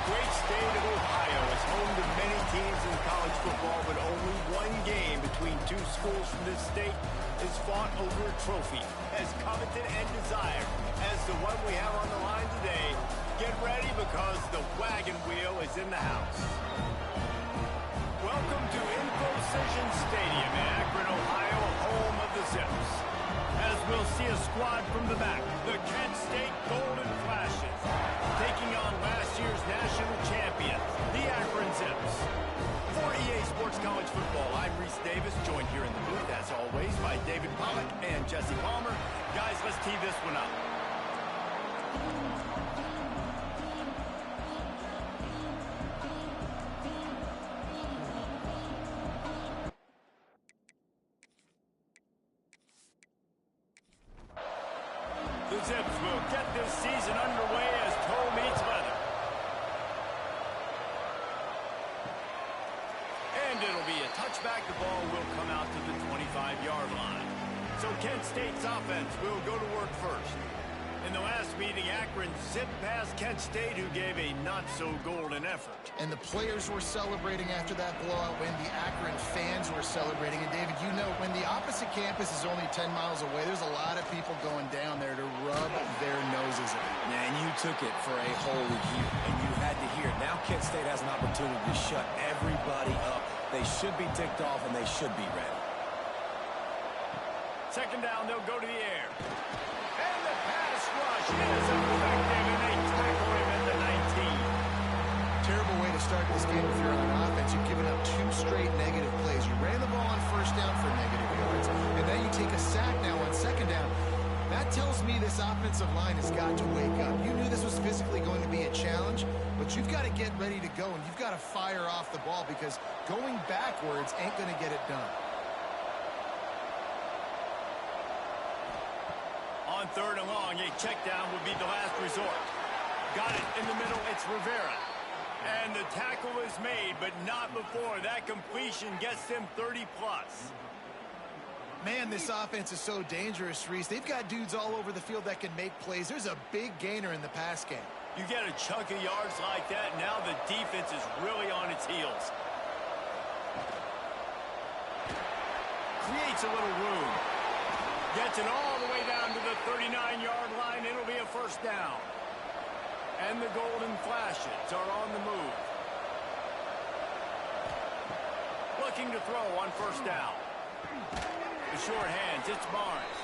great state of Ohio is home to many teams in college football, but only one game between two schools from this state is fought over a trophy as coveted and desired as the one we have on the line today. Get ready because the wagon wheel is in the house. Welcome to Infocision Stadium in Akron, Ohio, home of the Zips. As we'll see a squad from the back, the Kent State Golden Flashes, taking on last year's national champions, the Akron Zips. For EA Sports College Football, I'm Reese Davis, joined here in the booth, as always, by David Pollack and Jesse Palmer. Guys, let's tee this one up. The Zips will get this season underway as toe meets leather. And it'll be a touchback. The ball will come out to the 25-yard line. So Kent State's offense will go to work first. In the last meeting, Akron zipped past Kent State, who gave a not-so-golden effort. And the players were celebrating after that blowout win. The Akron fans were celebrating. And, David, you know, when the opposite campus is only 10 miles away, there's a lot of people going down there to rub their noses in. Man, you took it for a whole year, and you had to hear it. Now Kent State has an opportunity to shut everybody up. They should be ticked off, and they should be ready. Second down, they'll go to the air. And the pass rush is effective, and they tackle him at the 19. Terrible way to start this game if you're on offense. You've given up 2 straight negative plays. You ran the ball on first down for negative yards, and then you take a sack now on second down. That tells me this offensive line has got to wake up. You knew this was physically going to be a challenge, but you've got to get ready to go, and you've got to fire off the ball because going backwards ain't going to get it done. On third and long, a check down would be the last resort. Got it in the middle, it's Rivera. And the tackle is made, but not before that completion gets them 30-plus. Man, this offense is so dangerous, Reese. They've got dudes all over the field that can make plays. There's a big gainer in the pass game. You get a chunk of yards like that, now the defense is really on its heels. Creates a little room. Gets it all the way down to the 39-yard line. It'll be a first down. And the Golden Flashes are on the move. Looking to throw on first down. The short hands, it's Barnes.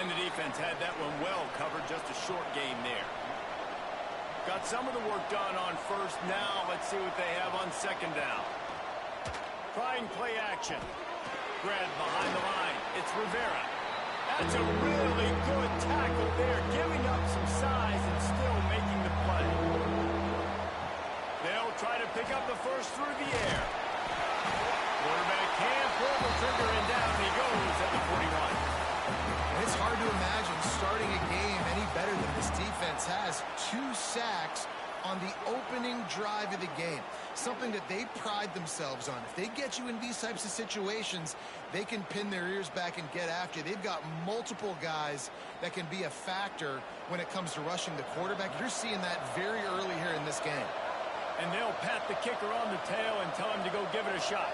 And the defense had that one well covered, just a short game there. Got some of the work done on first. Now let's see what they have on second down. Trying play action. Grab behind the line. It's Rivera. That's a really good tackle there, giving up some size and still making the play. They'll try to pick up the first through the air. Quarterback can't pull the trigger, and down he goes at the 41. It's hard to imagine starting a game any better than this defense has. 2 sacks on the opening drive of the game. Something that they pride themselves on. If they get you in these types of situations, they can pin their ears back and get after you. They've got multiple guys that can be a factor when it comes to rushing the quarterback. You're seeing that very early here in this game. And they'll pat the kicker on the tail and tell him to go give it a shot.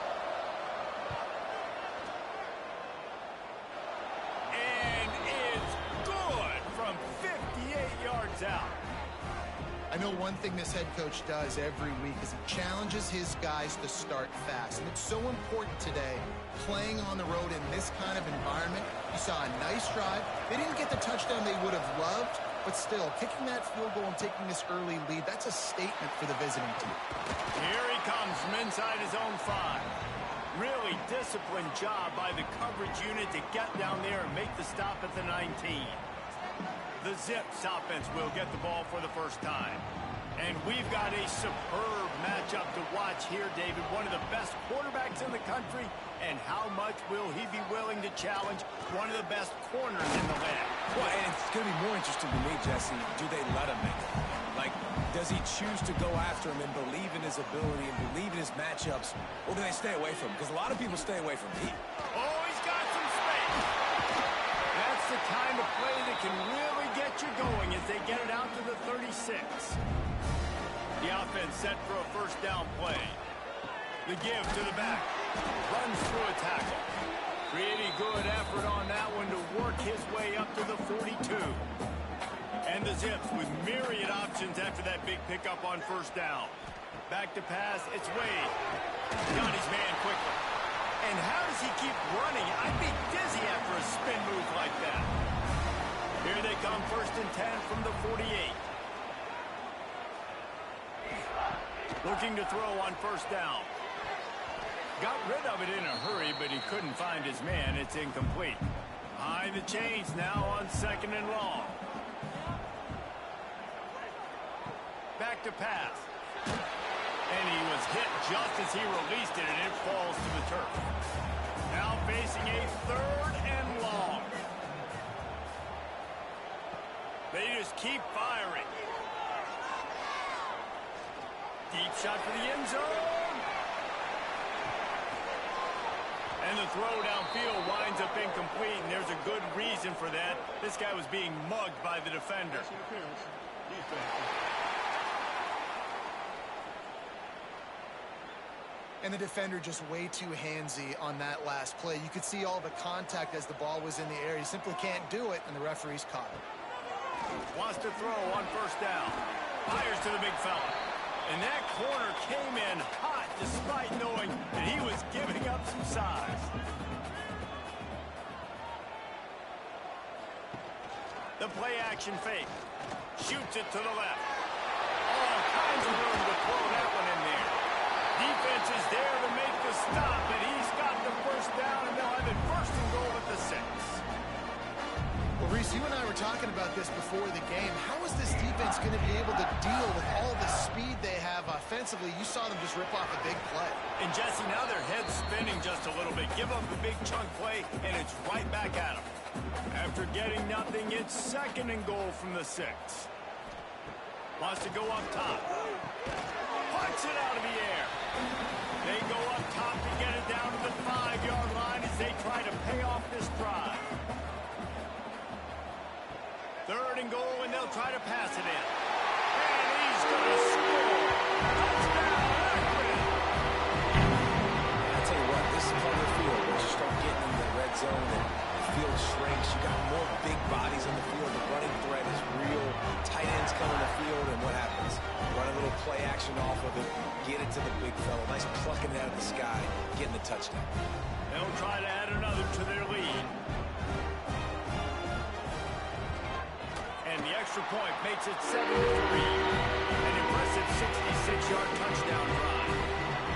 And it's good from 58 yards out. I know one thing this head coach does every week is he challenges his guys to start fast. And it's so important today, playing on the road in this kind of environment. You saw a nice drive. They didn't get the touchdown they would have loved, but still, kicking that field goal and taking this early lead, that's a statement for the visiting team. Here he comes from inside his own 5. Really disciplined job by the coverage unit to get down there and make the stop at the 19. The Zips offense will get the ball for the first time. And we've got a superb matchup to watch here, David. One of the best quarterbacks in the country. And how much will he be willing to challenge one of the best corners in the land? Well, and it's going to be more interesting to me, Jesse. Do they let him make it? Like, does he choose to go after him and believe in his ability and believe in his matchups? Or do they stay away from him? Because a lot of people stay away from him. Oh, he's got some space. That's the kind of play that can really get you going as they get it out to the 36. The for a first down play. The give to the back. Runs through a tackle. Pretty good effort on that one to work his way up to the 42. And the Zips with myriad options after that big pickup on first down. Back to pass, it's Wade. Got his man quickly. And how does he keep running? I'd be dizzy after a spin move like that. Here they come, 1st and 10 from the 48. Looking to throw on first down. Got rid of it in a hurry, but he couldn't find his man. It's incomplete. Behind the chains now on 2nd and long. Back to pass. And he was hit just as he released it, and it falls to the turf. Now facing a 3rd and long. They just keep firing. Deep shot for the end zone. And the throw downfield winds up incomplete, and there's a good reason for that. This guy was being mugged by the defender. And the defender just way too handsy on that last play. You could see all the contact as the ball was in the air. He simply can't do it, and the referee's caught it. Wants to throw on first down. Fires to the big fella. And that corner came in hot despite knowing that he was giving up some size. The play action fake. Shoots it to the left. All kinds of room to throw that one in there. Defense is there to make the stop, and he's got the first down, and they'll have it 1st and goal at the 6. Well, Reese, you and I were talking about this before the game. How is this defense going to be able to deal with all the speed they have offensively? You saw them just rip off a big play. And, Jesse, now their head's spinning just a little bit. Give up a big chunk play, and it's right back at them. After getting nothing, it's 2nd and goal from the 6. Wants to go up top. Punts it out of the air. They go up top to get it down to the 5-yard line as they try to pay off this drive. 3rd and goal, and they'll try to pass it in. And he's going to score. Touchdown, Akron. I'll tell you what, this is part of the field. Once you start getting in the red zone and the field shrinks, you got more big bodies on the field. The running threat is real. Tight ends come on the field, and what happens? Run a little play action off of it, get it to the big fella. Nice plucking it out of the sky, getting the touchdown. They'll try to add another to their lead. And the extra point makes it 7-3. An impressive 66-yard touchdown drive.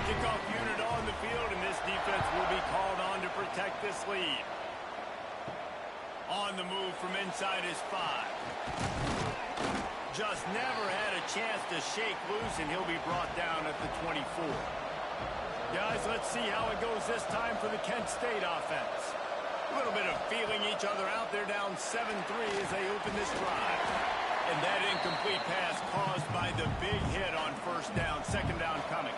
Kickoff unit on the field, and this defense will be called on to protect this lead. On the move from inside his 5. Just never had a chance to shake loose, and he'll be brought down at the 24. Guys, let's see how it goes this time for the Kent State offense. A little bit of feeling each other out. They're down 7-3 as they open this drive. And that incomplete pass caused by the big hit on first down. 2nd down coming.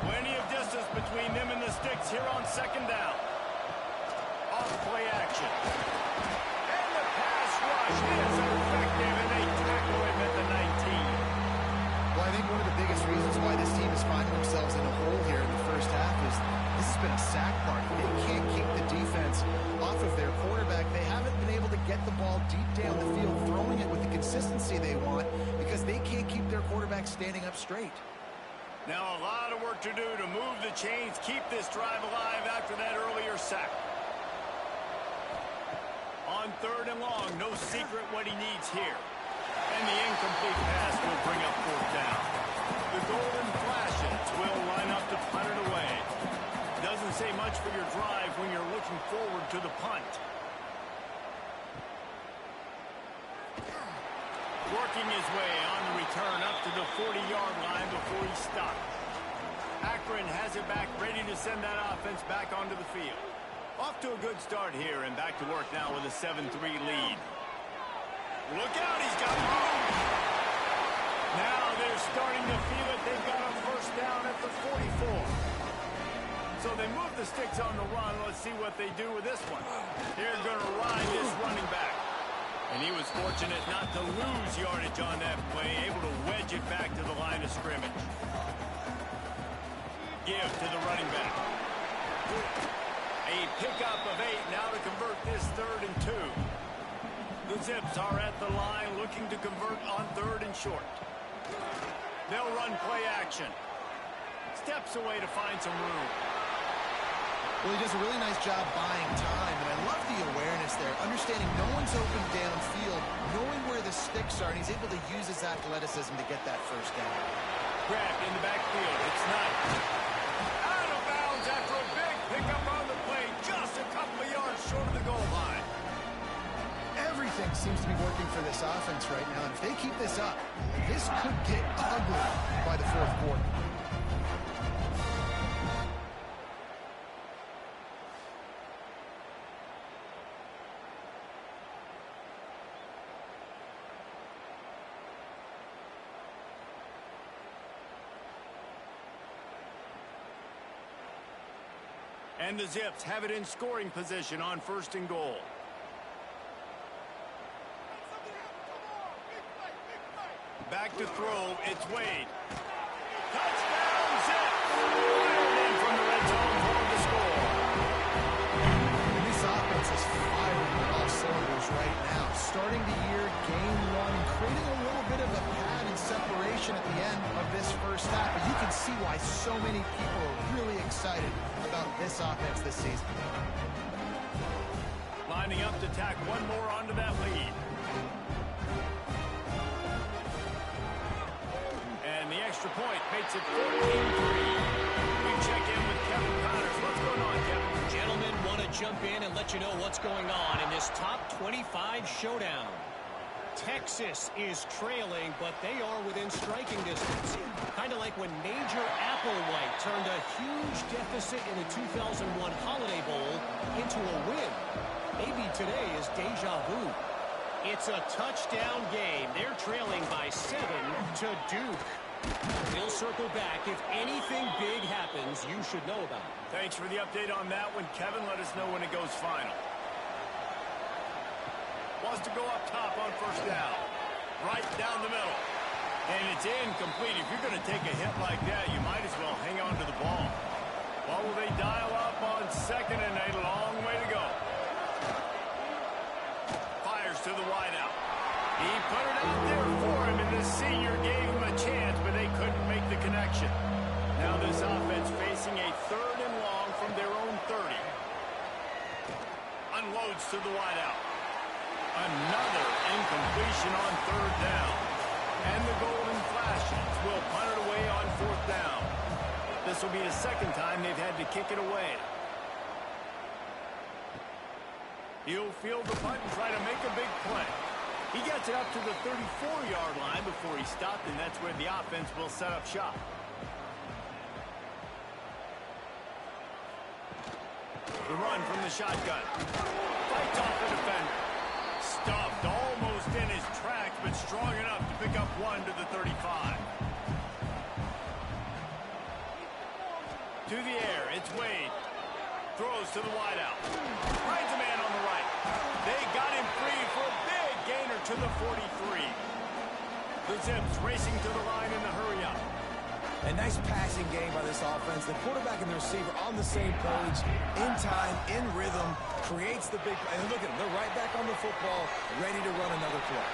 Plenty of distance between them and the sticks here on 2nd down. Off play action. And the pass rush is effective, and they tackle him at the 19. Well, I think one of the biggest reasons why this team is finding themselves in a hole here in the first half is this has been a sack party. They can't keep the defense off of their quarterback. They haven't been able to get the ball deep down the field, throwing it with the consistency they want because they can't keep their quarterback standing up straight. Now a lot of work to do to move the chains, keep this drive alive after that earlier sack. On 3rd and long, no secret what he needs here. And the incomplete pass will bring up 4th down. The golden flashes will line up to punt it away. Doesn't say much for your drive when you're looking forward to the punt. Working his way on the return up to the 40-yard line before he stopped. Akron has it back, ready to send that offense back onto the field. Off to a good start here, and back to work now with a 7-3 lead. Look out, he's got room. Now they're starting to feel it. They've got a first down at the 44. So they move the sticks on the run. Let's see what they do with this one. They're going to ride this running back. And he was fortunate not to lose yardage on that play, able to wedge it back to the line of scrimmage. give to the running back. A pickup of 8 now to convert this 3rd and 2. The Zips are at the line looking to convert on 3rd and short. They'll run play action. Steps away to find some room. Well, he does a really nice job buying time, and I love the awareness there, understanding no one's open downfield, knowing where the sticks are, and he's able to use his athleticism to get that first down. Grabbed in the backfield. It's not. Out of bounds after a big pickup on the play, just a couple of yards short of the goal line. Everything seems to be working for this offense right now, and if they keep this up, this could get ugly by the 4th quarter. And the Zips have it in scoring position on 1st and goal. Back to throw, it's Wade. Touchdown, Zips! Fired in from the red zone for the score. And this offense is firing on all cylinders right now. Starting the year, game 1, and creating a little bit of a pad and separation at the end of this first half. But you can see why so many people are really excited about this offense this season. Lining up to tack one more onto that lead. And the extra point makes it 14-3. We check in with Kevin Connors. What's going on, Kevin? Gentlemen, want to jump in and let you know what's going on in this top 25 showdown. Texas is trailing, but they are within striking distance. Kind of like when Major Applewhite turned a huge deficit in the 2001 Holiday Bowl into a win. Maybe today is deja vu. It's a touchdown game. They're trailing by 7 to Duke. We'll circle back. If anything big happens, you should know about it. Thanks for the update on that one, Kevin. Let us know when it goes final. Wants to go up top on 1st down. Right down the middle. And it's incomplete. If you're going to take a hit like that, you might as well hang on to the ball. What will they dial up on 2nd and a long way to go? Fires to the wideout. He put it out there for him, and the senior gave him a chance, but they couldn't make the connection. Now this offense facing a 3rd and long from their own 30. Unloads to the wideout. Another incompletion on 3rd down. And the Golden Flashes will punt it away on 4th down. This will be the 2nd time they've had to kick it away. He'll field the punt and try to make a big play. He gets it up to the 34-yard line before he stopped, and that's where the offense will set up shop. The run from the shotgun. Fights off the defender. Stuffed almost in his tracks, but strong enough to pick up 1 to the 35. To the air, it's Wade. Throws to the wideout. Finds a man on the right. They got him free for a big gainer to the 43. The Zips racing to the line in the hurry-up. A nice passing game by this offense. The quarterback and the receiver on the same page, in time, in rhythm, creates the big play. And look at them. They're right back on the football, ready to run another play.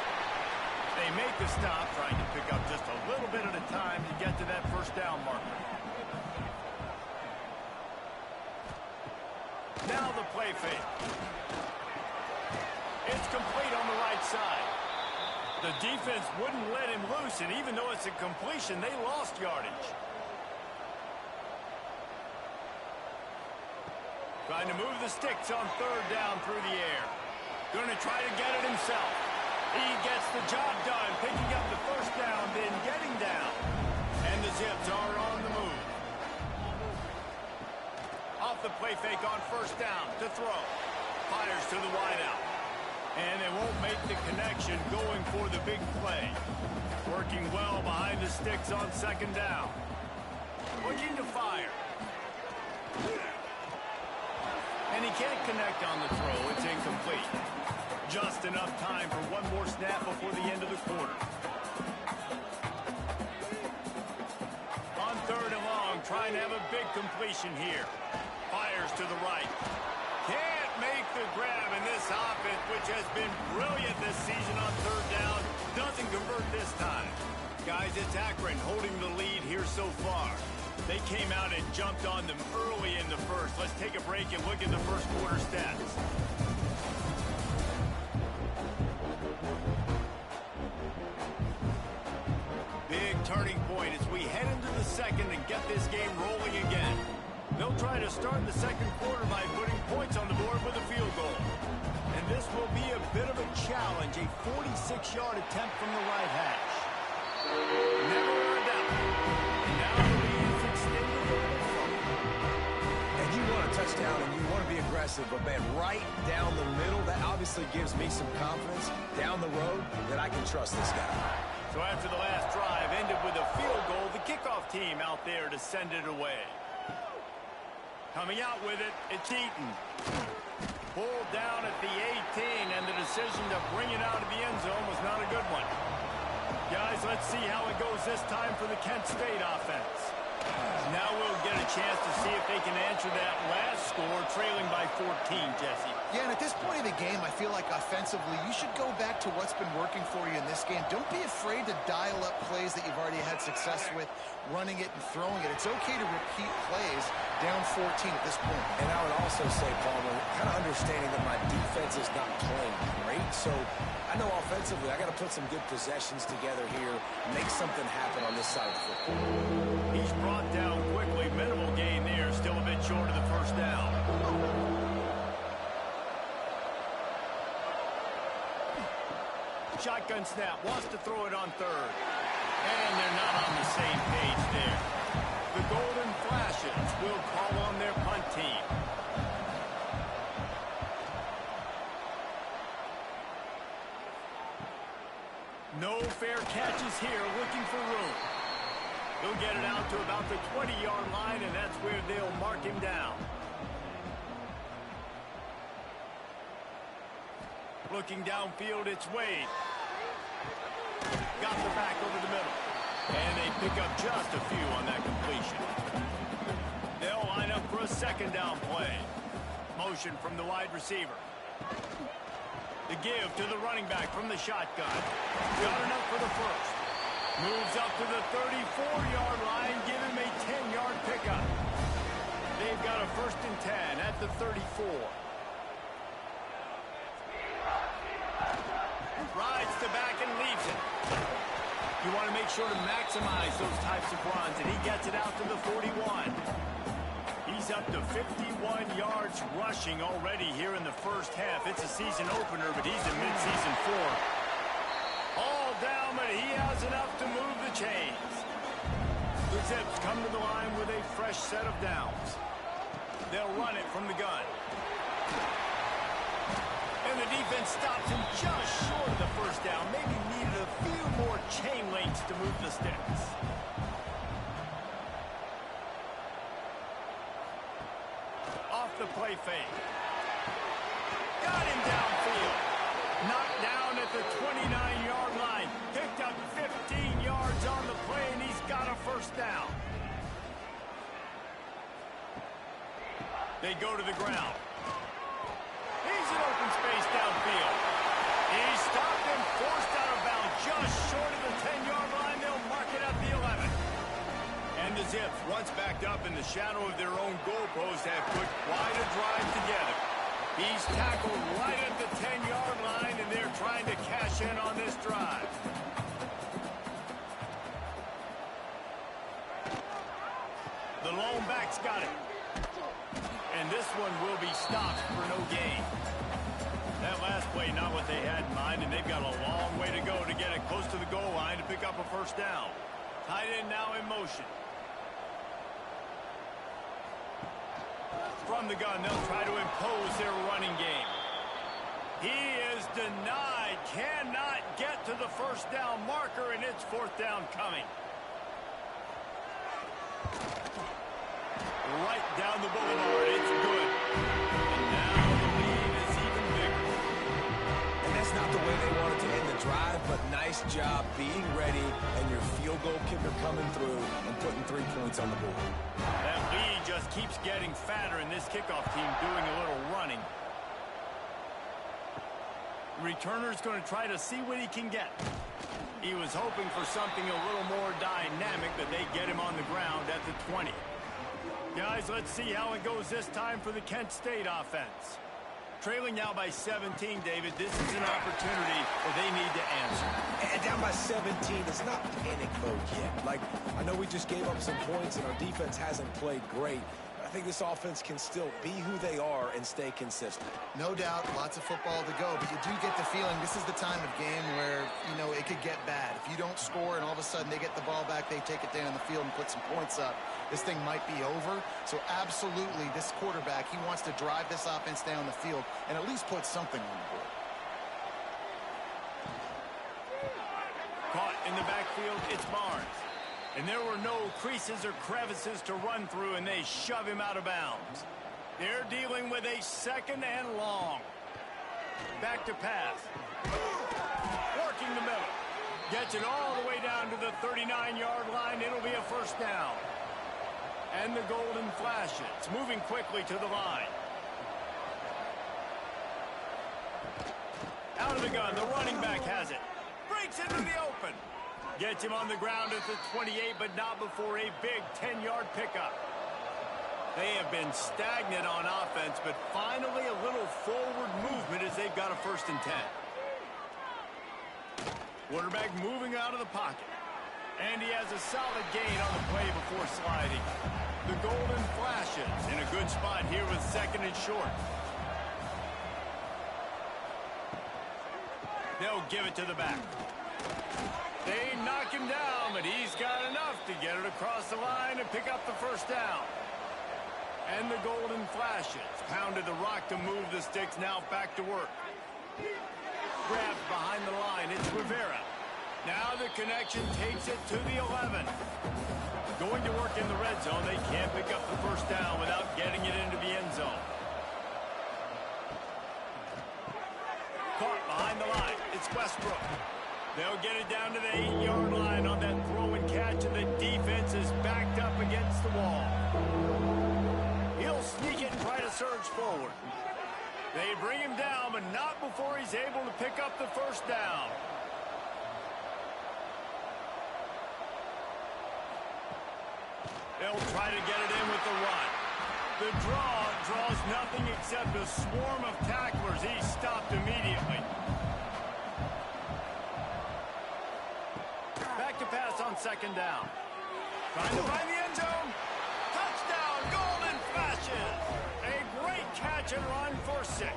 They make the stop, trying to pick up just a little bit at a time to get to that 1st down marker. Now the play fake. It's complete on the right side. The defense wouldn't let him loose, and even though it's a completion, they lost yardage. Trying to move the sticks on 3rd down through the air. Going to try to get it himself. He gets the job done, picking up the 1st down, then getting down. And the Zips are on the move. Off the play fake on 1st down to throw. Fires to the wideout. And they won't make the connection going for the big play. Working well behind the sticks on 2nd down. Looking to fire. And he can't connect on the throw. It's incomplete. Just enough time for one more snap before the end of the quarter. On 3rd and long, trying to have a big completion here. Fires to the right. Can't make the grab, and this offense, which has been brilliant this season on third down, doesn't convert this time. Guys, it's Akron holding the lead here so far. They came out and jumped on them early in the first. Let's take a break and look at the first quarter stats. Big turning point as we head into the second and get this game rolling again. They'll try to start the second quarter by putting points on the board with a field goal. And this will be a bit of a challenge, a 46-yard attempt from the right hash. Never a doubt. And now the lead is extended a little further. And you want a touchdown and you want to be aggressive, but man, right down the middle, that obviously gives me some confidence down the road that I can trust this guy. So after the last drive ended with a field goal, the kickoff team out there to send it away. Coming out with it, it's Eaton. Pulled down at the 18, and the decision to bring it out of the end zone was not a good one. Guys, let's see how it goes this time for the Kent State offense. Now we'll get a chance to see if they can answer that last score, trailing by 14, Jesse. Yeah, and at this point of the game, I feel like offensively, you should go back to what's been working for you in this game. Don't be afraid to dial up plays that you've already had success with, running it and throwing it. It's okay to repeat plays down 14 at this point. And I would also say, Palmer, kind of understanding that my defense is not playing great, so I know offensively I got to put some good possessions together here, make something happen on this side of the football. He's brought down quickly. Minimal gain there, still a bit short of the first down. Shotgun snap, wants to throw it on third. And they're not on the same page there. The Golden Flashes will call on their punt team. No fair catches here, looking for room. They'll get it out to about the 20-yard line, and that's where they'll mark him down. Looking downfield, it's Wade. Got the back over the middle. And they pick up just a few on that completion. They'll line up for a second down play. Motion from the wide receiver. The give to the running back from the shotgun. Got enough for the first. Moves up to the 34-yard line, give him a 10-yard pickup. They've got a 1st and 10 at the 34. Rides the back and leaves it. You want to make sure to maximize those types of runs, and he gets it out to the 41. He's up to 51 yards rushing already here in the first half. It's a season opener, but he's in midseason form. All down, but he has enough to move the chains. The Zips come to the line with a fresh set of downs. They'll run it from the gun. And the defense stops him just short of the first down. Maybe needed a few more chain links to move the sticks. Off the play fake. Got him downfield. Knocked down at the 29-yard line. Picked up 15 yards on the play, and he's got a first down. They go to the ground. He's in open space downfield. He's stopped and forced out of bounds just short of the 10-yard line. They'll mark it at the 11. And the Zips, once backed up in the shadow of their own goalpost, have put quite a drive together. He's tackled right at the 10-yard line, and they're trying to cash in on this drive. The lone back's got it. And this one will be stopped for no gain. That last play, not what they had in mind, and they've got a long way to go to get it close to the goal line to pick up a first down. Tight end now in motion. From the gun, they'll try to impose their running game. He is denied, cannot get to the first down marker, and it's 4th down coming. Right down the boulevard, it's good. And now the lead is even bigger. And that's not the way they wanted to end the drive, but a nice job being ready and your field goal kicker coming through and putting 3 points on the board. That lead just keeps getting fatter, and this kickoff team doing a little running. Returner's going to try to see what he can get. He was hoping for something a little more dynamic, but they get him on the ground at the 20. Guys, let's see how it goes this time for the Kent State offense. Trailing now by 17, David. This is an opportunity where they need to answer. And down by 17, it's not panic mode yet. Like, I know we just gave up some points and our defense hasn't played great. I think this offense can still be who they are and stay consistent. No doubt, lots of football to go, but you do get the feeling this is the time of game where, you know, it could get bad. If you don't score and all of a sudden they get the ball back, they take it down the field and put some points up, this thing might be over. So absolutely, this quarterback, he wants to drive this offense down the field and at least put something on the board. Caught in the backfield, it's Barnes. And there were no creases or crevices to run through, and they shove him out of bounds. They're dealing with a 2nd and long. Back to pass. Working the middle. Gets it all the way down to the 39-yard line. It'll be a first down. And the golden flashes. Moving quickly to the line. Out of the gun. The running back has it. Breaks into the open. Gets him on the ground at the 28, but not before a big 10-yard pickup. They have been stagnant on offense, but finally a little forward movement as they've got a 1st and 10. Quarterback moving out of the pocket. And he has a solid gain on the play before sliding. The golden flashes in a good spot here with 2nd and short. They'll give it to the back. They knock him down, but he's got enough to get it across the line and pick up the first down. And the golden flashes. Pounded the rock to move the sticks, now back to work. Grabbed behind the line, it's Rivera. Now the connection takes it to the 11. Going to work in the red zone, they can't pick up the first down without getting it into the end zone. Caught behind the line, it's Westbrook. They'll get it down to the 8-yard line on that throw and catch, and the defense is backed up against the wall. He'll sneak it and try to surge forward. They bring him down, but not before he's able to pick up the first down. They'll try to get it in with the run. The draw draws nothing except a swarm of tacklers. He's stopped immediately. Back to pass on 2nd down. Trying to find the end zone. Touchdown, golden flashes. A great catch and run for 6.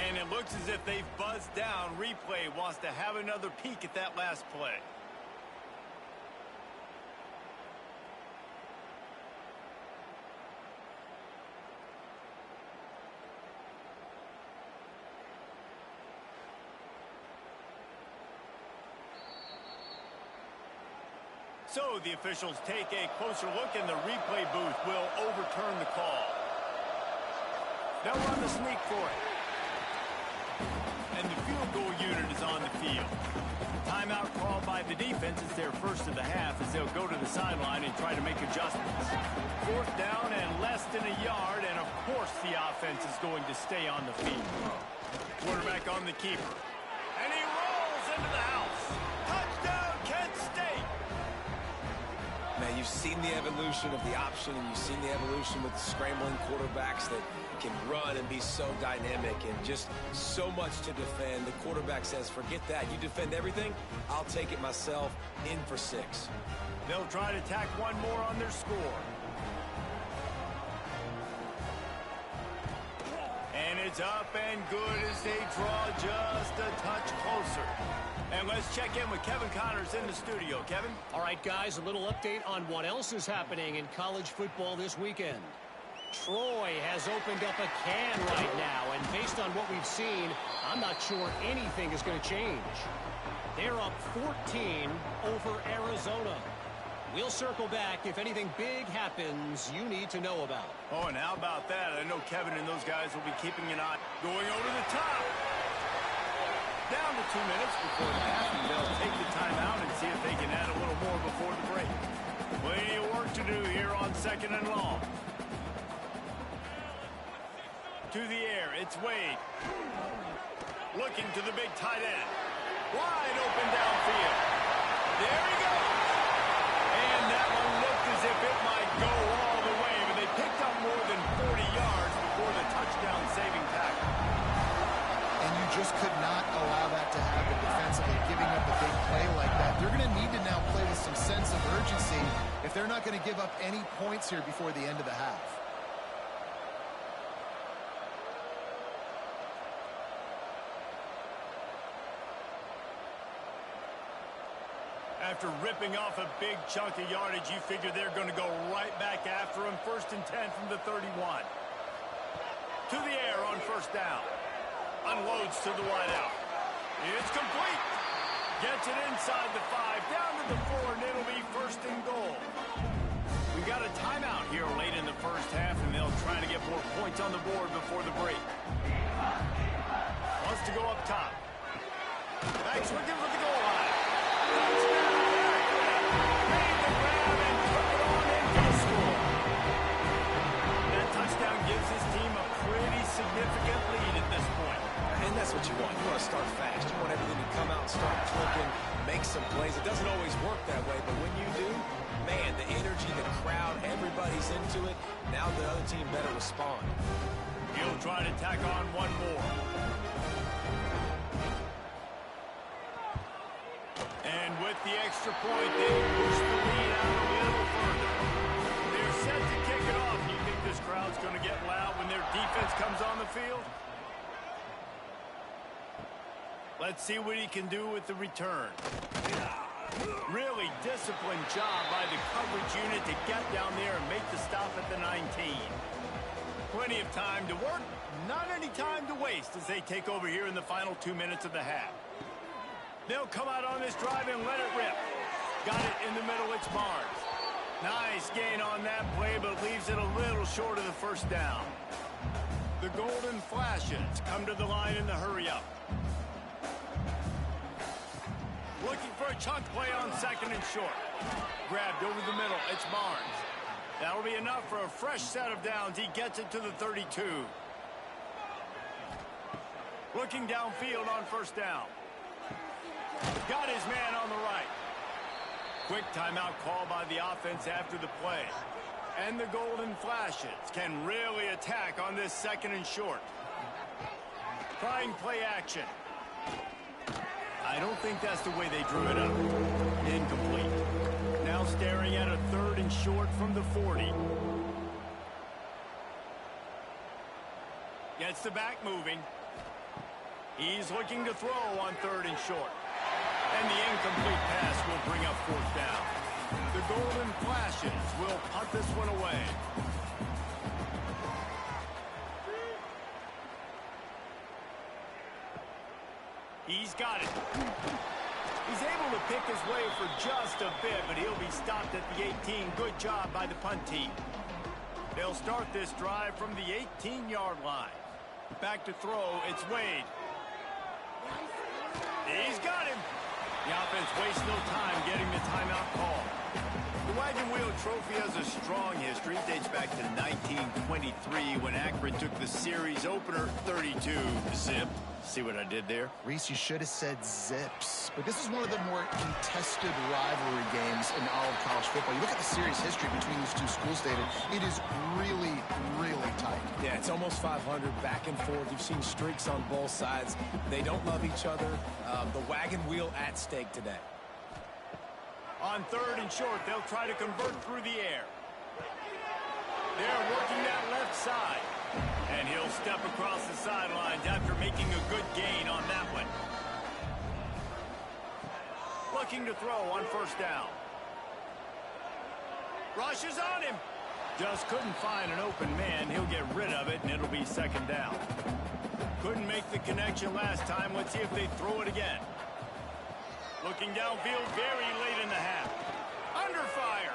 And it looks as if they've buzzed down. Replay wants to have another peek at that last play. So the officials take a closer look, and the replay booth will overturn the call. They'll run the sneak for it. And the field goal unit is on the field. Timeout called by the defense. It's their first of the half as they'll go to the sideline and try to make adjustments. 4th down and less than a yard, and of course the offense is going to stay on the field. Quarterback on the keeper. And he rolls into the house. Touchdown, Kent State! Man, you've seen the evolution of the option, and you've seen the evolution with the scrambling quarterbacks that can run and be so dynamic and just so much to defend. The quarterback says, forget that. You defend everything, I'll take it myself. In for 6. They'll try to tack one more on their score. And it's up and good as they draw just a touch closer. And let's check in with Kevin Connors in the studio. Kevin? All right, guys, a little update on what else is happening in college football this weekend. Troy has opened up a can right now, and based on what we've seen, I'm not sure anything is going to change. They're up 14 over Arizona. We'll circle back if anything big happens you need to know about. Oh, and how about that? I know Kevin and those guys will be keeping an eye. Going over the top. Down to 2 minutes before the half, and they'll take the timeout and see if they can add a little more before the break. Plenty of work to do here on 2nd and long. To the air, it's Wade. Looking to the big tight end. Wide open downfield. There he goes. And that one looked as if it might go all the way, but they picked up more than 40 yards before the touchdown-saving tackle. And you just could not allow that to happen defensively, giving up a big play like that. They're going to need to now play with some sense of urgency if they're not going to give up any points here before the end of the half. After ripping off a big chunk of yardage, you figure they're going to go right back after him. 1st and 10 from the 31. To the air on 1st down. Unloads to the wideout. It's complete. Gets it inside the 5, down to the 4, and it'll be 1st and goal. We got a timeout here late in the 1st half, and they'll try to get more points on the board before the break. Wants to go up top. Thanks, looking for the goal line. Touchdown. Made the grab and took it on in for the score. That touchdown gives his team a pretty significant lead at this point. And that's what you want. You want to start fast. You want everything to come out and start clicking, make some plays. It doesn't always work that way, but when you do, man, the energy, the crowd, everybody's into it. Now the other team better respond. He'll try to tack on one more. And with the extra point, they push the lead out a little further. They're set to kick it off. You think this crowd's going to get loud when their defense comes on the field? Let's see what he can do with the return. Really disciplined job by the coverage unit to get down there and make the stop at the 19. Plenty of time to work, not any time to waste as they take over here in the final 2 minutes of the half. They'll come out on this drive and let it rip. Got it in the middle, it's Barnes. Nice gain on that play, but leaves it a little short of the 1st down. The Golden Flashes come to the line in the hurry-up. Looking for a chunk play on 2nd and short. Grabbed over the middle, it's Barnes. That'll be enough for a fresh set of downs. He gets it to the 32. Looking downfield on 1st down. Got his man on the right. Quick timeout call by the offense after the play. And the Golden Flashes can really attack on this 2nd and short. Trying play action. I don't think that's the way they drew it up. Incomplete. Now staring at a 3rd and short from the 40. Gets the back moving. He's looking to throw on 3rd and short. And the incomplete pass will bring up 4th down. The Golden Flashes will punt this one away. He's got it. He's able to pick his way for just a bit, but he'll be stopped at the 18. Good job by the punt team. They'll start this drive from the 18-yard line. Back to throw, it's Wade. He's got him. The offense wastes no time getting the timeout call. The Wagon Wheel Trophy has a strong history. It dates back to 1923 when Akron took the series opener 32-zip. See what I did there? Reese, you should have said zips. But this is one of the more contested rivalry games in all of college football. You look at the series history between these two schools, David. It is really, really tight. Yeah, it's almost 500 back and forth. You've seen streaks on both sides. They don't love each other. The wagon wheel at stake today. On 3rd and short, they'll try to convert through the air. They're working that left side. And he'll step across the sidelines after making a good gain on that one. Looking to throw on 1st down. Rushes on him. Just couldn't find an open man. He'll get rid of it, and it'll be second down. Couldn't make the connection last time. Let's see if they throw it again. Looking downfield very late in the half. Under fire.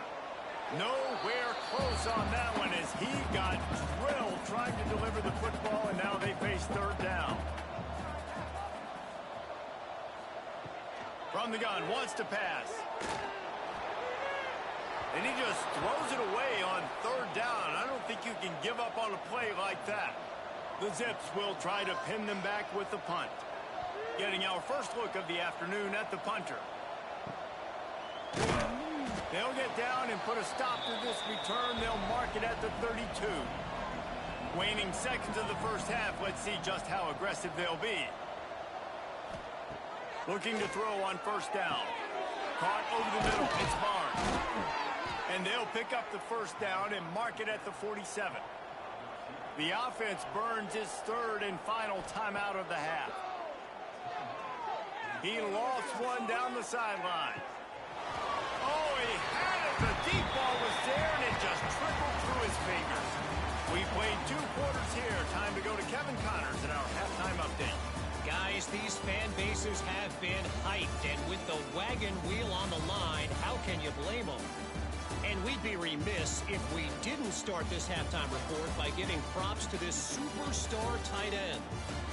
Nowhere close on that one as he got drilled trying to deliver the football, and now they face third down. From the gun, wants to pass. And he just throws it away on third down. I don't think you can give up on a play like that. The Zips will try to pin them back with the punt. Getting our first look of the afternoon at the punter. They'll get down and put a stop to this return. They'll mark it at the 32. Waning seconds of the first half. Let's see just how aggressive they'll be. Looking to throw on first down. Caught over the middle. It's Barnes. And they'll pick up the first down and mark it at the 47. The offense burns his third and final timeout of the half. He lost one down the sideline. Oh, he had it. The deep ball was there, and it just trickled through his fingers. We played 2 quarters here. Time to go to Kevin Connors in our halftime update. Guys, these fan bases have been hyped, and with the wagon wheel on the line, how can you blame them? And we'd be remiss if we didn't start this halftime report by giving props to this superstar tight end.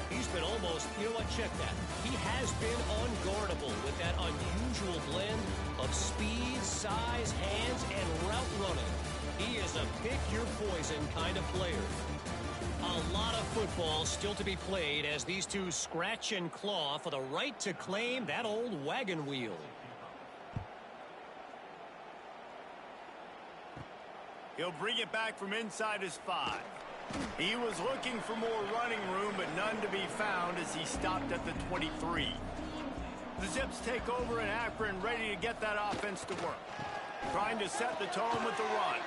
He's been almost, you know what, check that. He has been unguardable with that unusual blend of speed, size, hands, and route running. He is a pick-your-poison kind of player. A lot of football still to be played as these two scratch and claw for the right to claim that old wagon wheel. He'll bring it back from inside his 5. He was looking for more running room, but none to be found as he stopped at the 23. The Zips take over in Akron, ready to get that offense to work. Trying to set the tone with the run.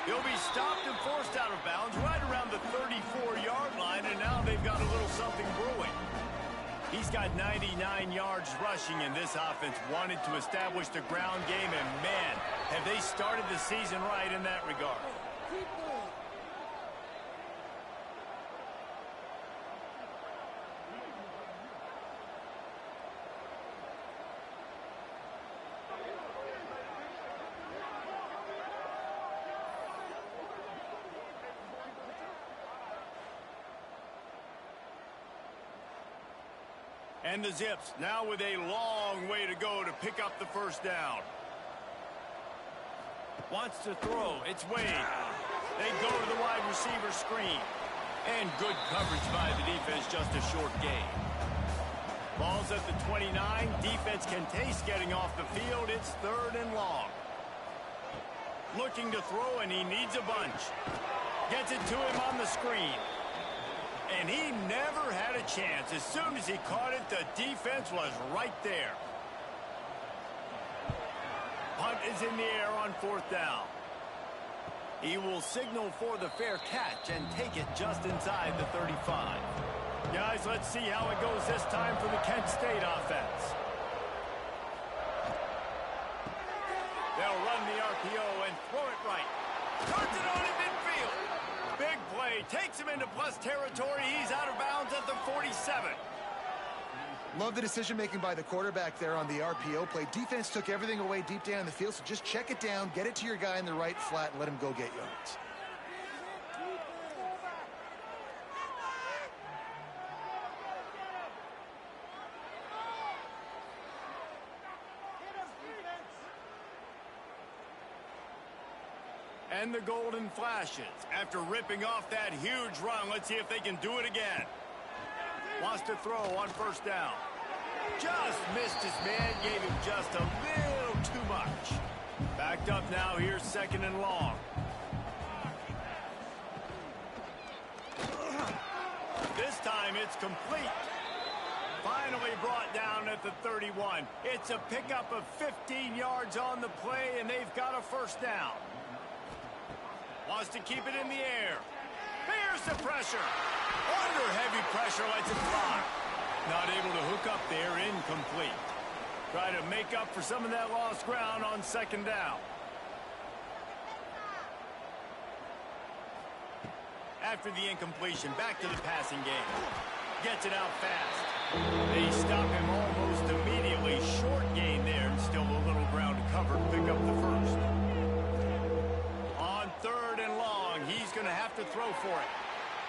He'll be stopped and forced out of bounds right around the 34-yard line, and now they've got a little something brewing. He's got 99 yards rushing, and this offense wanted to establish the ground game, and man, have they started the season right in that regard. And the Zips now with a long way to go to pick up the first down. Wants to throw. It's Wade. They go to the wide receiver screen. And good coverage by the defense, just a short gain. Ball's at the 29. Defense can taste getting off the field. It's third and long. Looking to throw, and he needs a bunch. Gets it to him on the screen. And he never had a chance. As soon as he caught it, the defense was right there. Punt is in the air on fourth down. He will signal for the fair catch and take it just inside the 35. Guys, let's see how it goes this time for the Kent State offense. They'll run the RPO and throw it right. Turns it on in midfield. Big play, takes him into plus territory. He's out of bounds at the 47. Love the decision-making by the quarterback there on the RPO play. Defense took everything away deep down the field, so just check it down, get it to your guy in the right flat, and let him go get yards. And the golden flashes. After ripping off that huge run, let's see if they can do it again. Wants to throw on first down. Just missed his man, gave him just a little too much. Backed up now, here's second and long. This time it's complete. Finally brought down at the 31. It's a pickup of 15 yards on the play, and they've got a first down. Wants to keep it in the air. Here's the pressure. Under heavy pressure, lets it fly. Not able to hook up there, incomplete. Try to make up for some of that lost ground on second down. After the incompletion, back to the passing game. Gets it out fast. They stop him almost immediately. Short gain there, and still a little ground to cover to pick up the first. On 3rd and long, he's going to have to throw for it.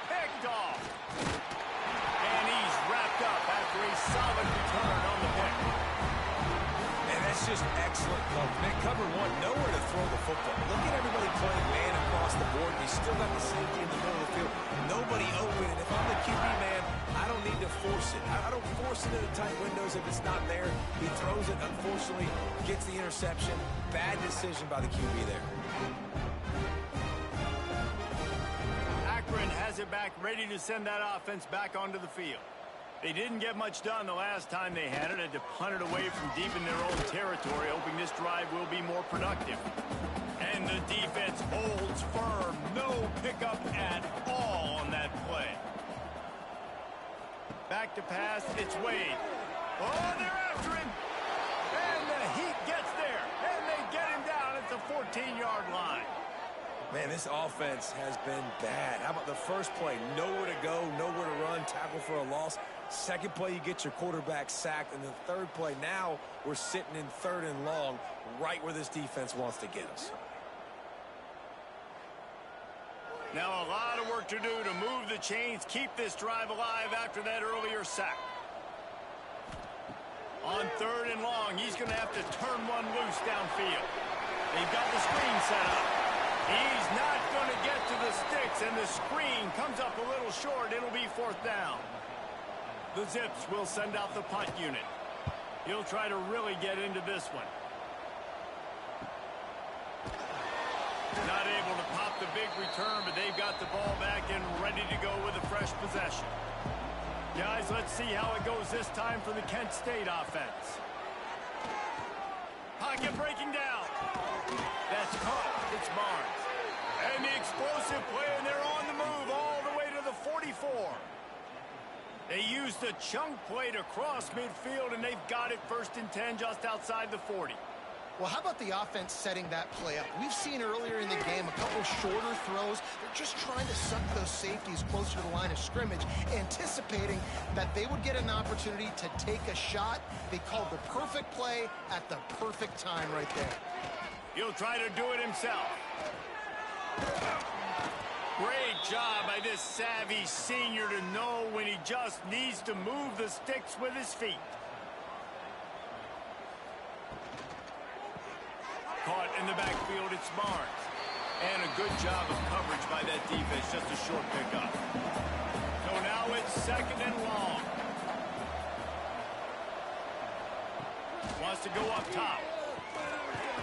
Picked off. And he's wrapped up after a solid return on the pick. And that's just excellent coverage. Man, cover one, nowhere to throw the football. Look at everybody playing man across the board. You still got the safety in the middle of the field. Nobody open. And if I'm the QB man, I don't need to force it. I don't force it into tight windows if it's not there. He throws it, unfortunately, gets the interception. Bad decision by the QB there. Akron has it back, ready to send that offense back onto the field. They didn't get much done the last time they had it. Had to punt it away from deep in their own territory, hoping this drive will be more productive. And the defense holds firm. No pickup at all on that play. Back to pass, it's Wade. Oh, they're after him. And the Heat gets there. And they get him down at the 14-yard line. Man, this offense has been bad. How about the first play? Nowhere to go, nowhere to run, tackle for a loss. Second play, you get your quarterback sacked. And the third play, now we're sitting in 3rd and long, right where this defense wants to get us. Now a lot of work to do to move the chains, keep this drive alive after that earlier sack. On 3rd and long, he's going to have to turn one loose downfield. They've got the screen set up. He's not going to get to the sticks, and the screen comes up a little short. It'll be 4th down. The Zips will send out the punt unit. He'll try to really get into this one. Not able to pop the big return, but they've got the ball back and ready to go with a fresh possession. Guys, let's see how it goes this time for the Kent State offense. Pocket breaking down. That's caught. It's Barnes. And the explosive play, and they're on the move all the way to the 44. They used a chunk play to cross midfield, and they've got it 1st and 10 just outside the 40. Well, how about the offense setting that play up? We've seen earlier in the game a couple shorter throws. They're just trying to suck those safeties closer to the line of scrimmage, anticipating that they would get an opportunity to take a shot. They called the perfect play at the perfect time right there. He'll try to do it himself. Great job by this savvy senior to know when he just needs to move the sticks with his feet. Caught in the backfield, it's Barnes. And a good job of coverage by that defense, just a short pickup. So now it's 2nd and long. Wants to go up top.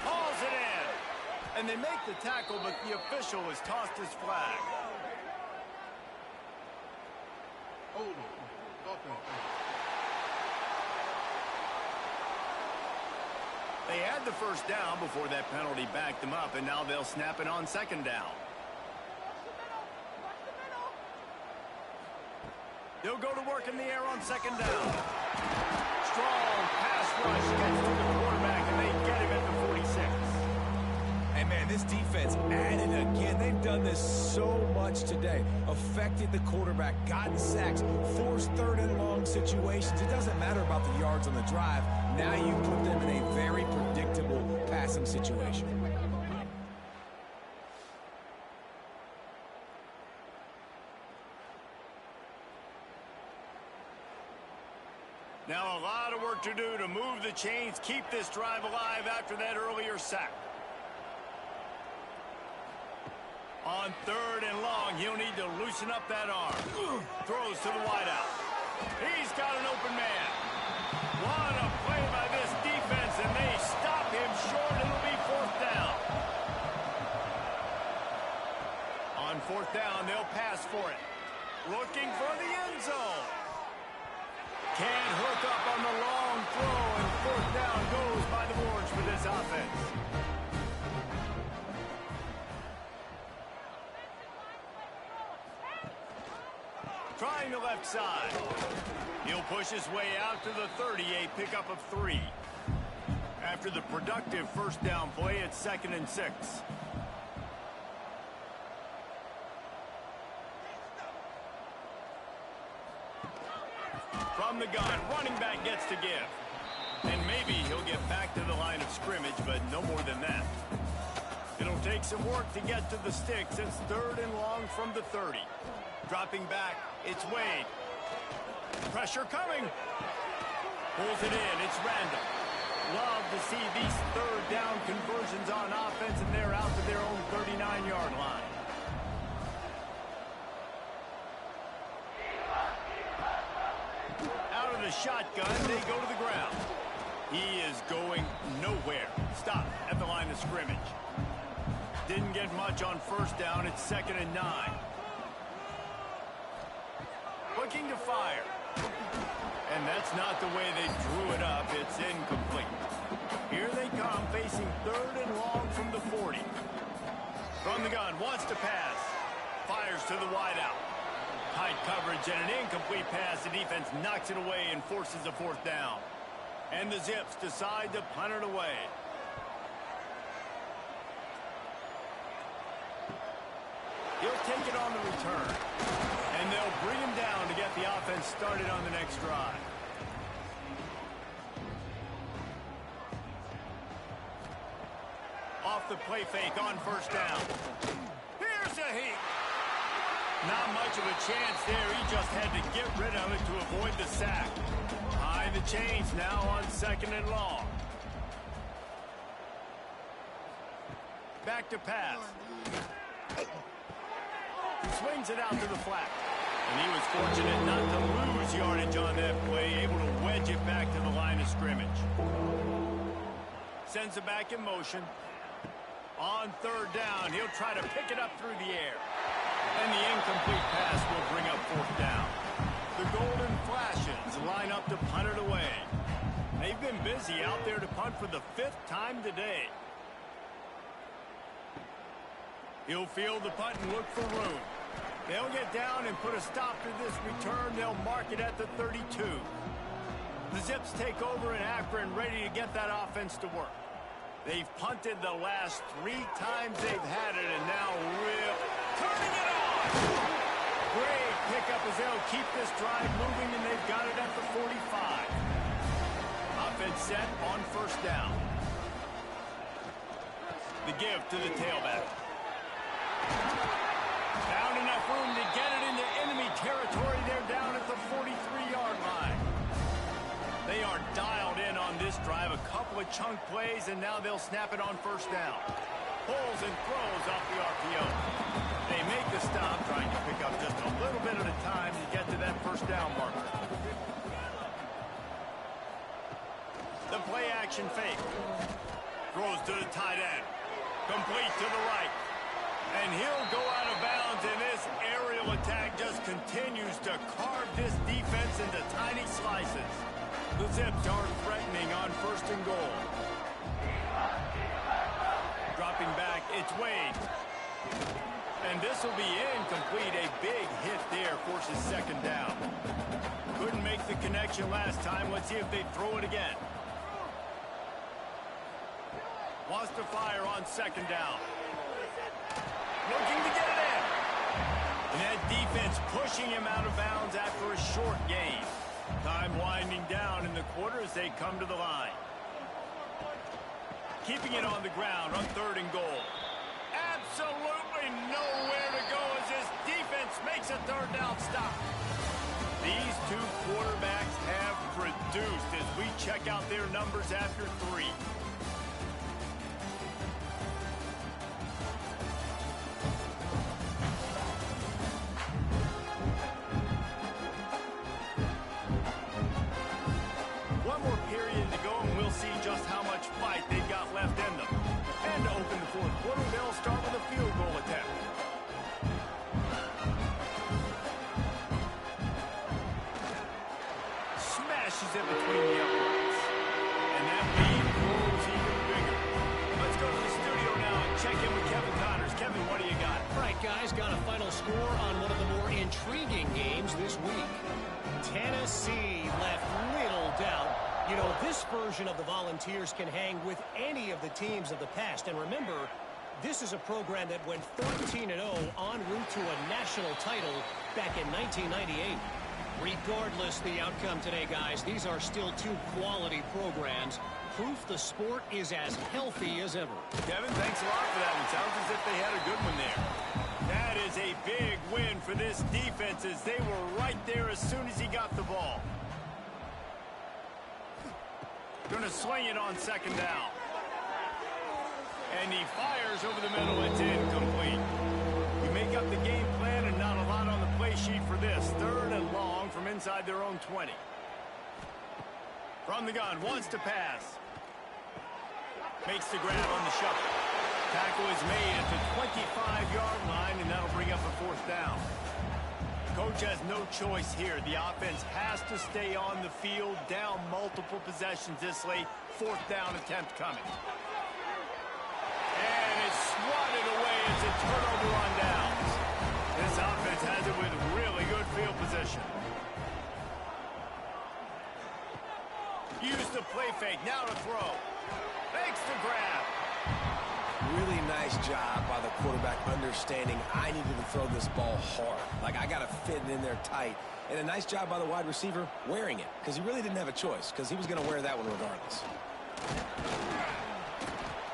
Hauls it in. And they make the tackle, but the official has tossed his flag. They had the 1st down before that penalty backed them up, and now they'll snap it on 2nd down. They'll go to work in the air on 2nd down. Strong pass rush gets to the quarterback, and they get him at the 46. Hey, man, this defense added again. They've done this so much today. Affected the quarterback, gotten sacks, forced 3rd and long situations. It doesn't matter about the yards on the drive. Now you put them in a very predictable passing situation. Now a lot of work to do to move the chains, keep this drive alive after that earlier sack. On 3rd and long, he'll need to loosen up that arm. Throws to the wideout. He's got an open man. What a play by this defense, and they stop him short. It'll be 4th down. On 4th down, they'll pass for it. Looking for the end zone. Can't hook up on the long throw, and 4th down goes by the boards for this offense. Trying the left side. He'll push his way out to the 38, pickup of 3. After the productive 1st down play, it's 2nd and 6. From the gun, running back gets to give. And maybe he'll get back to the line of scrimmage, but no more than that. It'll take some work to get to the sticks. It's 3rd and long from the 30. Dropping back, it's Wade. Pressure coming. Pulls it in, it's Randall. Love to see these 3rd down conversions on offense, and they're out to their own 39-yard line. Out of the shotgun, they go to the ground. He is going nowhere. Stop at the line of scrimmage. Didn't get much on 1st down. It's 2nd and 9. Looking to fire. And that's not the way they drew it up. It's incomplete. Here they come, facing 3rd and long from the 40. From the gun, wants to pass. Fires to the wideout. Tight coverage and an incomplete pass. The defense knocks it away and forces a 4th down. And the Zips decide to punt it away. He'll take it on the return. And they'll bring him down to get the offense started on the next drive. Off the play fake on 1st down. Here's a heat. Not much of a chance there. He just had to get rid of it to avoid the sack. High the chains now on 2nd and long. Back to pass. Swings it out to the flat. And he was fortunate not to lose yardage on that play, able to wedge it back to the line of scrimmage. Sends it back in motion. On 3rd down, he'll try to pick it up through the air. And the incomplete pass will bring up 4th down. The Golden Flashes line up to punt it away. They've been busy out there to punt for the 5th time today. He'll field the punt and look for room. They'll get down and put a stop to this return. They'll mark it at the 32. The Zips take over and after and ready to get that offense to work. They've punted the last 3 times they've had it, and now turning it on. Great pickup as they'll keep this drive moving, and they've got it at the 45. Offense set on 1st down. The give to the tailback. Found enough room to get it into enemy territory. They're down at the 43-yard line. They are dialed in on this drive. A couple of chunk plays, and now they'll snap it on 1st down. Pulls and throws off the RPO. They make the stop, trying to pick up just a little bit at a time to get to that 1st down marker. The play action fake. Throws to the tight end. Complete to the right. And he'll go out of bounds, and this aerial attack just continues to carve this defense into tiny slices. The Zips aren't threatening on 1st and goal. Dropping back, it's Wade. And this will be incomplete. A big hit there forces 2nd down. Couldn't make the connection last time. Let's see if they throw it again. Wants to fire on 2nd down. Looking to get it in. And that defense pushing him out of bounds after a short gain. Time winding down in the quarter as they come to the line. Keeping it on the ground on 3rd and goal. Absolutely nowhere to go as this defense makes a 3rd down stop. These 2 quarterbacks have produced as we check out their numbers after 3. See just how much fight they've got left in them. And to open the 4th quarter, they'll start with a field goal attempt. Smashes it between the uprights. And that lead grows even bigger. Let's go to the studio now and check in with Kevin Connors. Kevin, what do you got? All right, guys, got a final score on one of the more intriguing games this week. Tennessee left little doubt. You know, this version of the Volunteers can hang with any of the teams of the past. And remember, this is a program that went 13-0 en route to a national title back in 1998. Regardless the outcome today, guys, these are still two quality programs. Proof the sport is as healthy as ever. Kevin, thanks a lot for that one. Sounds as if they had a good one there. That is a big win for this defense as they were right there as soon as he got the ball. Gonna swing it on second down. And he fires over the middle. It's incomplete. You make up the game plan and not a lot on the play sheet for this. 3rd and long from inside their own 20. From the gun, wants to pass. Makes the grab on the shuffle. Tackle is made at the 25-yard line, and that'll bring up a 4th down. Coach has no choice here. The offense has to stay on the field, down multiple possessions this late. 4th down attempt coming. And it's swatted away. It's a turnover on downs. This offense has it with really good field position. Use the play fake. Now to throw. Makes the grab. Really nice job by the quarterback understanding I needed to throw this ball hard. Like, I got to fit it in there tight. And a nice job by the wide receiver wearing it, because he really didn't have a choice, because he was going to wear that one regardless.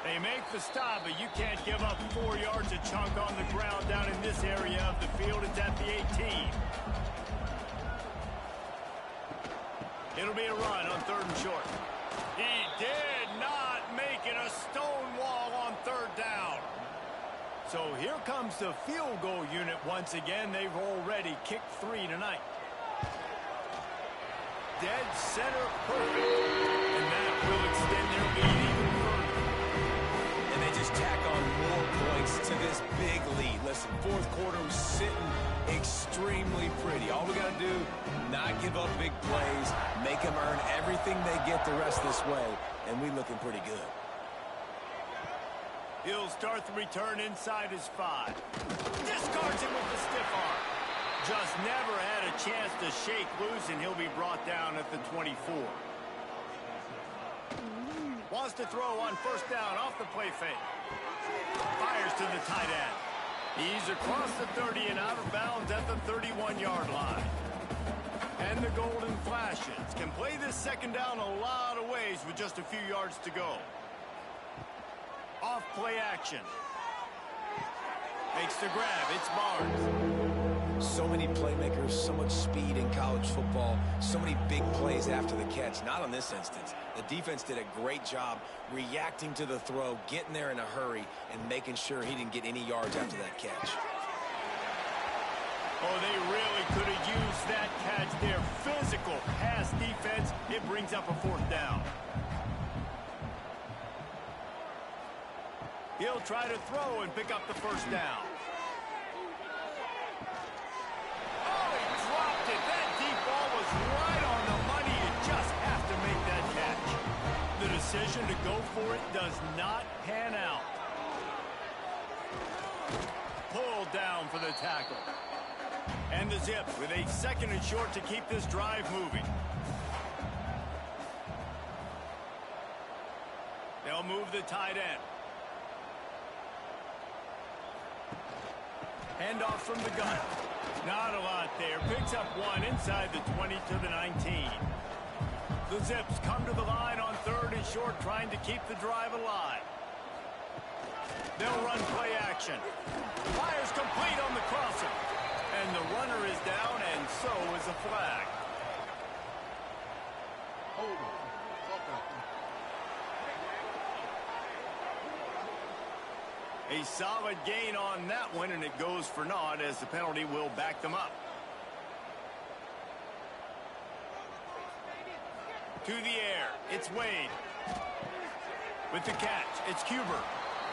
They make the stop, but you can't give up 4 yards a chunk on the ground down in this area of the field. It's at the 18. It'll be a run on 3rd and short. He did not make it a stone wall on 3rd down. So here comes the field goal unit once again. They've already kicked 3 tonight. Dead center perfect. And that will extend their lead even further. And they just tack on more points to this big lead. Listen, 4th quarter was sitting extremely pretty. All we got to do, not give up big plays, make them earn everything they get the rest of this way, and we looking pretty good. He'll start the return inside his 5. Discards him with the stiff arm. Just never had a chance to shake loose, and he'll be brought down at the 24. Wants to throw on 1st down off the play fake. Fires to the tight end. He's across the 30 and out of bounds at the 31-yard line. And the golden flashes can play this 2nd down a lot of ways with just a few yards to go. Off play action. Makes the grab. It's Barnes. So many playmakers, so much speed in college football, so many big plays after the catch. Not on this instance. The defense did a great job reacting to the throw, getting there in a hurry, and making sure he didn't get any yards after that catch. Oh, they really could have used that catch there. Physical pass defense. It brings up a 4th down. He'll try to throw and pick up the 1st down. Oh, he dropped it. That deep ball was right on the money. You just have to make that catch. The decision to go for it does not pan out. Pulled down for the tackle. And the zip with a 2nd and short to keep this drive moving. They'll move the tight end. Handoff from the gun. Not a lot there. Picks up 1 inside the 20 to the 19. The Zips come to the line on 3rd and short, trying to keep the drive alive. They'll run play action. Fires complete on the crosser. And the runner is down, and so is a flag. A solid gain on that one, and it goes for naught as the penalty will back them up. To the air, it's Wade. With the catch, it's Cuber.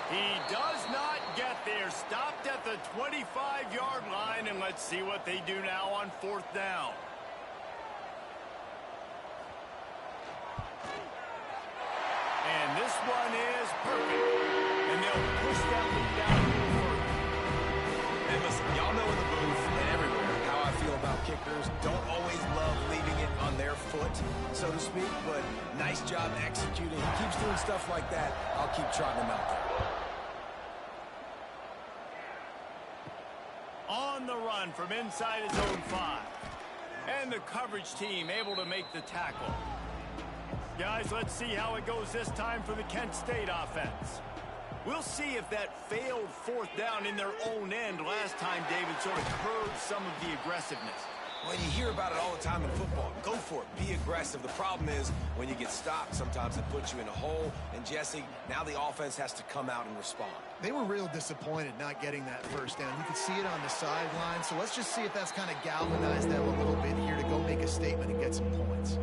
He does not get there. Stopped at the 25-yard line, and let's see what they do now on 4th down. And this one is perfect. And they'll push that one down a little further. And listen, y'all know in the booth and everywhere how I feel about kickers. Don't always love leaving it on their foot, so to speak, but nice job executing. He keeps doing stuff like that. I'll keep trotting him out there. On the run from inside his own 5. And the coverage team able to make the tackle. Guys, let's see how it goes this time for the Kent State offense. We'll see if that failed fourth down in their own end last time, David, sort of curbed some of the aggressiveness. Well, you hear about it all the time in football. Go for it. Be aggressive. The problem is when you get stopped, sometimes it puts you in a hole. And, Jesse, now the offense has to come out and respond. They were real disappointed not getting that first down. You could see it on the sideline. So let's just see if that's kind of galvanized them a little bit here to go make a statement and get some points.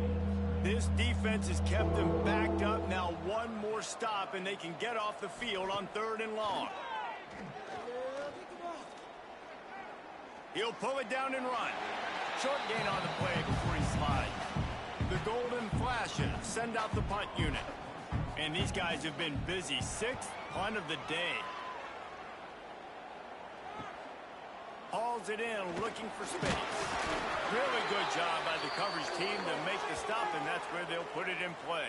This defense has kept them backed up. Now one more stop, and they can get off the field on 3rd and long. He'll pull it down and run. Short gain on the play before he slides. The Golden Flashes send out the punt unit. And these guys have been busy. 6th punt of the day. Hauls it in, looking for space. Really good job by the coverage team to make the stop, and that's where they'll put it in play.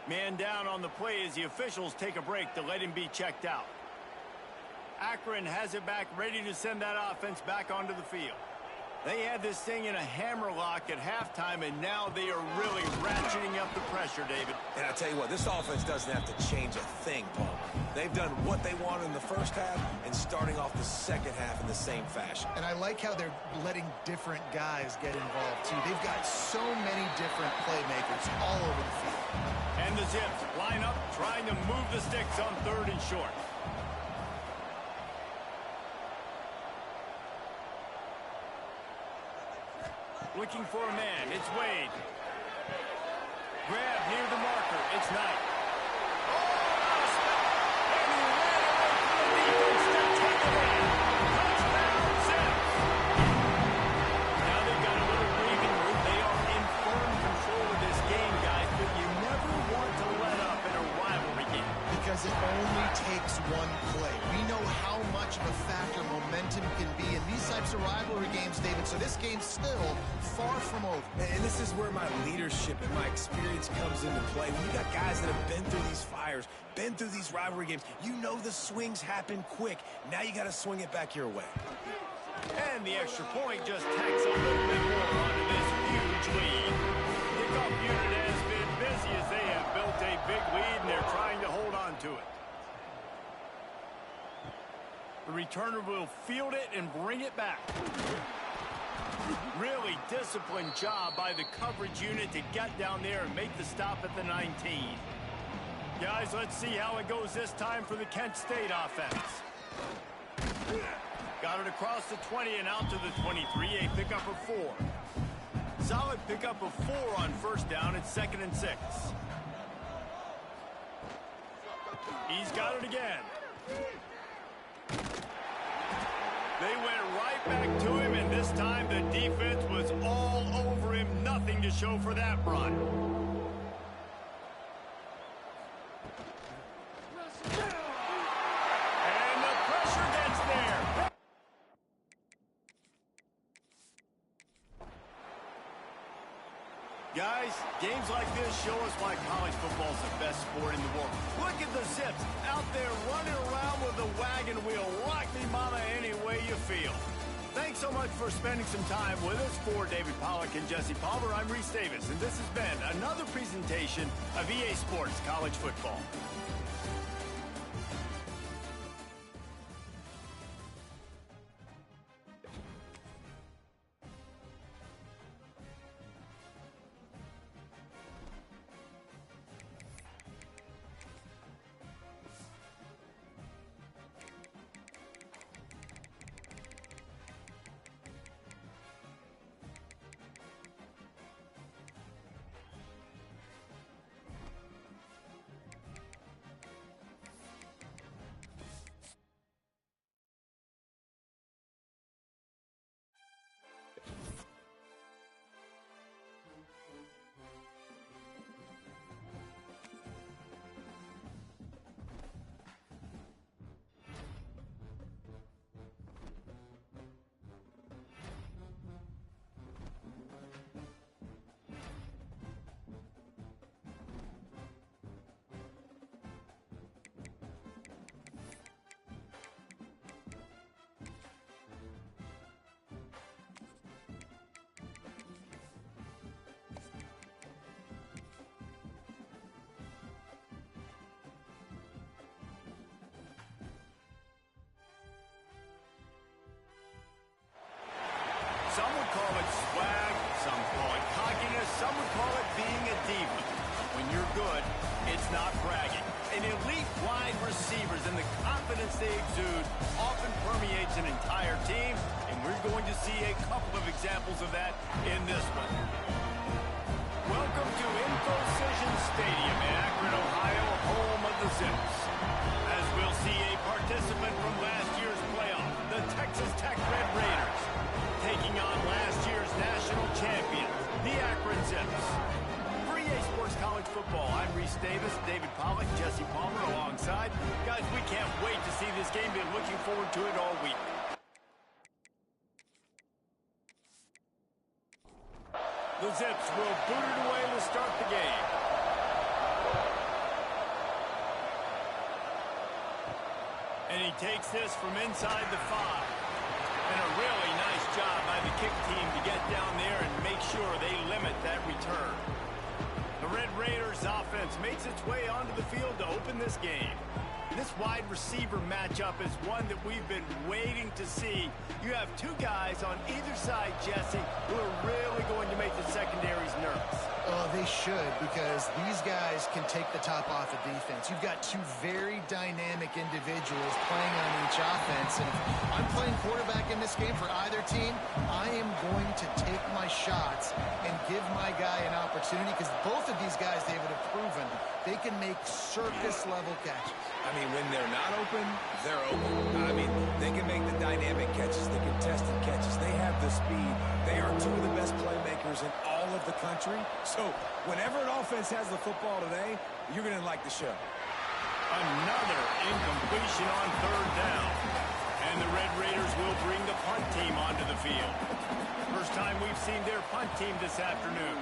Man down on the play as the officials take a break to let him be checked out. Akron has it back, ready to send that offense back onto the field. They had this thing in a hammerlock at halftime, and now they are really ratcheting up the pressure, David. And I tell you what, this offense doesn't have to change a thing, Paul. They've done what they wanted in the first half and starting off the second half in the same fashion. And I like how they're letting different guys get involved, too. They've got so many different playmakers all over the field. And the Zips line up, trying to move the sticks on 3rd and short. Looking for a man. It's Wade. Grab near the marker. It's Knight. Oh, and he ran away from the defense to take it in. Touchdown, Zips. Now they've got a little breathing room. They are in firm control of this game, guys, but you never want to let up in a rivalry game. Because it only takes one play. We know how much of a factor momentum can be in these types of rivalry games, David, so this game's still far from over. And this is where my leadership and my experience comes into play. When you got guys that have been through these fires, been through these rivalry games, you know the swings happen quick. Now you got to swing it back your way. And the extra point just tacks a little bit more onto this huge lead. Kickoff unit has been busy as they have built a big lead, and they're trying to hold on to it. The returner will field it and bring it back. Really disciplined job by the coverage unit to get down there and make the stop at the 19. Guys, let's see how it goes this time for the Kent State offense. Got it across the 20 and out to the 23, a pickup of 4. Solid pickup of 4 on 1st down. It's 2nd and 6. He's got it again. They went right back to him, and this time the defense was all over him. Nothing to show for that run. And the pressure gets there. Guys, games like this show us why college football is the best sport in the world. Look at the Zips out there running around with the wagon wheel. Rock me, mama, any way you feel. Thanks so much for spending some time with us. For David Pollack and Jesse Palmer, I'm Reese Davis, and this has been another presentation of EA Sports College Football. Some would call it swag, some call it cockiness, some would call it being a diva. When you're good, it's not bragging. An elite wide receivers and the confidence they exude often permeates an entire team, and we're going to see a couple of examples of that in this one. Welcome to Infocision Stadium in Akron, Ohio, home of the Zips. As we'll see a participant from last year's playoff, the Texas Tech Red Raiders, taking on last year's national champions, the Akron Zips. For EA Sports College Football, I'm Reese Davis, David Pollack, Jesse Palmer alongside. Guys, we can't wait to see this game. Been looking forward to it all week. The Zips will boot it away to start the game. And he takes this from inside the 5. And a really nice job by the kick team to get down there and make sure they limit that return. The Red Raiders offense makes its way onto the field to open this game. This wide receiver matchup is one that we've been waiting to see. You have two guys on either side, Jesse, who are really going to make the secondaries nervous. Oh, they should, because these guys can take the top off of defense. You've got two very dynamic individuals playing on each offense, and if I'm playing quarterback in this game for either team, I am going to take my shots and give my guy an opportunity, because both of these guys, David, have proven they can make circus-level catches. I mean, when they're not open, they're open. I mean, they can make the dynamic catches, the contested catches. They have the speed. They are two of the best playmakers in all of the country. So whenever an offense has the football today, you're going to like the show. Another incompletion on third down. And the Red Raiders will bring the punt team onto the field. First time we've seen their punt team this afternoon.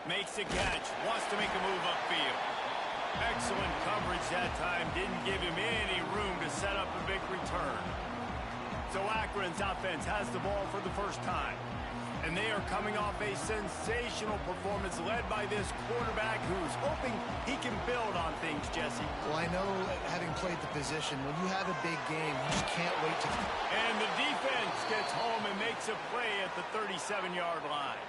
Makes a catch, wants to make a move upfield. Excellent coverage that time, didn't give him any room to set up a big return. So Akron's offense has the ball for the first time. And they are coming off a sensational performance led by this quarterback who's hoping he can build on things, Jesse. Well, I know, having played the position, when you have a big game, you just can't wait to... And the defense gets home and makes a play at the 37-yard line.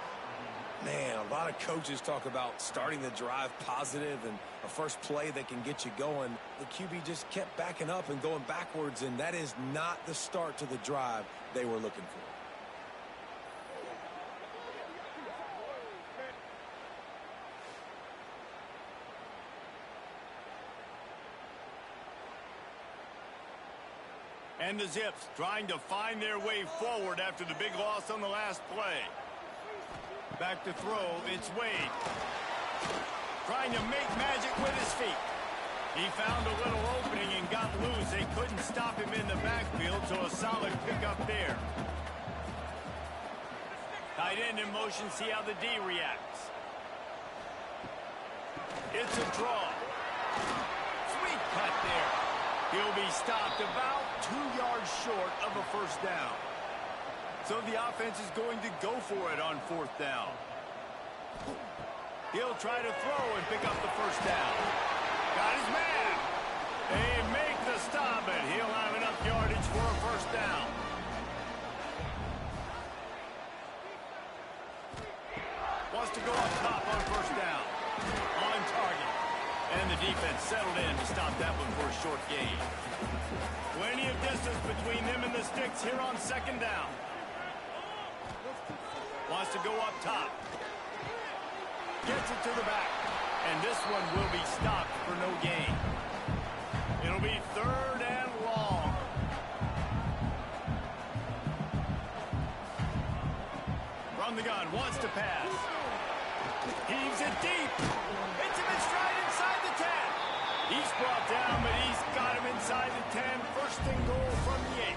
Man, a lot of coaches talk about starting the drive positive and a first play that can get you going. The QB just kept backing up and going backwards, and that is not the start to the drive they were looking for. And the Zips trying to find their way forward after the big loss on the last play. Back to throw, it's Wade. Trying to make magic with his feet. He found a little opening and got loose. They couldn't stop him in the backfield, so a solid pickup there. Tight end in motion, see how the D reacts. It's a draw. Sweet cut there. He'll be stopped about 2 yards short of a first down. So the offense is going to go for it on fourth down. He'll try to throw and pick up the first down. Got his man. They make the stop, and he'll have enough yardage for a first down. Wants to go up top on first down. On target. And the defense settled in to stop that one for a short gain. Plenty of distance between them and the sticks here on second down. Wants to go up top. Gets it to the back. And this one will be stopped for no gain. It'll be third and long. From the gun, wants to pass. Heaves it deep. Hits him in stride inside the 10. He's brought down, but he's got him inside the 10. First and goal from the 8.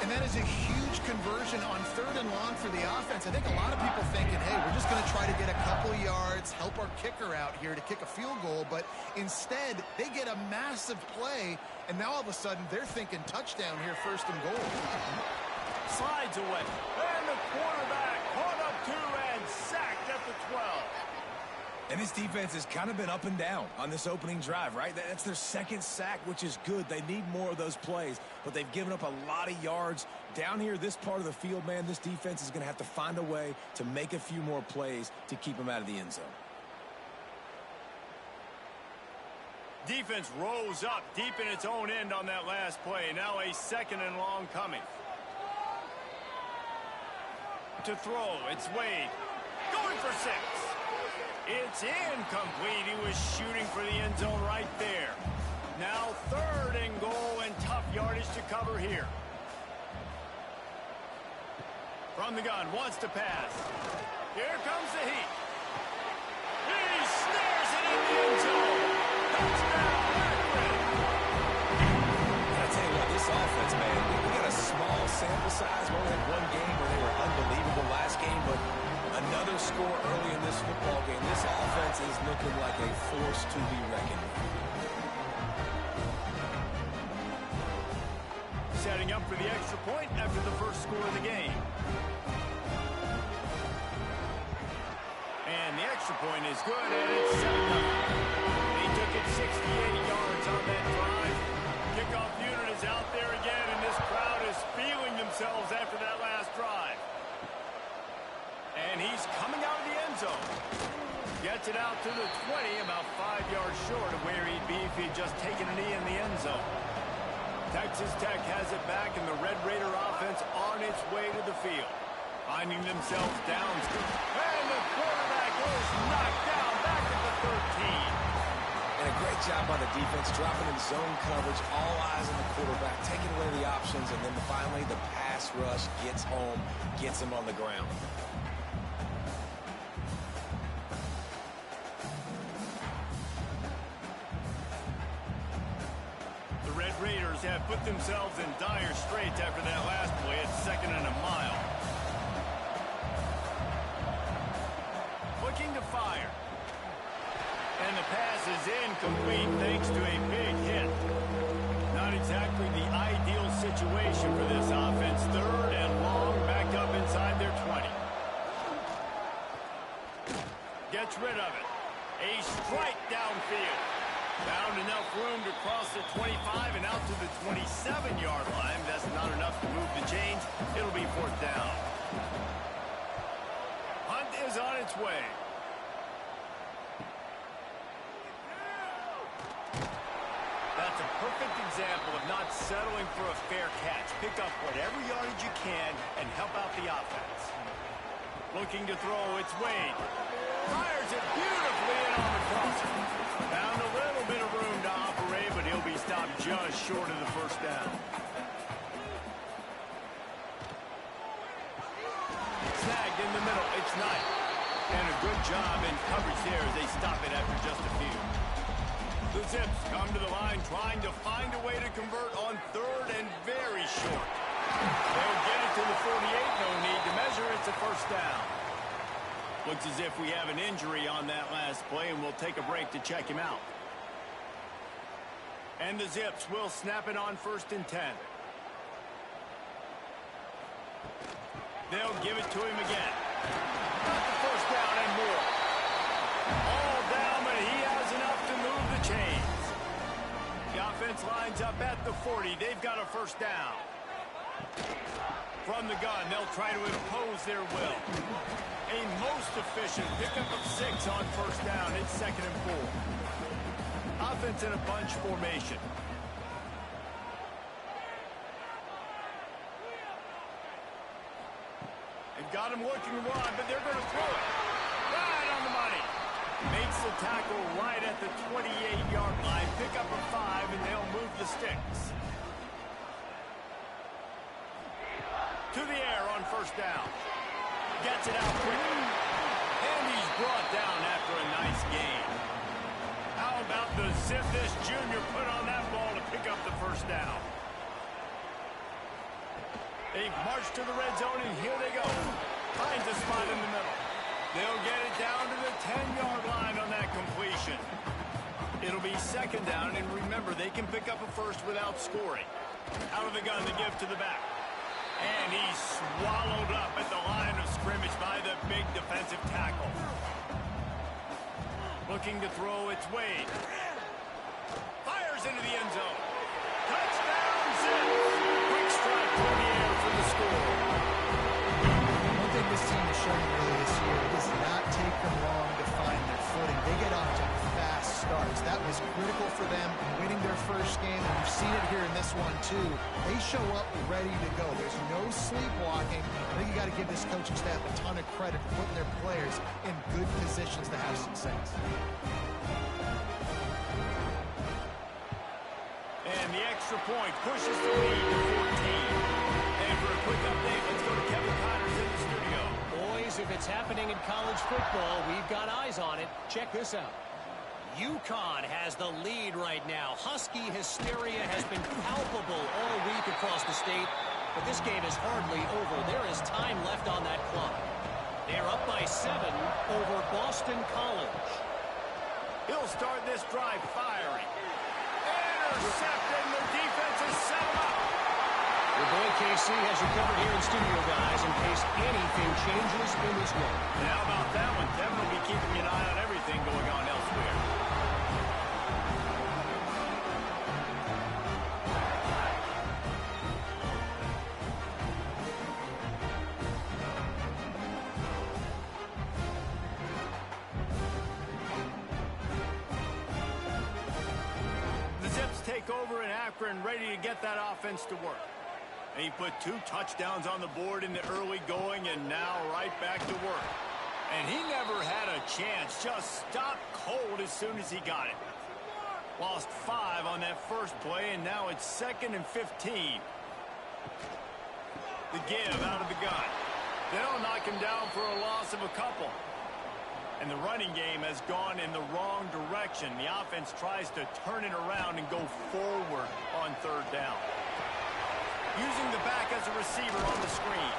And that is a huge conversion on third and long for the offense. I think a lot of people thinking, hey, we're just going to try to get a couple yards, help our kicker out here to kick a field goal. But instead, they get a massive play, and now all of a sudden they're thinking touchdown here, first and goal. Slides away. And the quarterback caught up to and sacked at the 12. And this defense has kind of been up and down on this opening drive, right? That's their second sack, which is good. They need more of those plays, but they've given up a lot of yards. Down here, this part of the field, man, this defense is going to have to find a way to make a few more plays to keep them out of the end zone. Defense rolls up deep in its own end on that last play. Now a 2nd and long coming. To throw, it's Wade. Going for 6. It's incomplete. He was shooting for the end zone right there. Now 3rd and goal and tough yardage to cover here. From the gun, wants to pass. Here comes the heat. He snares it in the end zone. Touchdown, Akron. I tell you what, this offense, man, we got a small sample size. We only had one game where they were unbelievable last game, but another score early in this football game. This offense is looking like a force to be reckoned with. Setting up for the extra point after the first score of the game. And the extra point is good, and it's 7-0. They took it 68 yards on that drive. Kickoff unit is out there again, and this crowd is feeling themselves after that last drive. And he's coming out of the end zone. Gets it out to the 20, about 5 yards short of where he'd be if he'd just taken a knee in the end zone. Texas Tech has it back, and the Red Raider offense on its way to the field. Finding themselves down. And the quarterback is knocked down back at the 13. And a great job by the defense, dropping in zone coverage, all eyes on the quarterback, taking away the options, and then finally the pass rush gets home, gets him on the ground. The Red Raiders have put themselves in dire straits after that last play at 2nd and a mile. Looking to fire. And the pass is incomplete thanks to a big hit. Not exactly the ideal situation for this offense. 3rd and long, backed up inside their 20. Gets rid of it. A strike downfield. Found enough room to cross the 25 and out to the 27-yard line. That's not enough to move the chains. It'll be 4th down. Hunt is on its way. That's a perfect example of not settling for a fair catch. Pick up whatever yardage you can and help out the offense. Looking to throw, it's Wade. Fires it beautifully in on the crosser. Found a little bit of room to operate, but he'll be stopped just short of the 1st down. Snagged in the middle, it's Knight. And a good job in coverage there as they stop it after just a few. The Zips come to the line trying to find a way to convert on 3rd and very short. They'll get it to the 48, no need to measure. It's a 1st down. Looks as if we have an injury on that last play, and we'll take a break to check him out. And the Zips will snap it on 1st and 10. They'll give it to him again. Got the 1st down and more. All down, but he has enough to move the chains. The offense lines up at the 40. They've got a 1st down. From the gun, they'll try to impose their will. A most efficient pickup of 6 on 1st down. It's 2nd and 4. Offense in a bunch formation. They've got him looking to run, but they're going to throw it. Right on the money. Makes the tackle right at the 28-yard line. Pick up a 5, and they'll move the sticks. To the air on 1st down. Gets it out quickly. And he's brought down after a nice gain. How about the zip this junior put on that ball to pick up the 1st down? They've marched to the red zone, and here they go. Finds a spot in the middle. They'll get it down to the 10-yard line on that completion. It'll be 2nd down, and remember, they can pick up a 1st without scoring. Out of the gun, the give to the back. And he's swallowed up at the line of scrimmage by the big defensive tackle. Looking to throw, it's Wade. Fires into the end zone. Touchdown, Zips. Quick strike toward the air for the score. One thing this team has shown really this year, it does not take them long to find their footing. They get off to fast starts. That was critical for them winning their first game, and we've seen it here in this one too. They show up ready to go. There's no sleepwalking. I think you got to give this coaching staff a ton of credit for putting their players in good positions to have success. And the extra point pushes the lead to 14. And for a quick update, let's go to Kevin Connors in the studio. Boys, if it's happening in college football, we've got eyes on it. Check this out. UConn has the lead right now. Husky hysteria has been palpable all week across the state, but this game is hardly over. There is time left on that clock. They're up by 7 over Boston College. He'll start this drive firing. Intercepted, the defense is set him up. Your boy KC has you covered here in studio, guys, in case anything changes in this one. And how about that one? Devin will be keeping an eye on everything going on elsewhere. Take over in Akron, ready to get that offense to work. And he put 2 touchdowns on the board in the early going, and now right back to work. And he never had a chance, just stopped cold as soon as he got it. Lost 5 on that first play, and now it's 2nd and 15. The give out of the gun. They'll knock him down for a loss of a couple. And the running game has gone in the wrong direction. The offense tries to turn it around and go forward on 3rd down. Using the back as a receiver on the screen.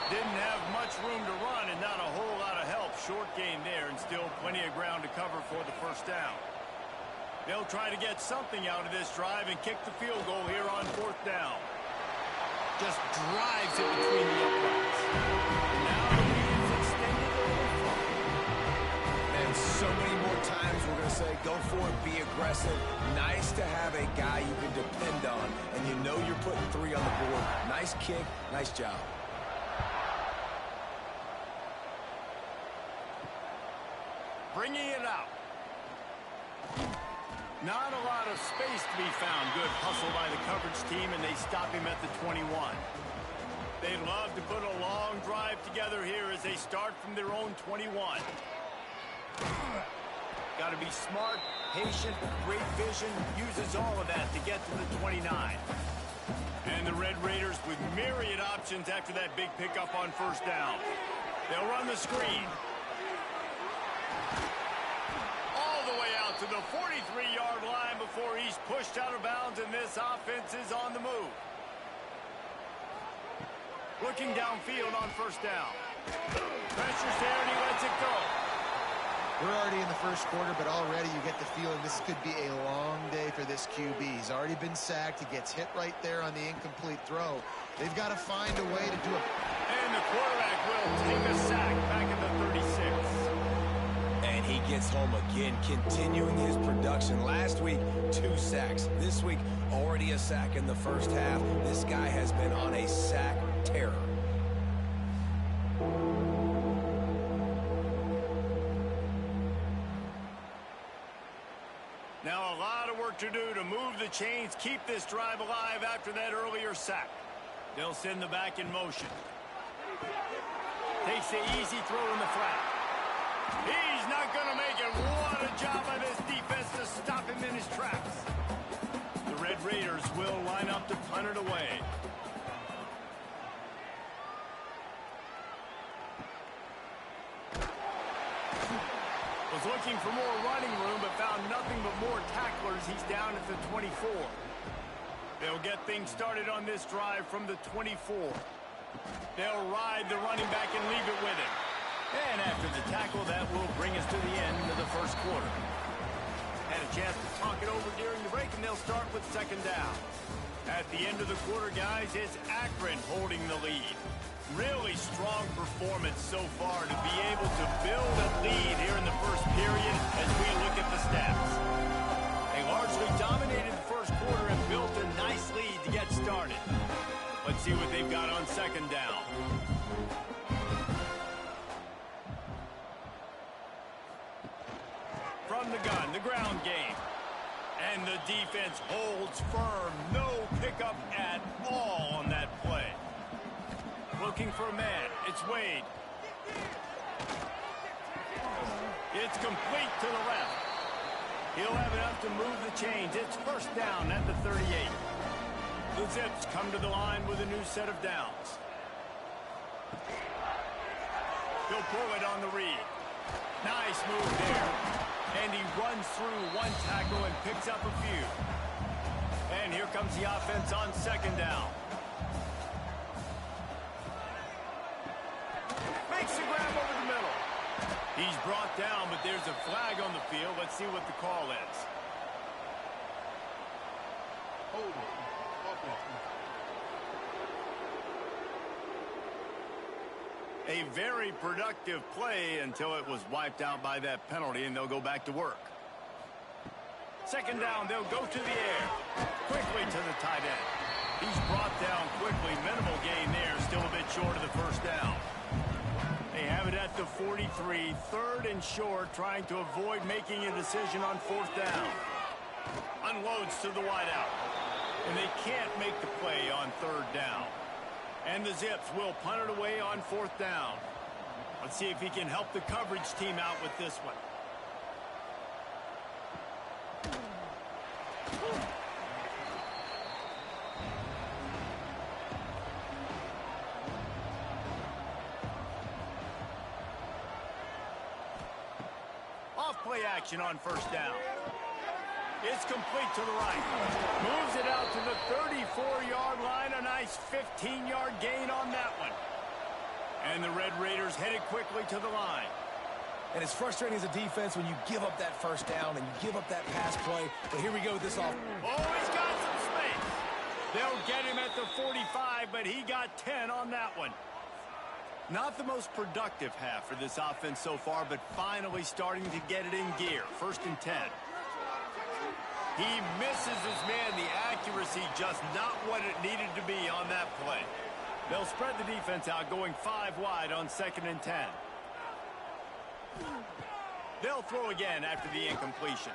Didn't have much room to run and not a whole lot of help. Short game there and still plenty of ground to cover for the 1st down. They'll try to get something out of this drive and kick the field goal here on 4th down. Just drives it between the uprights. And now the lead is extended a little far. And so many more times we're going to say, go for it, be aggressive. Nice to have a guy you can depend on, and you know you're putting 3 on the board. Nice kick, nice job. Bringing it out. Not a lot of space to be found. Good hustle by the coverage team, and they stop him at the 21. They'd love to put a long drive together here as they start from their own 21. Got to be smart, patient, great vision, uses all of that to get to the 29. And the Red Raiders with myriad options after that big pickup on 1st down. They'll run the screen. All the way out to the 43-yard line before he's pushed out of bounds, and this offense is on the move. Looking downfield on 1st down. Pressure's there, and he lets it go. We're already in the 1st quarter, but already you get the feeling this could be a long day for this QB. He's already been sacked. He gets hit right there on the incomplete throw. They've got to find a way to do it. And the quarterback will take a sack back at the 36. And he gets home again, continuing his production. Last week, 2 sacks. This week, already a sack in the 1st half. This guy has been on a sack terror. Now a lot of work to do to move the chains, keep this drive alive after that earlier sack. They'll send the back in motion. Takes the easy throw in the flat. He's not going to make it. What a job by this defense to stop him in his tracks. The Red Raiders will line up to punt it away. Was looking for more running room, but found nothing but more tacklers. He's down at the 24. They'll get things started on this drive from the 24. They'll ride the running back and leave it with him. And after the tackle, that will bring us to the end of the 1st quarter. Had a chance to talk it over during the break, and they'll start with 2nd down. At the end of the quarter, guys, it's Akron holding the lead. Really strong performance so far to be able to build a lead here in the first period as we look at the stats. They largely dominated the first quarter and built a nice lead to get started. Let's see what they've got on second down. From the gun, the ground game. And the defense holds firm. No pickup at all on that play. Looking for a man. It's Wade. It's complete to the left. He'll have enough to move the chains. It's first down at the 38. The Zips come to the line with a new set of downs. He'll pull it on the read. Nice move there. And he runs through one tackle and picks up a few. And here comes the offense on second down. Makes the grab over the middle. He's brought down, but there's a flag on the field. Let's see what the call is. Hold it. A very productive play until it was wiped out by that penalty, and they'll go back to work. Second down, they'll go to the air. Quickly to the tight end. He's brought down quickly. Minimal gain there, still a bit short of the first down. They have it at the 43, third and short, trying to avoid making a decision on fourth down. Unloads to the wideout. And they can't make the play on third down. And the Zips will punt it away on fourth down. Let's see if he can help the coverage team out with this one. Off-play action on first down. It's complete to the right. Moves it out to the 34-yard line. A nice 15-yard gain on that one. And the Red Raiders headed quickly to the line. And it's frustrating as a defense when you give up that first down and you give up that pass play. But here we go with this off. Oh, he's got some space. They'll get him at the 45, but he got 10 on that one. Not the most productive half for this offense so far, but finally starting to get it in gear. First and 10. He misses his man. The accuracy just not what it needed to be on that play. They'll spread the defense out, going 5 wide on second and 10. They'll throw again after the incompletion.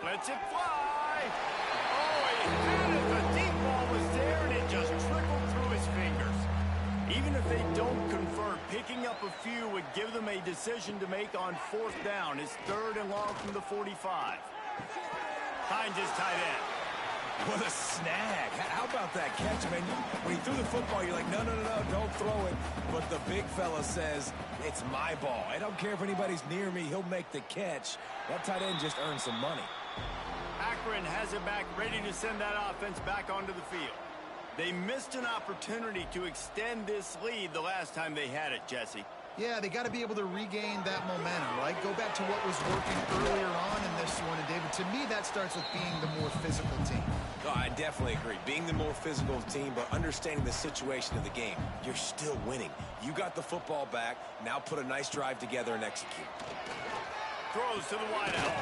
Lets it fly. Oh, he had it. The deep ball was there, and it just trickled through his fingers. Even if they don't convert, picking up a few would give them a decision to make on fourth down. It's third and long from the 45. Finds his tight end. What a snag. How about that catch, man? When he threw the football, you're like, no, don't throw it. But the big fella says, it's my ball. I don't care if anybody's near me. He'll make the catch. That tight end just earned some money. Akron has it back, ready to send that offense back onto the field. They missed an opportunity to extend this lead the last time they had it, Jesse. Yeah, they got to be able to regain that momentum, right? Go back to what was working earlier on in this one. And, David, to me, that starts with being the more physical team. No, I definitely agree. Being the more physical team, but understanding the situation of the game. You're still winning. You got the football back. Now put a nice drive together and execute. Throws to the wideout.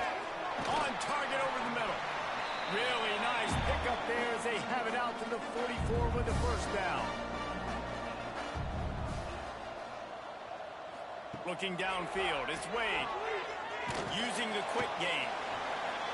On target over the middle. Really nice pickup there as they have it out to the 44 with the first down. Looking downfield, it's Wade. Using the quick game.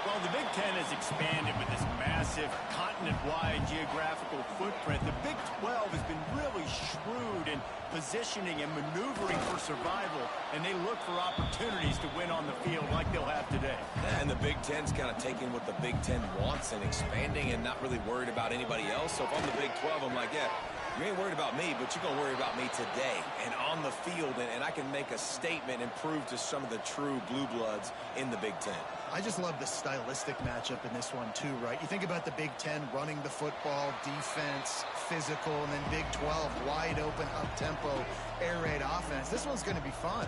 Well, the Big Ten has expanded with this massive continent-wide geographical footprint. The Big 12 has been really shrewd in positioning and maneuvering for survival, and they look for opportunities to win on the field like they'll have today. Yeah, and the Big Ten's kind of taking what the Big Ten wants and expanding and not really worried about anybody else. So if I'm the Big 12, I'm like, yeah, you ain't worried about me, but you're going to worry about me today and on the field, and I can make a statement and prove to some of the true blue bloods in the Big Ten. I just love the stylistic matchup in this one, too, right? You think about the Big Ten running the football, defense, physical, and then Big 12, wide open, up-tempo, air raid offense. This one's going to be fun.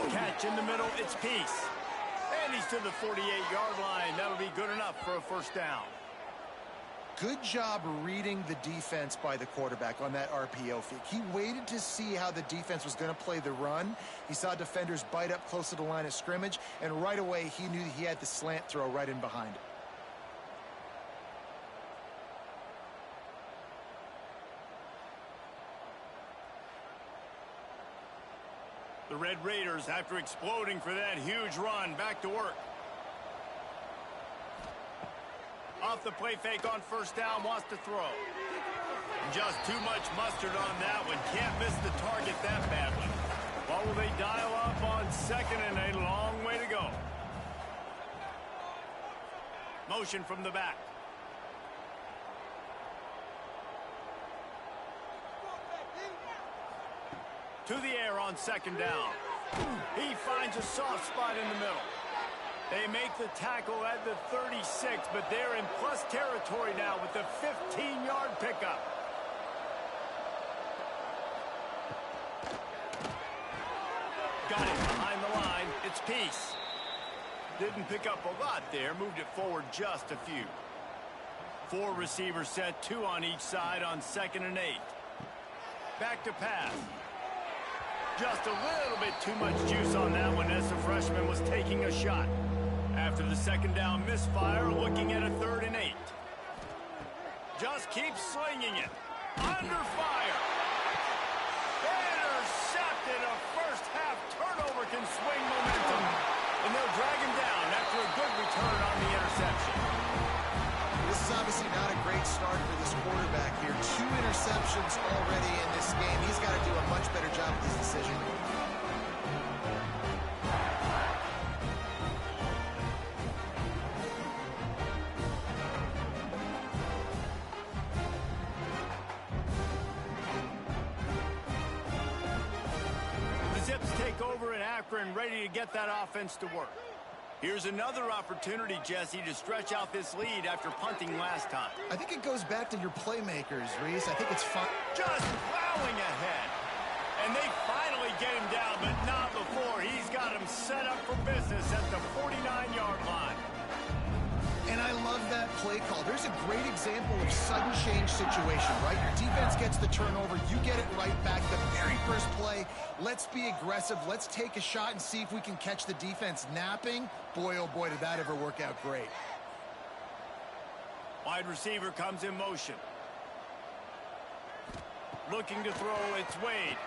Catch in the middle, it's Peace. And he's to the 48-yard line. That'll be good enough for a first down. Good job reading the defense by the quarterback on that RPO fake. He waited to see how the defense was going to play the run. He saw defenders bite up close to the line of scrimmage, and right away he knew he had the slant throw right in behind it. The Red Raiders, after exploding for that huge run, back to work. Off the play fake on first down, wants to throw. Just too much mustard on that one. Can't miss the target that badly. What will they dial up on second and a long way to go? Motion from the back. To the air on second down. He finds a soft spot in the middle. They make the tackle at the 36, but they're in plus territory now with the 15-yard pickup. Got it behind the line. It's Peace. Didn't pick up a lot there. Moved it forward just a few. 4 receivers set, 2 on each side on 2nd and 8. Back to pass. Just a little bit too much juice on that one as the freshman was taking a shot. After the second down misfire, looking at a 3rd and 8. Just keeps slinging it. Under fire. Intercepted. A first half turnover can swing momentum. And they'll drag him down after a good return on the interception. This is obviously not a great start for this quarterback here. 2 interceptions already in this game. He's got to do a much better job with his decision. The Zips take over in Akron, ready to get that offense to work. Here's another opportunity, Jesse, to stretch out this lead after punting last time. I think it goes back to your playmakers, Reese. I think it's fun. Just plowing ahead. And they finally get him down, but not before. He's got him set up for business at the 49-yard line. And I love that play call. There's a great example of sudden change situation, right? Your defense gets the turnover. You get it right back. The very first play, let's be aggressive. Let's take a shot and see if we can catch the defense napping. Boy, oh boy, did that ever work out great. Wide receiver comes in motion. Looking to throw, it's Wade.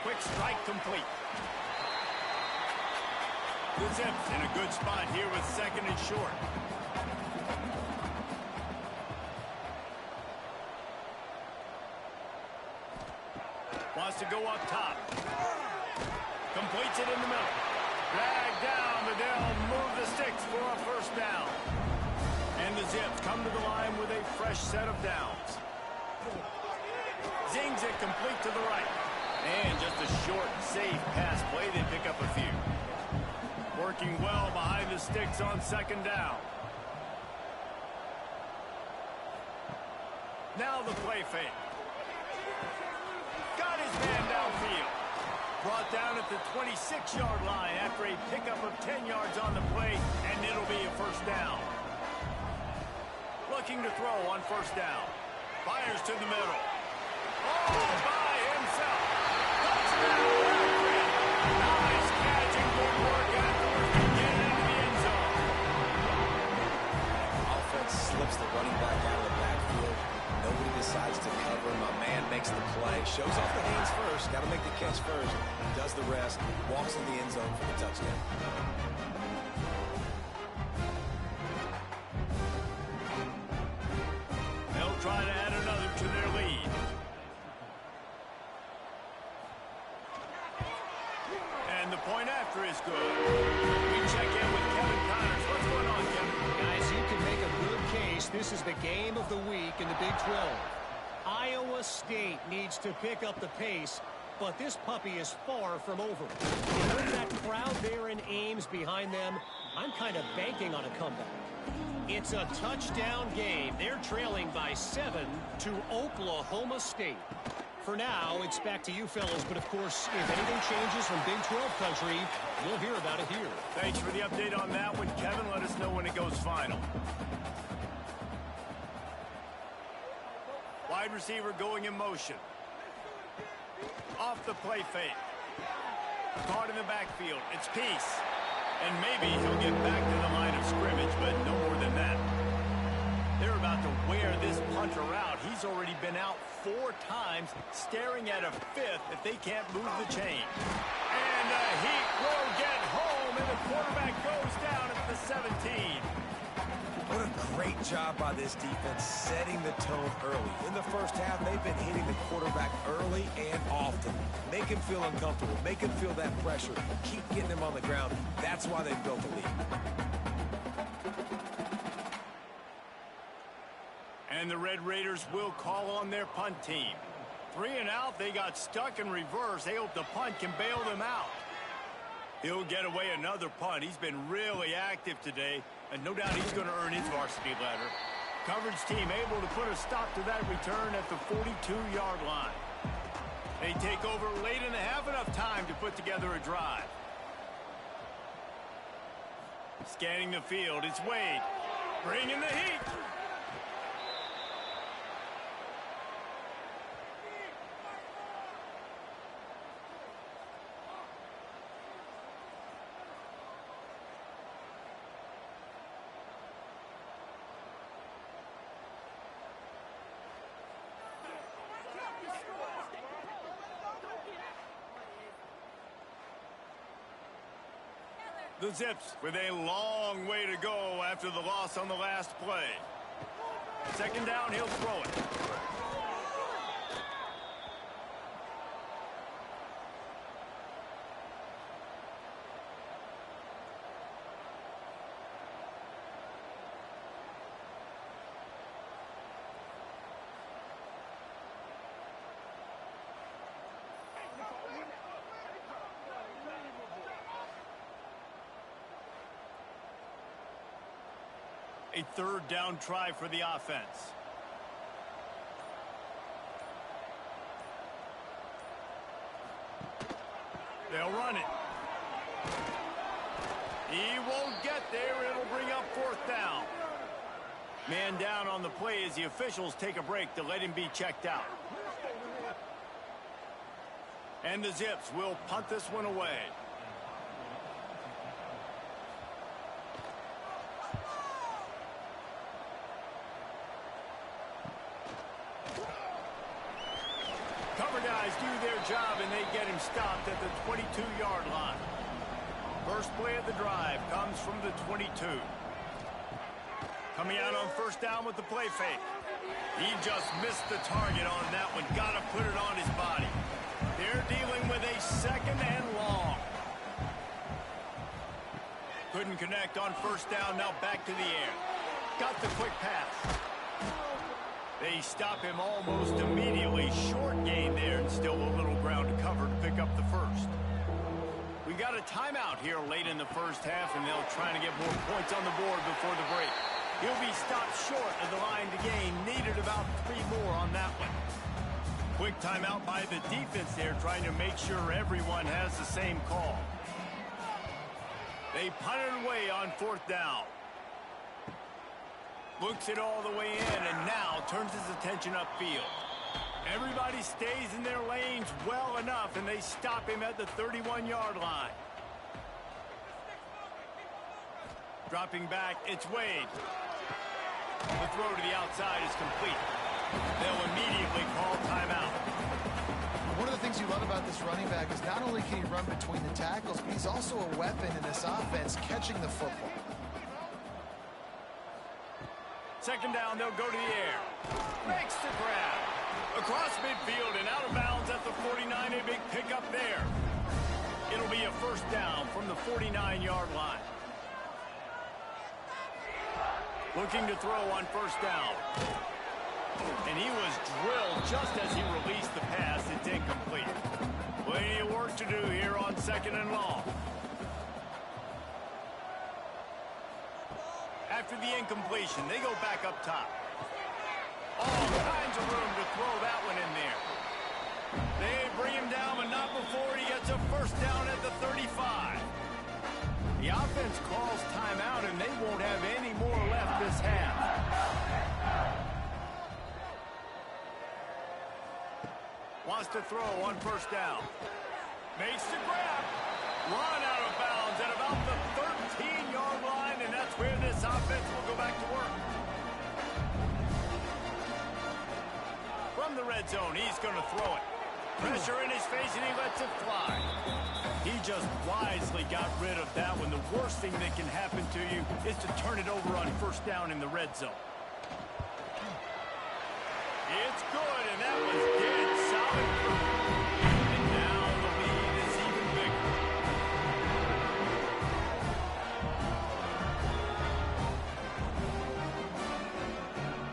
Quick strike complete. The Zips in a good spot here with 2nd and short. Wants to go up top. Completes it in the middle. Dragged down, but they'll move the sticks for a first down. And the Zips come to the line with a fresh set of downs. Zings it complete to the right. And just a short, safe pass play. They pick up a few. Working well behind the sticks on 2nd down. Now the play fake. Got his man downfield. Brought down at the 26-yard line after a pickup of 10 yards on the play, and it'll be a first down. Looking to throw on first down. Fires to the middle. Oh, by himself. Touchdown. Nice catch and good work afterwards to get into the end zone. Offense slips the running back out of the backfield. Nobody decides to cover. My man makes the play. Shows off the hands first. Got to make the catch first. Does the rest. Walks in the end zone for the touchdown. They'll try to add another to their lead. And the point after is good. We check in with Kevin Connors. What's going on, Kevin? Guys, you can make a good case. This is the game of the week in the Big 12. Iowa State needs to pick up the pace, but this puppy is far from over. And with that crowd there in Ames behind them, I'm kind of banking on a comeback. It's a touchdown game. They're trailing by 7 to Oklahoma State. For now, it's back to you fellas, but of course, if anything changes from Big 12 country, you'll hear about it here. Thanks for the update on that one, Kevin. Let us know when it goes final. Wide receiver going in motion. Off the play fake. Caught in the backfield. It's Peace. And maybe he'll get back to the line of scrimmage, but no more than that. They're about to wear this punter out. He's already been out 4 times, staring at a 5th if they can't move the chain. And he will get home, and the quarterback goes down at the 17. What a great job by this defense setting the tone early. In the first half, they've been hitting the quarterback early and often. Make him feel uncomfortable. Make him feel that pressure. Keep getting him on the ground. That's why they built the lead. And the Red Raiders will call on their punt team. 3 and out, they got stuck in reverse. They hope the punt can bail them out. He'll get away another punt. He's been really active today, and no doubt he's going to earn his varsity ladder. Coverage team able to put a stop to that return at the 42-yard line. They take over late in the half, enough time to put together a drive. Scanning the field, it's Wade. Bringing the heat. The Zips with a long way to go after the loss on the last play. 2nd down, he'll throw it. A 3rd down try for the offense. They'll run it. He won't get there. It'll bring up 4th down. Man down on the play as the officials take a break to let him be checked out. And the Zips will punt this one away. Cover guys do their job, and they get him stopped at the 22-yard line. First play of the drive comes from the 22. Coming out on 1st down with the play fake. He just missed the target on that one. Got to put it on his body. They're dealing with a 2nd and long. Couldn't connect on 1st down. Now back to the air. Got the quick pass. They stop him almost immediately. Short gain there, and still a little ground to cover to pick up the 1st. We got a timeout here late in the first half, and they'll try to get more points on the board before the break. He'll be stopped short of the line to gain. Needed about 3 more on that one. Quick timeout by the defense there, trying to make sure everyone has the same call. They punt it away on 4th down. Looks it all the way in, and now turns his attention upfield. Everybody stays in their lanes well enough, and they stop him at the 31-yard line. Dropping back, it's Wade. The throw to the outside is complete. They'll immediately call timeout. One of the things you love about this running back is not only can he run between the tackles, but he's also a weapon in this offense, catching the football. 2nd down, they'll go to the air. Makes the grab. Across midfield and out of bounds at the 49, a big pickup there. It'll be a 1st down from the 49-yard line. Looking to throw on 1st down. And he was drilled just as he released the pass. It's incomplete. Plenty of work to do here on 2nd and long. After the incompletion, they go back up top. All kinds of room to throw that one in there. They bring him down, but not before he gets a 1st down at the 35. The offense calls timeout, and they won't have any more left this half. Wants to throw on first down. Makes the grab. Run out of bounds at about the 13-yard line, and that's where this offense will go back to work. From the red zone, he's going to throw it. Pressure in his face, and he lets it fly. He just wisely got rid of that one. The worst thing that can happen to you is to turn it over on first down in the red zone. It's good, and that was dead solid. And now the lead is even bigger.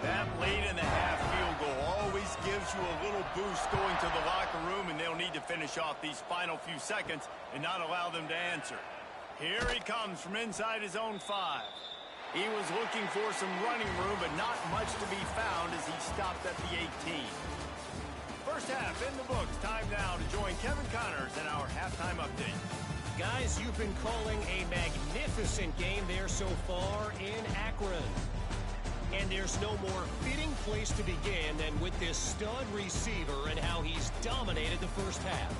That late-in-the-half field goal always gives you a little boost going to the locker room, and they'll need to finish off these final few seconds and not allow them to answer. Here he comes from inside his own 5. He was looking for some running room, but not much to be found as he stopped at the 18. First half in the books. Time now to join Kevin Connors in our halftime update. Guys, you've been calling a magnificent game there so far in Akron. And there's no more fitting place to begin than with this stud receiver and how he's dominated the first half.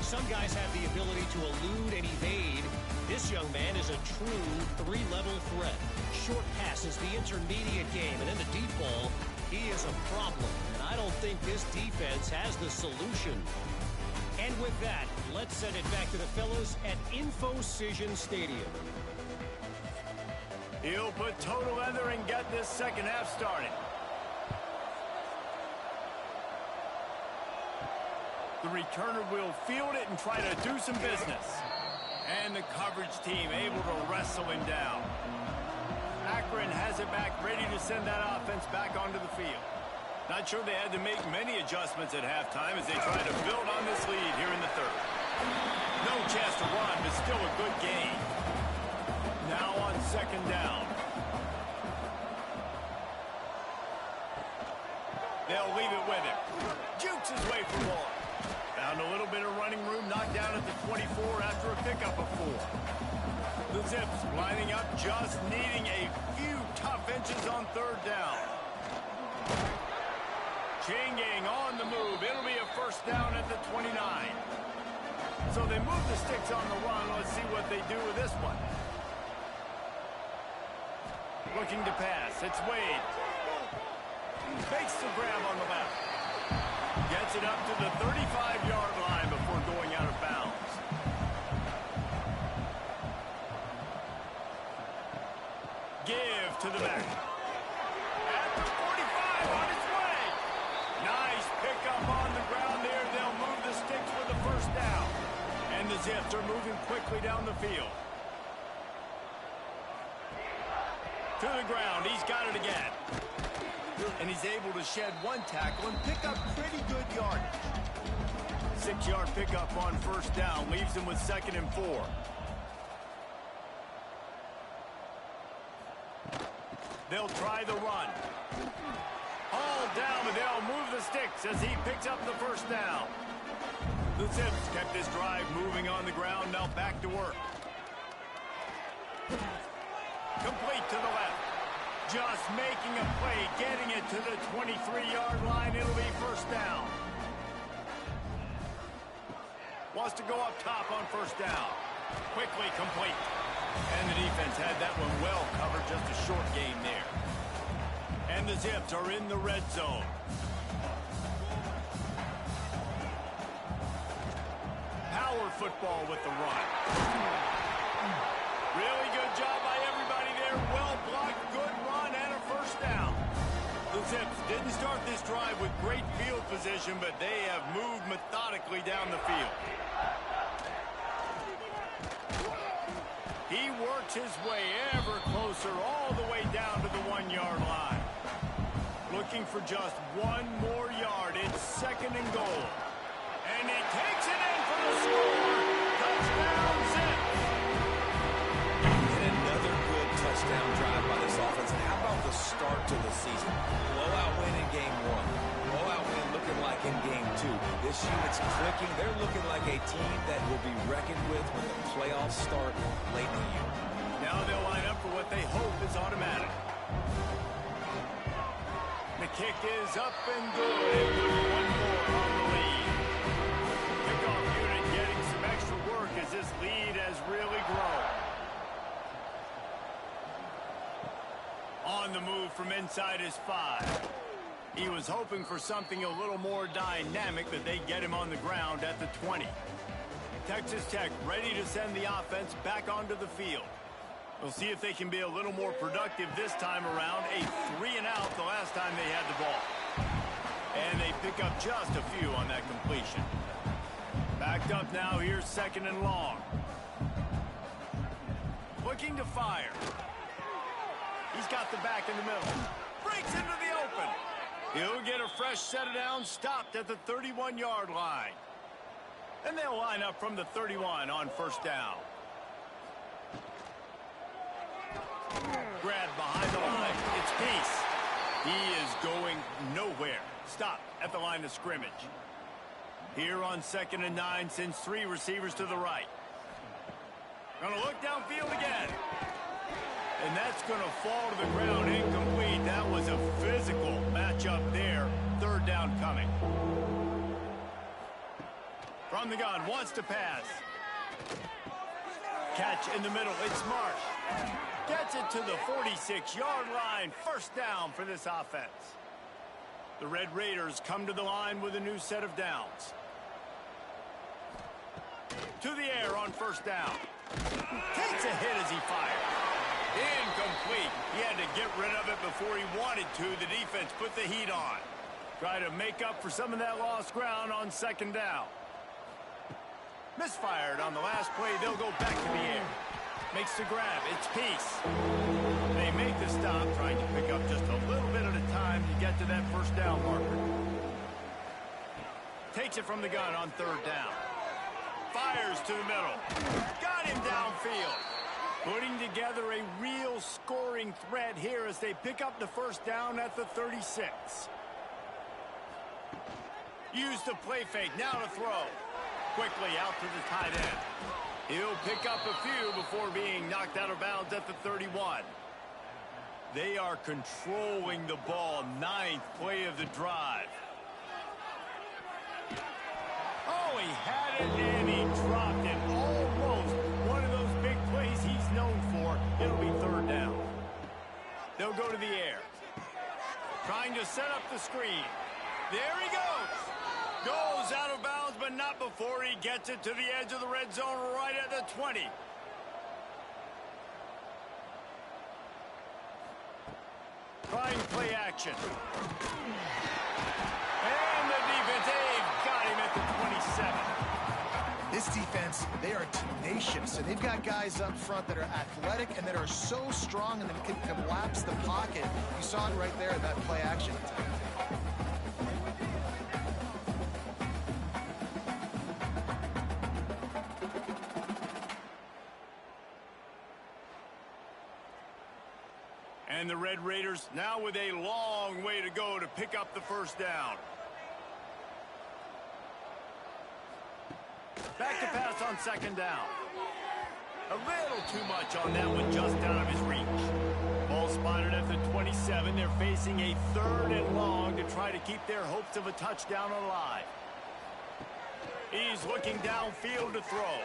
Some guys have the ability to elude and evade. This young man is a true three-level threat. Short passes, the intermediate game, and then the deep ball. He is a problem, and I don't think this defense has the solution. And with that, let's send it back to the fellas at InfoCision Stadium. He'll put total leather and get this second half started. The returner will field it and try to do some business. And the coverage team able to wrestle him down. Akron has it back, ready to send that offense back onto the field. Not sure they had to make many adjustments at halftime as they try to build on this lead here in the third. No chance to run, but still a good gain. Now on second down. They'll leave it with him. Jukes his way for more. Found a little bit of running room, knocked down at the 24 after a pickup of 4. The Zips lining up, just needing a few tough inches on third down. Changing on the move. It'll be a first down at the 29. So they move the sticks on the run. Let's see what they do with this one. Looking to pass. It's Wade. Fakes the grab on the left. Gets it up to the 35-yard line before going out of bounds. Give to the back. At the 45 on its way. Nice pickup on the ground there. They'll move the sticks for the first down. And the Zips are moving quickly down the field. To the ground. He's got it again. And he's able to shed one tackle and pick up pretty good yardage. 6-yard pickup on first down. Leaves him with 2nd and 4. They'll try the run. All down, but they'll move the sticks as he picks up the first down. The Zips kept this drive moving on the ground. Now back to work. Complete to the left. Just making a play, getting it to the 23-yard line. It'll be first down. Wants to go up top on first down. Quickly complete. And the defense had that one well covered. Just a short game there. And the Zips are in the red zone. Power football with the run. Really good job by everybody there. Well blocked, good run, and a first down. The Zips didn't start this drive with great field position, but they have moved methodically down the field. He works his way ever closer all the way down to the 1-yard line. Looking for just one more yard. It's 2nd and goal. And he takes it in for the score. Touchdown, Zips. Touchdown drive by this offense. And how about the start to the season? Blowout win in game 1. Blowout win looking like in game 2. This unit's clicking. They're looking like a team that will be reckoned with when the playoffs start late in the year. Now they'll line up for what they hope is automatic. The kick is up and good. It puts one more on the lead. on the move from inside his 5. He was hoping for something a little more dynamic, but they get him on the ground at the 20. Texas Tech ready to send the offense back onto the field. We'll see if they can be a little more productive this time around. A 3-and-out the last time they had the ball. And they pick up just a few on that completion. Backed up now, here's 2nd and long. Looking to fire. He's got the back in the middle. Breaks into the open. He'll get a fresh set of downs, stopped at the 31-yard line. And they'll line up from the 31 on 1st down. Grab behind the line. It's Peace. He is going nowhere. Stop at the line of scrimmage. Here on 2nd and 9, sends 3 receivers to the right. Gonna look downfield again. And that's gonna fall to the ground incomplete. That was a physical matchup there. 3rd down coming. From the gun, wants to pass. Catch in the middle, it's Marsh. Gets it to the 46-yard line. 1st down for this offense. The Red Raiders come to the line with a new set of downs. To the air on 1st down. Takes a hit as he fired. Incomplete. He had to get rid of it before he wanted to. The defense put the heat on. Try to make up for some of that lost ground on 2nd down. Misfired on the last play. They'll go back to the air. Makes the grab. It's Peace. They make the stop, trying to pick up just a little bit at a time to get to that 1st down marker. Takes it from the gun on 3rd down. Fires to the middle. Got him downfield. Putting together a real scoring threat here as they pick up the 1st down at the 36. Use the play fake. Now to throw. Quickly out to the tight end. He'll pick up a few before being knocked out of bounds at the 31. They are controlling the ball. 9th play of the drive. Oh, he had it and he dropped it. Almost one of those big plays he's known for. It'll be 3rd down. They'll go to the air. Trying to set up the screen. There he goes. Goes out of bounds, but not before he gets it to the edge of the red zone right at the 20. Trying play action. And the defense, they've got him at the 27. This defense, they are tenacious, and they've got guys up front that are athletic and that are so strong and that can collapse the pocket. You saw it right there in that play action attack. And the Red Raiders now with a long way to go to pick up the 1st down. Back to pass on 2nd down. A little too much on that one, just out of his reach. Ball spotted at the 27. They're facing a 3rd and long to try to keep their hopes of a touchdown alive. He's looking downfield to throw.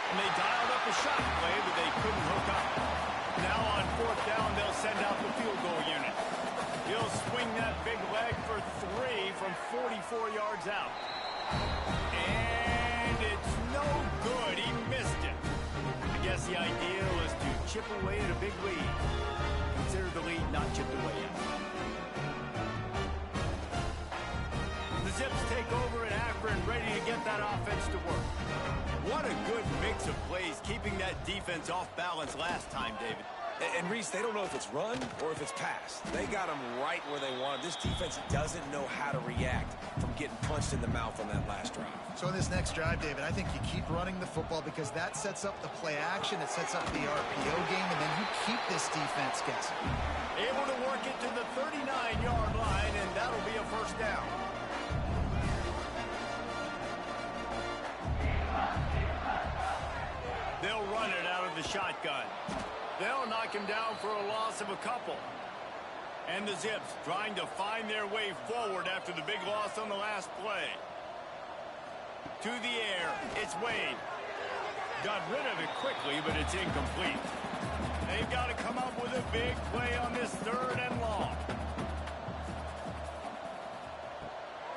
And they dialed up a shot play, but they couldn't hook up. Now on 4th down, they'll send out the field goal unit. He'll swing that big leg for 3 from 44 yards out. And it's no good. He missed it. I guess the idea was to chip away at a big lead. Consider the lead not chipped away yet. The Zips take over at Akron, ready to get that offense to work. What a good mix of plays, keeping that defense off balance last time, David. And Reese, they don't know if it's run or if it's pass. They got them right where they want. This defense doesn't know how to react from getting punched in the mouth on that last drive. So in this next drive, David, I think you keep running the football because that sets up the play action, it sets up the RPO game, and then you keep this defense guessing. Able to work it to the 39-yard line, and that'll be a 1st down. They'll run it out of the shotgun. They'll knock him down for a loss of a couple. And the Zips trying to find their way forward after the big loss on the last play. To the air, it's Wade. Got rid of it quickly, but it's incomplete. They've got to come up with a big play on this 3rd and long.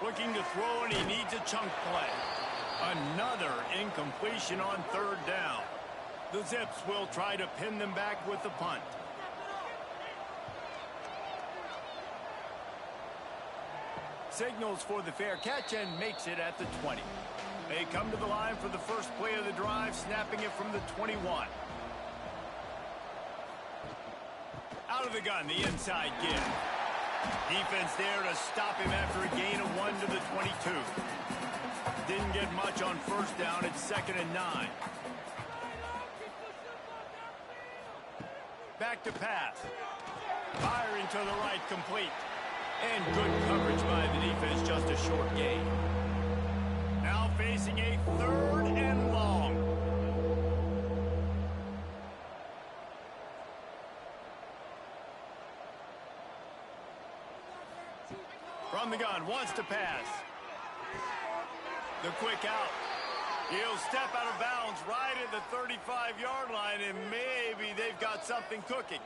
Looking to throw, and he needs a chunk play. Another incompletion on 3rd down. The Zips will try to pin them back with the punt. Signals for the fair catch and makes it at the 20. They come to the line for the first play of the drive, snapping it from the 21. Out of the gun, the inside give. Defense there to stop him after a gain of 1 to the 22. Didn't get much on 1st down. It's 2nd and 9. Back to pass. Firing to the right, complete. And good coverage by the defense, just a short gain. Now facing a 3rd and long. From the gun, wants to pass. The quick out. He'll step out of bounds right at the 35-yard line, and maybe they've got something cooking.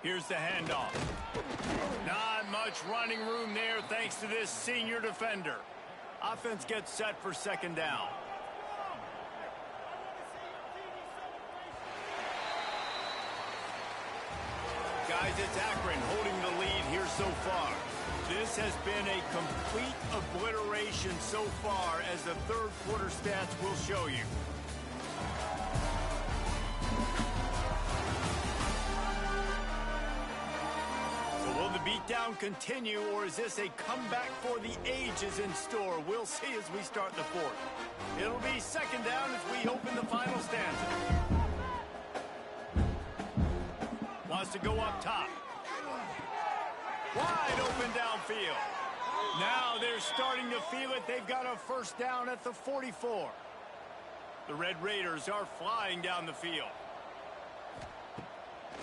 Here's the handoff. Not much running room there thanks to this senior defender. Offense gets set for 2nd down. Guys, it's Akron holding the lead here so far. This has been a complete obliteration so far, as the 3rd quarter stats will show you. So will the beatdown continue, or is this a comeback for the ages in store? We'll see as we start the 4th. It'll be 2nd down as we open the final stanza. Wants to go up top. Wide open downfield. Now they're starting to feel it. They've got a 1st down at the 44. The Red Raiders are flying down the field.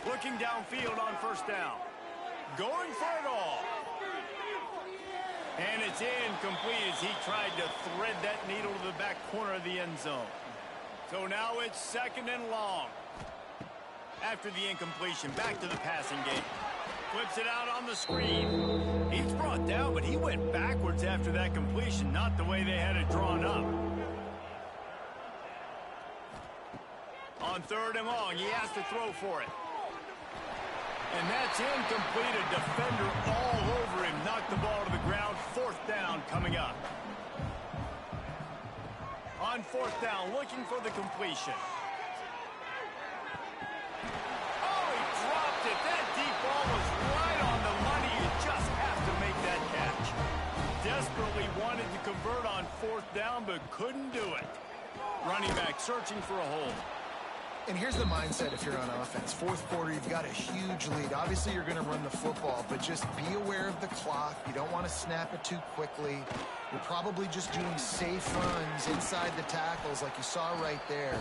Looking downfield on 1st down. Going for it all. And it's incomplete as he tried to thread that needle to the back corner of the end zone. So now it's 2nd and long. After the incompletion, back to the passing game. Flips it out on the screen. He's brought down, but he went backwards after that completion, not the way they had it drawn up. On 3rd and long, he has to throw for it. And that's incomplete. A defender all over him. Knocked the ball to the ground. 4th down coming up. On 4th down, looking for the completion. That deep ball was right on the money. You just have to make that catch. Desperately wanted to convert on 4th down, but couldn't do it. Running back searching for a hole. And here's the mindset if you're on offense. 4th quarter, you've got a huge lead. Obviously, you're going to run the football, but just be aware of the clock. You don't want to snap it too quickly. You're probably just doing safe runs inside the tackles like you saw right there.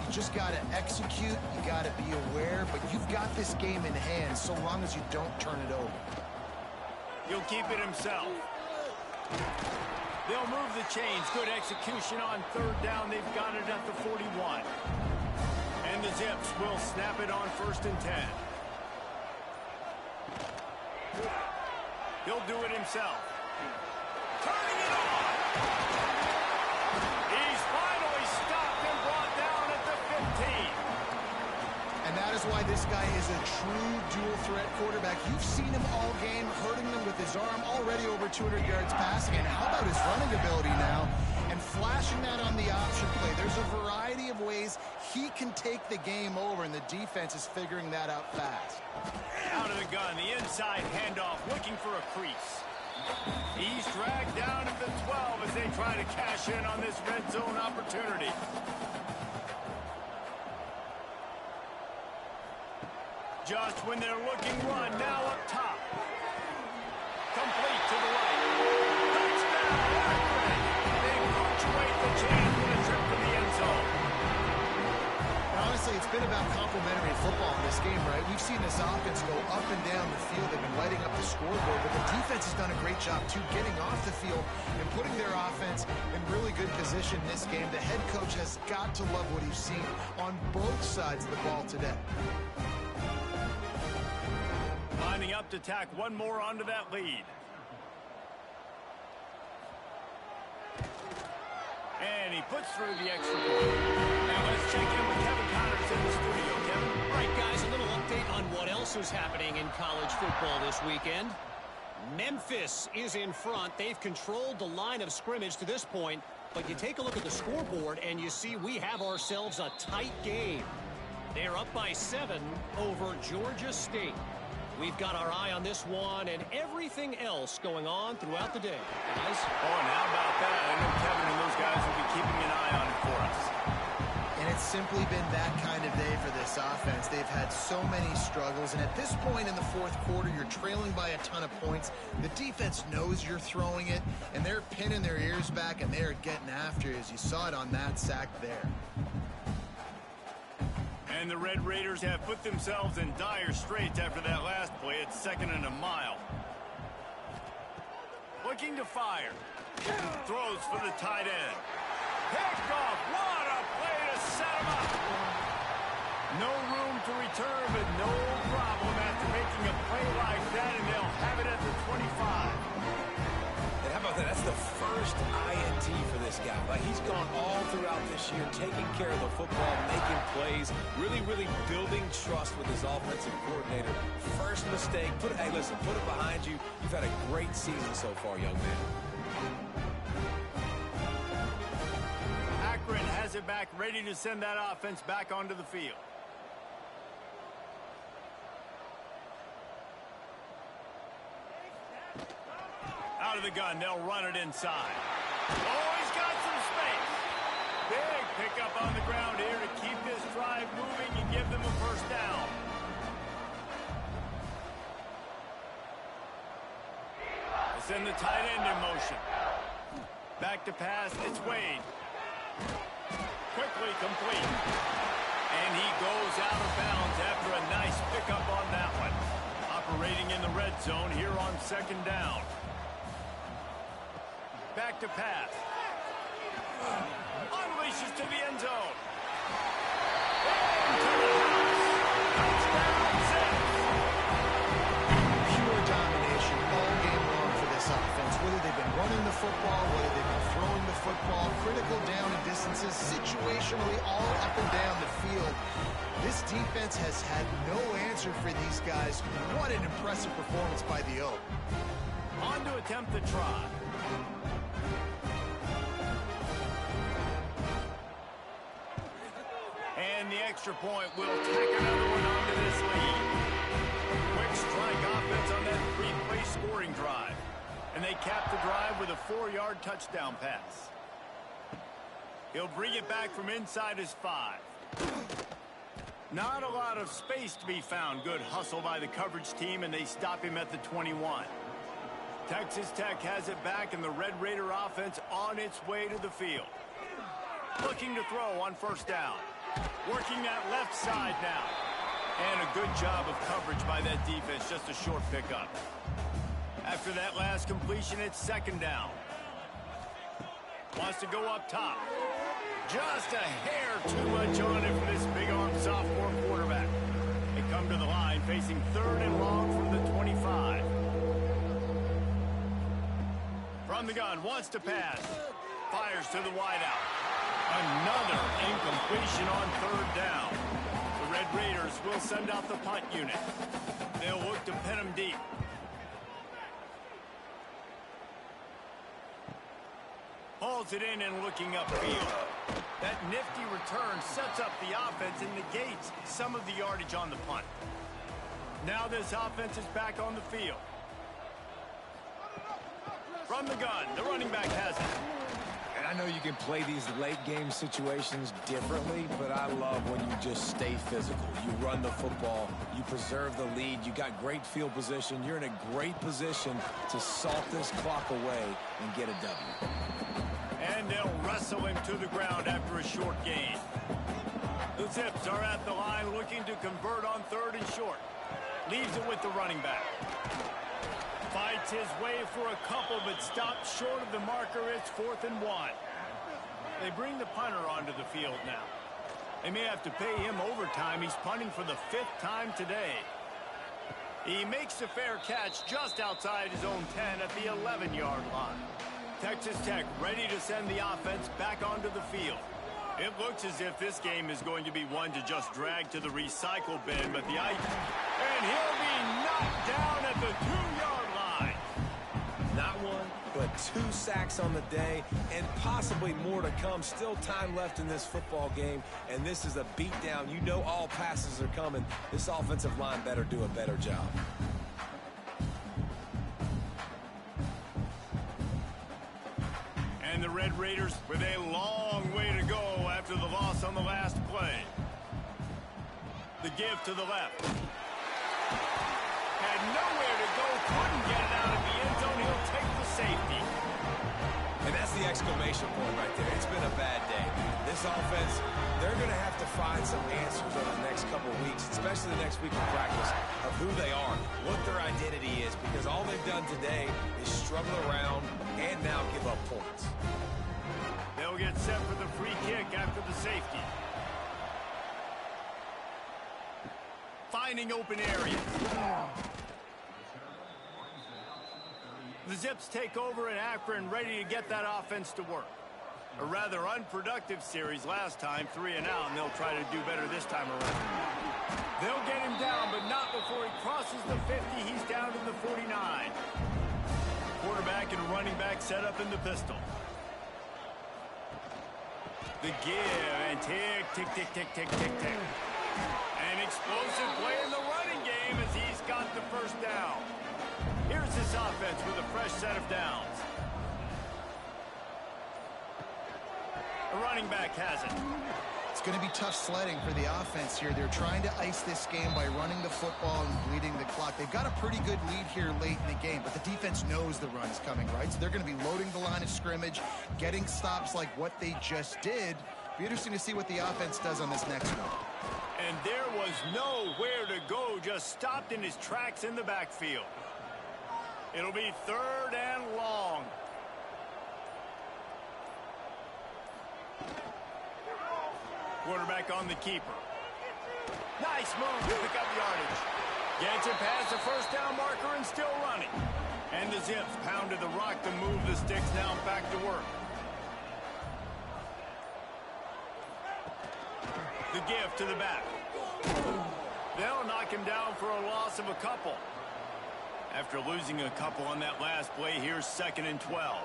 You just got to execute. You got to be aware, but you've got this game in hand so long as you don't turn it over. He'll keep it himself. They'll move the chains. Good execution on 3rd down. They've got it at the 41. And the Zips will snap it on 1st and 10. He'll do it himself. Turning it on. He's finally stopped and brought down at the 15. And that is why this guy is a true dual threat quarterback. You've seen him all game, hurting them with his arm, already over 200 yards passing. And how about his running ability now? And flashing that on the option play. There's a variety of ways he can take the game over, and the defense is figuring that out fast. Out of the gun, the inside handoff, looking for a crease. He's dragged down at the 12 as they try to cash in on this red zone opportunity. Just when they're looking run, now up top. Complete to the right. Touchdown! They punctuate the chance with a trip to the end zone. Honestly, it's been about complementary football in this game, right? We've seen this offense go up and down the field. They've been lighting up the scoreboard, but the defense has done a great job, too, getting off the field and putting their offense in really good position in this game. The head coach has got to love what he's seen on both sides of the ball today. Lining up to tack one more onto that lead. And he puts through the extra point. Now let's check in with Kevin Connors in the studio. Kevin? All right, guys, a little update on what else is happening in college football this weekend. Memphis is in front. They've controlled the line of scrimmage to this point. But you take a look at the scoreboard, and you see we have ourselves a tight game. They're up by 7 over Georgia State. We've got our eye on this one and everything else going on throughout the day. Guys? Oh, and how about that? I know Kevin and those guys will be keeping an eye on it for us. And it's simply been that kind of day for this offense. They've had so many struggles, and at this point in the fourth quarter, you're trailing by a ton of points. The defense knows you're throwing it, and they're pinning their ears back, and they're getting after it, as you saw it on that sack there. And the Red Raiders have put themselves in dire straits after that last play. It's 2nd and a mile. Looking to fire. Throws for the tight end. Picked off. What a play to set him up. No room to return, but no problem after making a play like that, and they'll have it at the 25. And how about that? That's the first INT for this guy. Like, he's gone all throughout this year, taking care of the football, making plays, really building trust with his offensive coordinator. First mistake, hey, listen, put it behind you. You've had a great season so far, young man. Akron has it back, ready to send that offense back onto the field. Out of the gun, they'll run it inside. Oh, he's got some space. Big pickup on the ground here to keep this drive moving and give them a first down. They send the tight end in motion. Back to pass, it's Wade. Quickly complete. And he goes out of bounds after a nice pickup on that one. Operating in the red zone here on 2nd down. Back to pass. Unleashes to the end zone. Into the house. Touchdown, 6. Pure domination all game long for this offense. Whether they've been running the football, whether they've been throwing the football, critical down and distances, situationally all up and down the field. This defense has had no answer for these guys. What an impressive performance by the O. On to attempt the try. And the extra point will tack another one onto this lead. Quick strike offense on that 3-play scoring drive. And they cap the drive with a 4-yard touchdown pass. He'll bring it back from inside his 5. Not a lot of space to be found. Good hustle by the coverage team, and they stop him at the 21. Texas Tech has it back, and the Red Raider offense on its way to the field. Looking to throw on 1st down. Working that left side now. And a good job of coverage by that defense. Just a short pickup. After that last completion, it's 2nd down. Wants to go up top. Just a hair too much on it for this big-arm sophomore quarterback. They come to the line facing 3rd and long from the 25. From the gun, wants to pass. Fires to the wideout. Another incompletion on 3rd down. The Red Raiders will send out the punt unit. They'll look to pin them deep. Hauls it in and looking upfield. That nifty return sets up the offense and negates some of the yardage on the punt. Now this offense is back on the field. From the gun, the running back has it. And I know you can play these late-game situations differently, but I love when you just stay physical. You run the football, you preserve the lead, you got great field position, you're in a great position to salt this clock away and get a W. And they'll wrestle him to the ground after a short gain. The Zips are at the line looking to convert on 3rd and short. Leaves it with the running back. Fights his way for a couple, but stops short of the marker. It's 4th and 1. They bring the punter onto the field now. They may have to pay him overtime. He's punting for the 5th time today. He makes a fair catch just outside his own 10 at the 11-yard line. Texas Tech ready to send the offense back onto the field. It looks as if this game is going to be one to just drag to the recycle bin, but the ice... And he'll be knocked down at the 2-yard line. Not one, but 2 sacks on the day, and possibly more to come. Still time left in this football game, and this is a beatdown. You know all passes are coming. This offensive line better do a better job. And the Red Raiders with a long way to go after the loss on the last play. The give to the left. Had nowhere to go, couldn't get it out of the end zone. He'll take the safety. And that's the exclamation point right there. It's been a bad day. This offense, they're going to have to find some answers over the next couple of weeks, especially the next week of practice, of who they are, what their identity is, because all they've done today is struggle around and now give up points. They'll get set for the free kick after the safety. Finding open areas. The Zips take over at Akron, ready to get that offense to work. A rather unproductive series last time, 3 and out, and they'll try to do better this time around. They'll get him down, but not before he crosses the 50. He's down to the 49. Quarterback and running back set up in the pistol. The give, and tick, tick, tick, tick, tick, tick, tick. An explosive play in the running game as he's got the first down. Here's this offense with a fresh set of downs. The running back has it. It's going to be tough sledding for the offense here. They're trying to ice this game by running the football and bleeding the clock. They've got a pretty good lead here late in the game, but the defense knows the run is coming, right? So they're going to be loading the line of scrimmage, getting stops like what they just did. Be interesting to see what the offense does on this next one. And there was nowhere to go, just stopped in his tracks in the backfield. It'll be 3rd and long. Quarterback on the keeper. Nice move to pick up yardage. Gets it past the first down marker and still running. And the Zips pounded the rock to move the sticks now back to work. The give to the back. They'll knock him down for a loss of a couple. After losing a couple on that last play, here's 2nd and 12.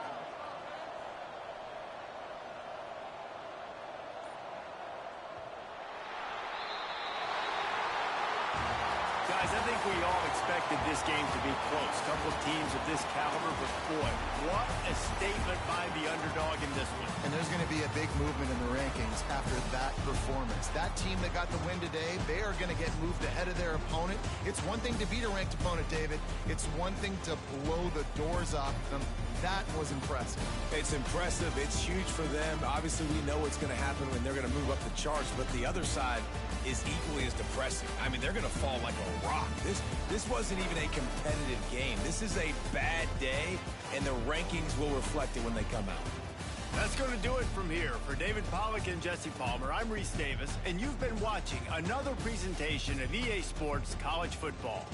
Guys, I think we all expected this game to be close. Couple teams of this caliber, but boy, what a statement by the underdog in this one. And there's going to be a big movement in the rankings after that performance. That team that got the win today, they are going to get moved ahead of their opponent. It's one thing to beat a ranked opponent, David. It's one thing to blow the doors off them. That was impressive. It's impressive. It's huge for them. Obviously, we know what's going to happen when they're going to move up the charts, but the other side is equally as depressing. I mean, they're going to fall like a rock. This wasn't even a competitive game. This is a bad day, and the rankings will reflect it when they come out. That's going to do it from here. For David Pollack and Jesse Palmer, I'm Reese Davis, and you've been watching another presentation of EA Sports College Football.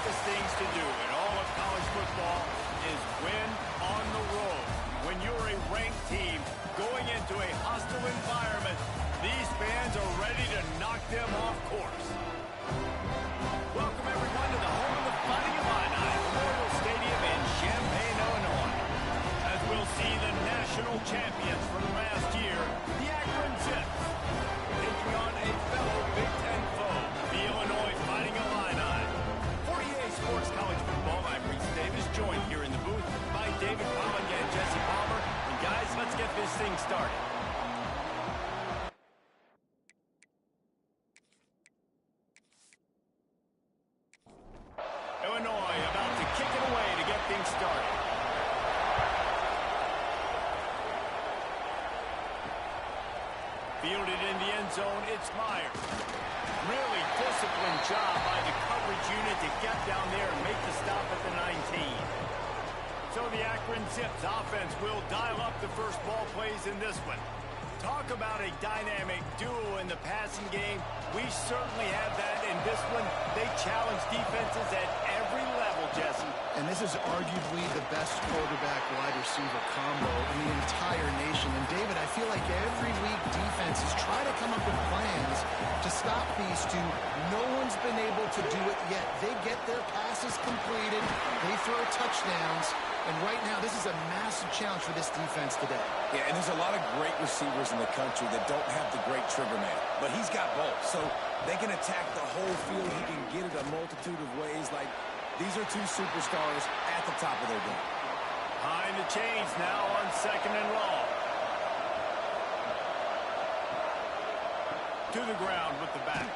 toughest things to do in all of college football is win on the road. When you're a ranked team going into a hostile environment, these fans are ready to knock them off course. Welcome, everyone, to the home of the Fighting Illini, Memorial Stadium in Champaign, Illinois. As we'll see the national champions from last year, the Akron Zips, taking on a fellow Big Ten foe, the Illinois Fighting Illini. For EA Sports College Football, I'm Reese Davis, joined here in the booth by David Pollock and Jesse Palmer. And guys, let's get this thing started. Illinois about to kick it away to get things started. Fielded in the end zone, it's Myers. Really disciplined job by the coverage unit to get down there and make the stop at the 19. So the Akron Zips offense will dial up the first ball plays in this one. Talk about a dynamic duo in the passing game. We certainly have that in this one. They challenge defenses at every level, Jesse. And this is arguably the best quarterback-wide receiver combo in the entire nation. And, David, I feel like every week defenses try to come up with plans to stop these two. No one's been able to do it yet. They get their passes completed. They throw touchdowns. And right now, this is a massive challenge for this defense today. Yeah, and there's a lot of great receivers in the country that don't have the great trigger man. But he's got both, so they can attack the whole field. He can get it a multitude of ways. Like, these are two superstars at the top of their game. Behind the chains now on 2nd and long. To the ground with the back.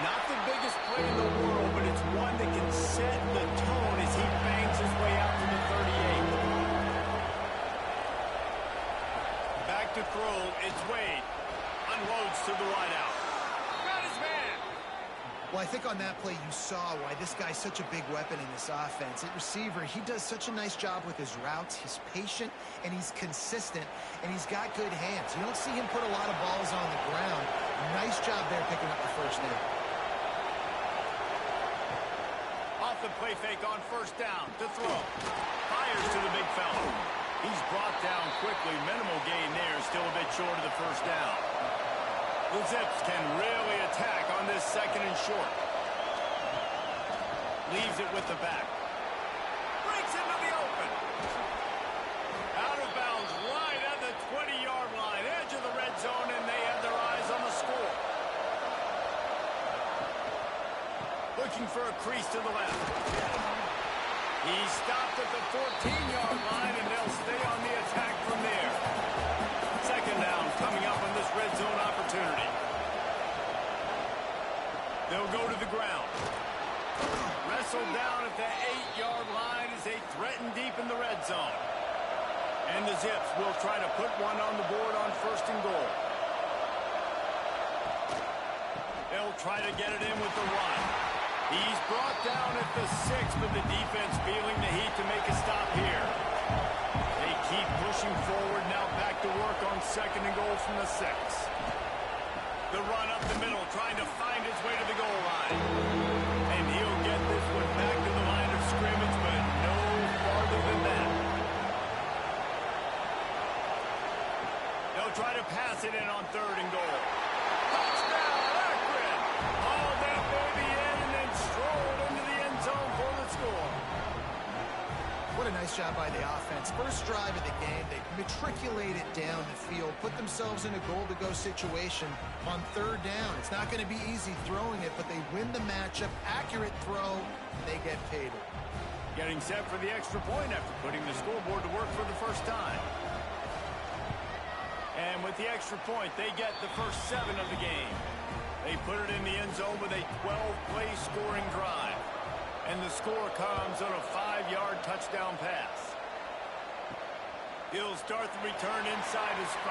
Not the biggest play in the world, but it's one that can set the tone as he bangs his way out to the 38. Back to throw, it's Wade. Unloads to the wideout. Got his man. Well, I think on that play you saw why this guy's such a big weapon in this offense. At receiver, he does such a nice job with his routes. He's patient, and he's consistent, and he's got good hands. You don't see him put a lot of balls on the ground. Nice job there picking up the first down. Off the play fake on first down to throw. Fires to the big fellow. He's brought down quickly. Minimal gain there. Still a bit short of the first down. The Zips can really attack on this 2nd and short. Leaves it with the back. Breaks into the open. Out of bounds right at the 20-yard line. Edge of the red zone, and they have their eyes on the score. Looking for a crease to the left. He stopped at the 14-yard line, and they'll stay on the attack from there. 2nd down coming up on this red zone opportunity. They'll go to the ground. Wrestled down at the 8-yard line as they threaten deep in the red zone. And the Zips will try to put one on the board on 1st and goal. They'll try to get it in with the run. He's brought down at the 6, but the defense feeling the heat to make a stop here. They keep pushing forward, now back to work on 2nd and goal from the 6. The run up the middle, trying to find his way to the goal line. And he'll get this one back to the line of scrimmage, but no farther than that. They'll try to pass it in on 3rd and goal. Touchdown, Akron! Hauled that baby in and then strolled into the end zone for the score. What a nice job by the offense. First drive of the game, they matriculated down the field, put themselves in a goal-to-go situation on 3rd down. It's not going to be easy throwing it, but they win the matchup. Accurate throw, they get paid. Getting set for the extra point after putting the scoreboard to work for the first time. And with the extra point, they get the first 7 of the game. They put it in the end zone with a 12-play scoring drive. And the score comes on a 5-yard touchdown pass. He'll start the return inside his 5.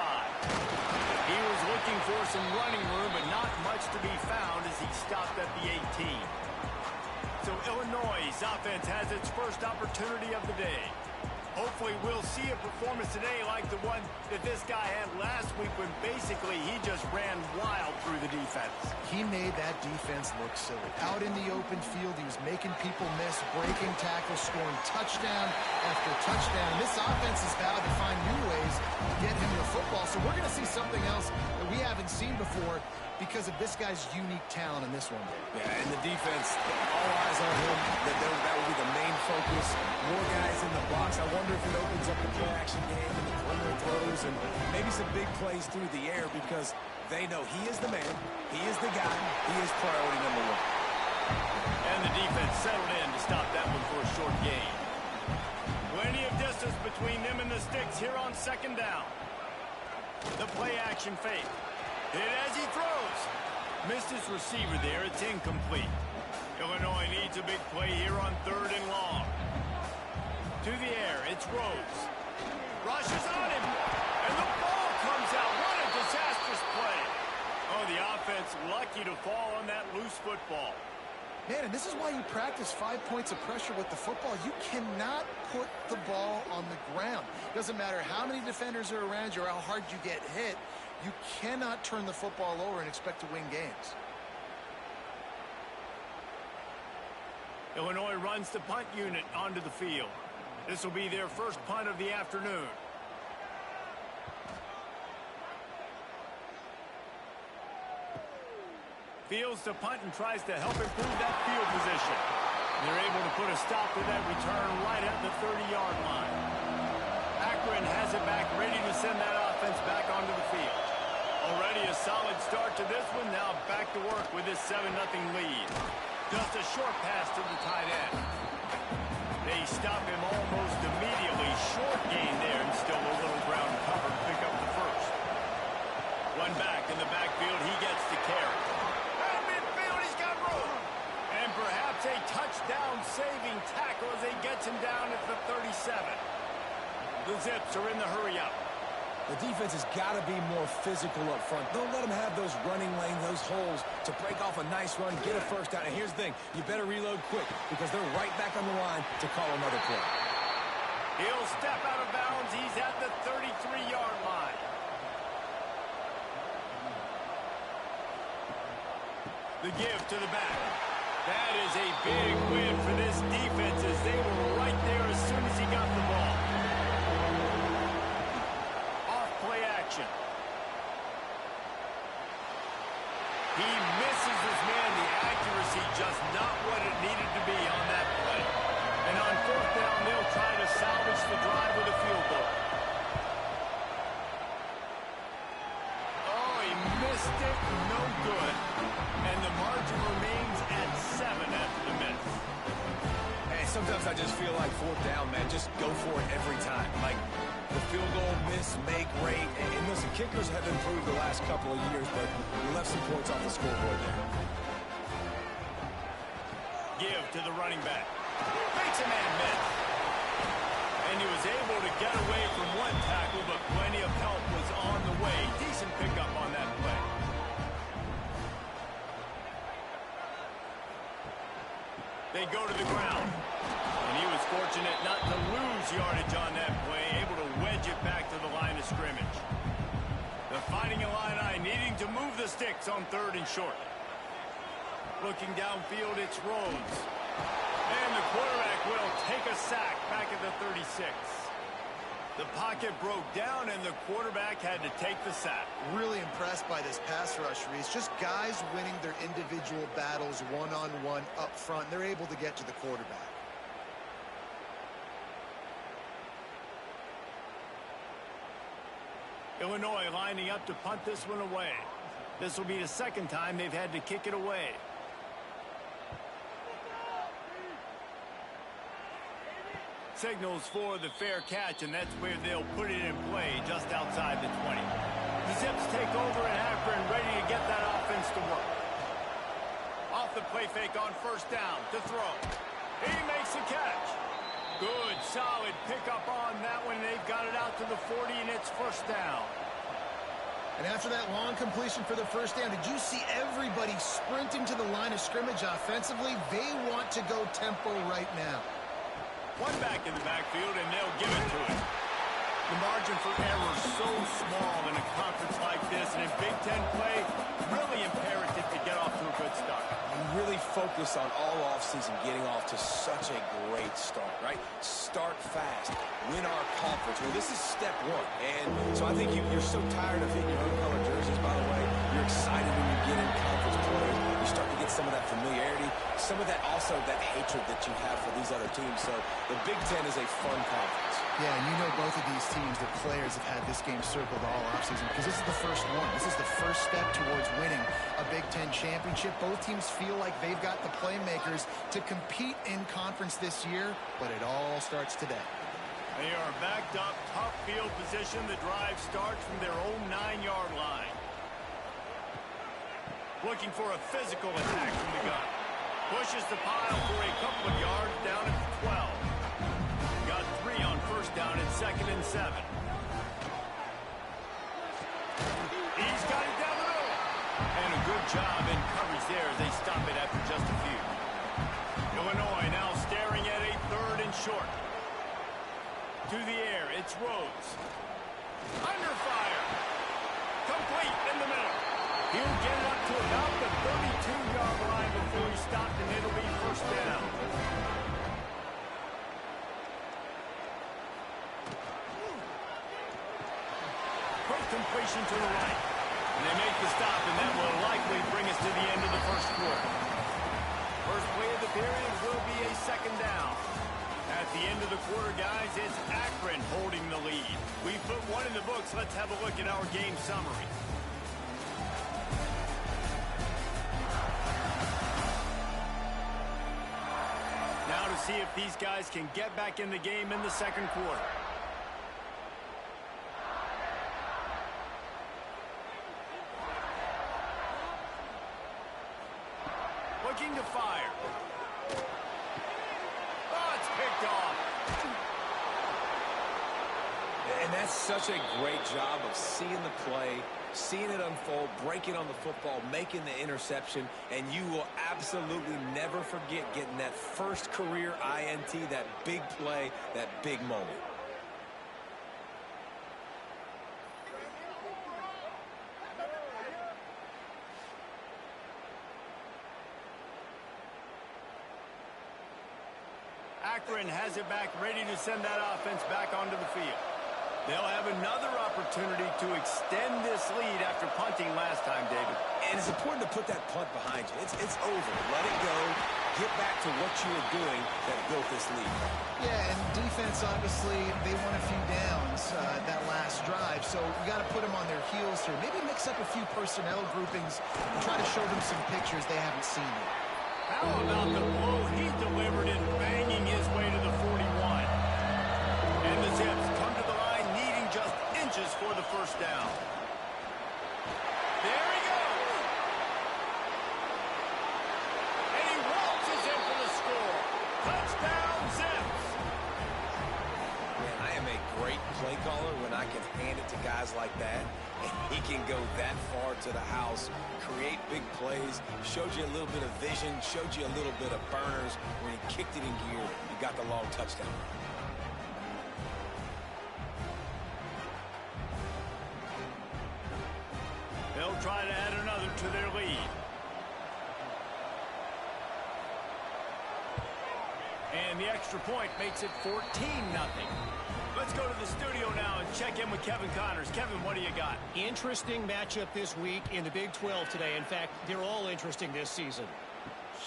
He was looking for some running room, but not much to be found as he stopped at the 18. So Illinois' offense has its first opportunity of the day. Hopefully we'll see a performance today like the one that this guy had last week when basically he just ran wild through the defense. He made that defense look silly. Out in the open field, he was making people miss, breaking tackles, scoring touchdown after touchdown. And this offense has vowed to find new ways to get him the football. So we're going to see something else that we haven't seen before because of this guy's unique talent in this one. Yeah, and the defense, all eyes on him. That will be the main focus. More guys in the box. I wonder if it opens up the play-action game and the perimeter throws and maybe some big plays through the air because they know he is the man, he is the guy, he is priority number one. And the defense settled in to stop that one for a short gain. Plenty of distance between them and the sticks here on second down. The play-action fake. Hit as he throws. Missed his receiver there. It's incomplete. Illinois needs a big play here on 3rd and long. To the air. It's Rhodes. Rushes on him. And the ball comes out. What a disastrous play. Oh, the offense lucky to fall on that loose football. Man, and this is why you practice 5 points of pressure with the football. You cannot put the ball on the ground. Doesn't matter how many defenders are around you or how hard you get hit. You cannot turn the football over and expect to win games. Illinois runs the punt unit onto the field. This will be their first punt of the afternoon. Fields to punt and tries to help improve that field position. They're able to put a stop to that return right at the 30-yard line. Akron has it back, ready to send that offense back onto the field. Already a solid start to this one. Now back to work with this 7-0 lead. Just a short pass to the tight end. They stop him almost immediately. Short gain there and still a little ground cover to pick up the first. One back in the backfield. He gets the carry. At midfield, he's got room. And perhaps a touchdown-saving tackle as he gets him down at the 37. The Zips are in the hurry-up. The defense has got to be more physical up front. Don't let them have those running lanes, those holes to break off a nice run, get a first down. And here's the thing, you better reload quick because they're right back on the line to call another play. He'll step out of bounds. He's at the 33-yard line. The give to the back. That is a big win for this defense as they were right there as soon as he got the ball. He misses his man. The accuracy just not what it needed to be on that play. And on 4th down, they'll try to salvage the drive with a field goal. Oh, he missed it. No good. And the margin remains at 7 after the miss. Hey, sometimes I just feel like 4th down, man. Just go for it every time. Like, the field goal miss, make rate. And listen, kickers have improved the last couple of years, but we left some points off the scoreboard there. Give to the running back. Makes a man miss. And he was able to get away from one tackle, but plenty of help was on the way. Decent pickup on that play. They go to the ground. And he was fortunate not to lose yardage on that play, able to wedge it back to the line of scrimmage. The Fighting Illini needing to move the sticks on 3rd and short. Looking downfield, it's Rhodes. And the quarterback will take a sack back at the 36. The pocket broke down, and the quarterback had to take the sack. Really impressed by this pass rush, Reese. Just guys winning their individual battles one-on-one up front. They're able to get to the quarterback. Illinois lining up to punt this one away. This will be the second time they've had to kick it away. Signals for the fair catch, and that's where they'll put it in play just outside the 20. The Zips take over at Akron, ready to get that offense to work. Off the play fake on 1st down to throw. He makes the catch. Good, solid pickup on that one. They've got it out to the 40, and it's 1st down. And after that long completion for the 1st down, did you see everybody sprinting to the line of scrimmage offensively? They want to go tempo right now. One back in the backfield, and they'll give it to him. The margin for error is so small in a conference like this, and in Big Ten play, really imperative to get off to a good start. You really focus on all offseason getting off to such a great start, right? Start fast. Win our conference. Well, this is step one. And so I think you're so tired of hitting your own color jerseys, by the way. You're excited when you get in conference play. You start to get some of that familiarity, some of that also that hatred that you have for these other teams. So the Big Ten is a fun conference. Yeah, and you know both of these teams, the players have had this game circled all offseason because this is the first one. This is the first step towards winning a Big Ten championship. Both teams feel like they've got the playmakers to compete in conference this year, but it all starts today. They are backed up, tough field position. The drive starts from their own 9-yard line. Looking for a physical attack from the gun. Pushes the pile for a couple of yards down at the 12. Got 3 on first down and 2nd and 7. He's got it down the middle. And a good job in coverage there as they stop it after just a few. Illinois now staring at a 3rd and short. To the air, it's Rhodes. Under fire. Complete in the middle. He'll get it up to about the 32-yard line before he stopped, and it'll be first down. Quick completion to the right. And they make the stop, and that will likely bring us to the end of the first quarter. First play of the period will be a 2nd down. At the end of the quarter, guys, it's Akron holding the lead. We put one in the books. Let's have a look at our game summary. Now to see if these guys can get back in the game in the second quarter. Looking to fire. Oh, it's picked off. And that's such a great job of seeing the play, seeing it unfold, breaking on the football, making the interception, and you will absolutely never forget getting that first career INT, that big play, that big moment. Akron has it back, ready to send that offense back onto the field. They'll have another opportunity to extend this lead after punting last time, David. And it's important to put that punt behind you. It's over. Let it go. Get back to what you were doing that built this lead. Yeah, and defense, obviously, they won a few downs that last drive, so you got to put them on their heels here. Maybe mix up a few personnel groupings and try to show them some pictures they haven't seen yet. How about the blow he delivered in banging his way to the 41? And the Zips come to the line needing just inches for the first down. There he goes. And he waltzes in for the score. Touchdown, Zips. Man, I am a great play caller when I can hand it to guys like that. And he can go that far to the house, create big plays, showed you a little bit of vision, showed you a little bit of burners. When he kicked it in gear, he got the long touchdown. They'll try to add another to their lead. And the extra point makes it 14-0. Let's go to the studio now and check in with Kevin Connors. Kevin, what do you got? Interesting matchup this week in the Big 12 today. In fact, they're all interesting this season.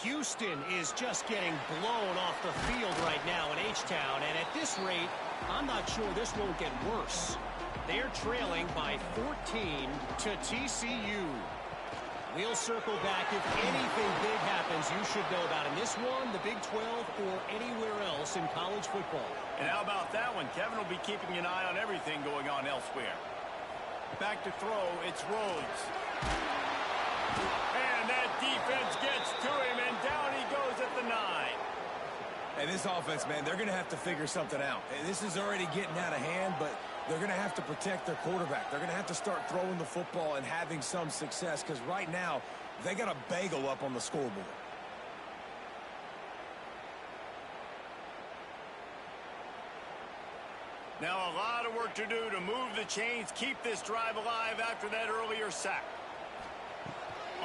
Houston is just getting blown off the field right now in H-Town, and at this rate, I'm not sure this won't get worse. They're trailing by 14 to TCU. We'll circle back. If anything big happens, you should know about in this one, the Big 12, or anywhere else in college football. And how about that one? Kevin will be keeping an eye on everything going on elsewhere. Back to throw, it's Rhodes. And that defense gets to him, and down he goes at the 9. And this offense, man, they're going to have to figure something out. And this is already getting out of hand, but they're going to have to protect their quarterback. They're going to have to start throwing the football and having some success, because right now, they got a bagel up on the scoreboard. Now a lot of work to do to move the chains, keep this drive alive after that earlier sack.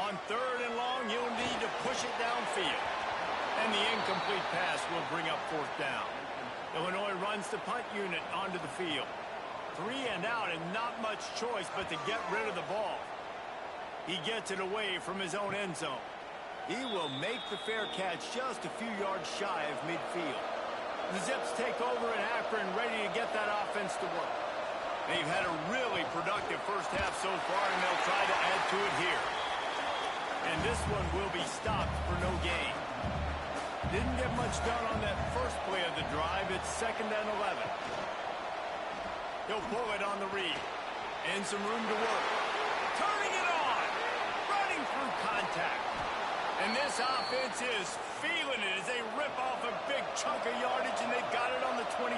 On 3rd and long, he'll need to push it downfield. And the incomplete pass will bring up 4th down. Illinois runs the punt unit onto the field. 3 and out and not much choice but to get rid of the ball. He gets it away from his own end zone. He will make the fair catch just a few yards shy of midfield. The Zips take over in Akron, ready to get that offense to work. They've had a really productive first half so far, and they'll try to add to it here. And this one will be stopped for no gain. Didn't get much done on that first play of the drive. It's 2nd and 11. He'll pull it on the read. And some room to work. Turning it on. Running through contact. And this offense is feeling it as they rip off a big chunk of yardage, and they've got it on the 22.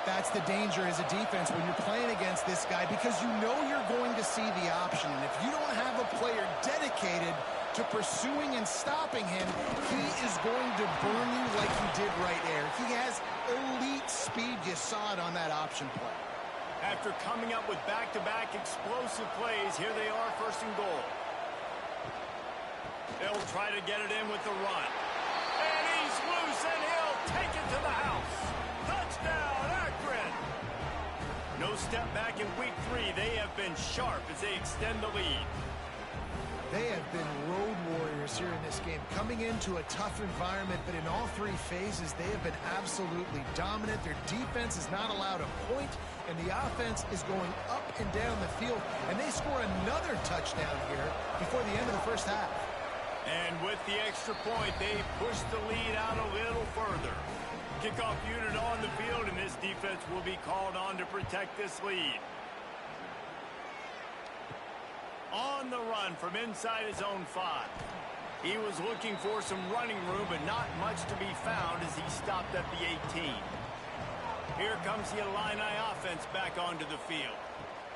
That's the danger as a defense when you're playing against this guy, because you know you're going to see the option. And if you don't have a player dedicated to pursuing and stopping him, he is going to burn you like he did right there. He has elite speed. You saw it on that option play. After coming up with back-to-back explosive plays, here they are, 1st and goal. They'll try to get it in with the run. And he's loose, and he'll take it to the house. Touchdown, Akron! No step back in week 3. They have been sharp as they extend the lead. They have been road warriors here in this game, coming into a tough environment, but in all 3 phases, they have been absolutely dominant. Their defense is not allowed a point, and the offense is going up and down the field, and they score another touchdown here before the end of the first half. And with the extra point, they push the lead out a little further. Kickoff unit on the field, and this defense will be called on to protect this lead. On the run from inside his own 5. He was looking for some running room, but not much to be found as he stopped at the 18. Here comes the Illini offense back onto the field.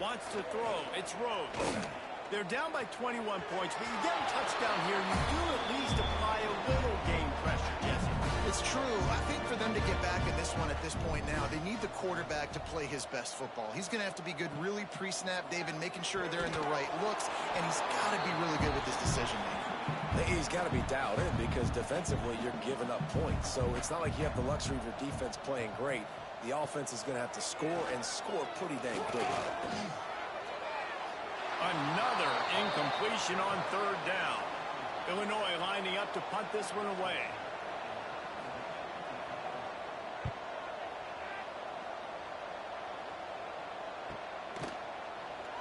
Wants to throw. It's Rhodes. They're down by 21 points, but you get a touchdown here, you do at least apply a little game pressure, Jesse. It's true. I think for them to get back in this one at this point now, they need the quarterback to play his best football. He's going to have to be good really pre-snap, David, making sure they're in the right looks, and he's got to be really good with his decision-making. He's got to be dialed in because defensively you're giving up points. So it's not like you have the luxury of your defense playing great. The offense is going to have to score and score pretty dang quick. Another incompletion on 3rd down. Illinois lining up to punt this one away.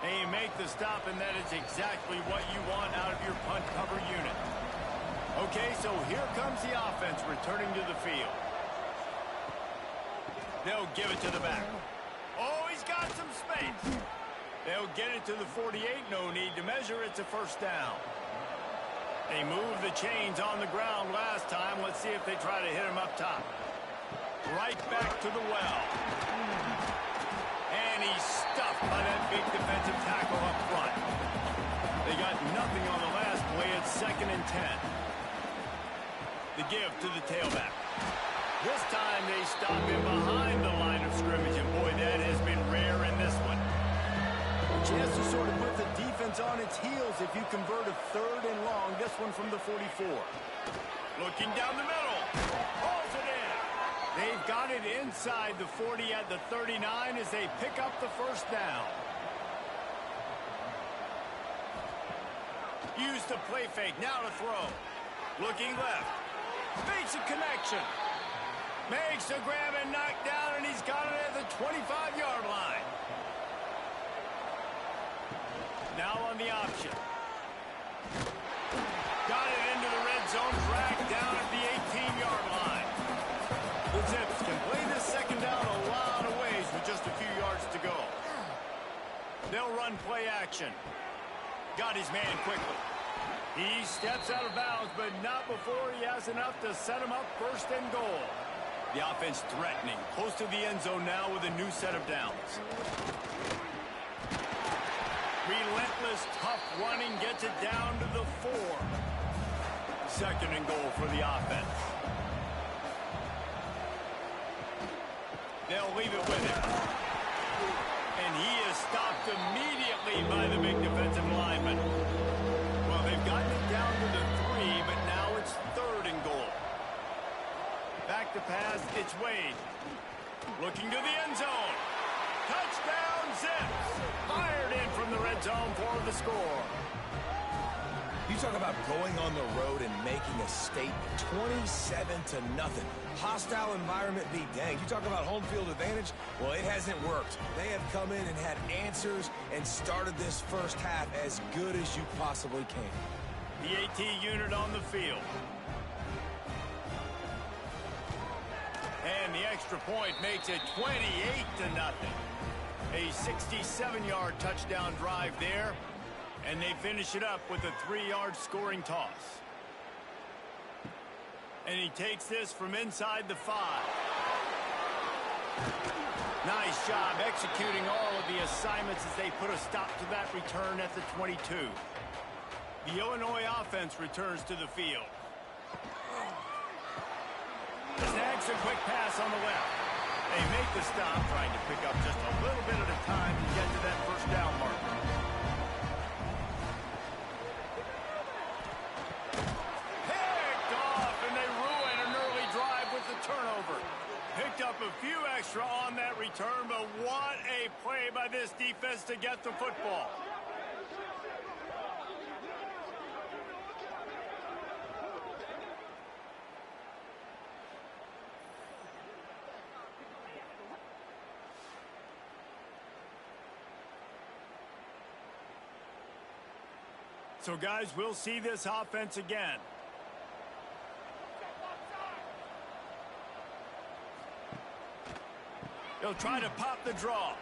And you make the stop, and that is exactly what you want out of your punt cover unit. Okay, so here comes the offense returning to the field. They'll give it to the back. Oh, he's got some space. They'll get it to the 48. No need to measure. It's a 1st down. They moved the chains on the ground last time. Let's see if they try to hit him up top. Right back to the well. And he's stuffed by that big defensive tackle up front. They got nothing on the last play. It's 2nd and 10. The give to the tailback. This time they stop him behind the line of scrimmage, and boy, that has been rare in this one. A chance to sort of put the defense on its heels if you convert a 3rd and long, this one from the 44. Looking down the middle. Pulls it in. They've got it inside the 40 at the 39 as they pick up the 1st down. Use the play fake. Now to throw. Looking left. Makes a connection. Makes the grab and knock down, and he's got it at the 25-yard line. Now on the option. Got it into the red zone, dragged down at the 18-yard line. The Zips can play this 2nd down a lot of ways with just a few yards to go. They'll run play action. Got his man quickly. He steps out of bounds, but not before he has enough to set him up 1st and goal. The offense threatening, close to the end zone now with a new set of downs. Relentless, tough running gets it down to the 4. 2nd and goal for the offense. They'll leave it with him. And he is stopped immediately by the big defensive lineman. Well, they've gotten it down to the 3, but now it's 3rd and goal. Back to pass, it's Wade. Looking to the end zone. Touchdown, Zips. Fired in from the red zone for the score. You talk about going on the road and making a statement. 27-0. Hostile environment be danged. You talk about home field advantage. Well, it hasn't worked. They have come in and had answers and started this first half as good as you possibly can. The AT unit on the field. And the extra point makes it 28-0. A 67-yard touchdown drive there. And they finish it up with a 3-yard scoring toss. And he takes this from inside the 5. Nice job executing all of the assignments as they put a stop to that return at the 22. The Illinois offense returns to the field. Snags a quick pass on the left. They make the stop, trying to pick up just a little bit at a time to get to that first down marker. Picked off, and they ruin an early drive with the turnover. Picked up a few extra on that return, but what a play by this defense to get the football. So, guys, we'll see this offense again. He'll try to pop the draw.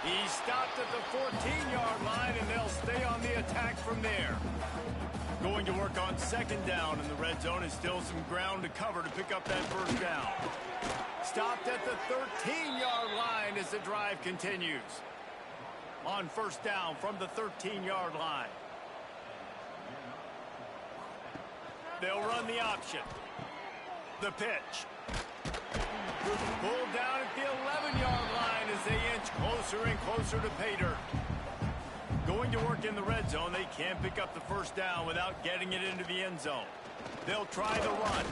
He stopped at the 14-yard line, and they'll stay on the attack from there. Going to work on 2nd down in the red zone, and still some ground to cover to pick up that first down. Stopped at the 13-yard line as the drive continues. On 1st down from the 13-yard line. They'll run the option. The pitch. Pulled down at the 11-yard line as they inch closer and closer to pay dirt. Going to work in the red zone, they can't pick up the first down without getting it into the end zone. They'll try the run.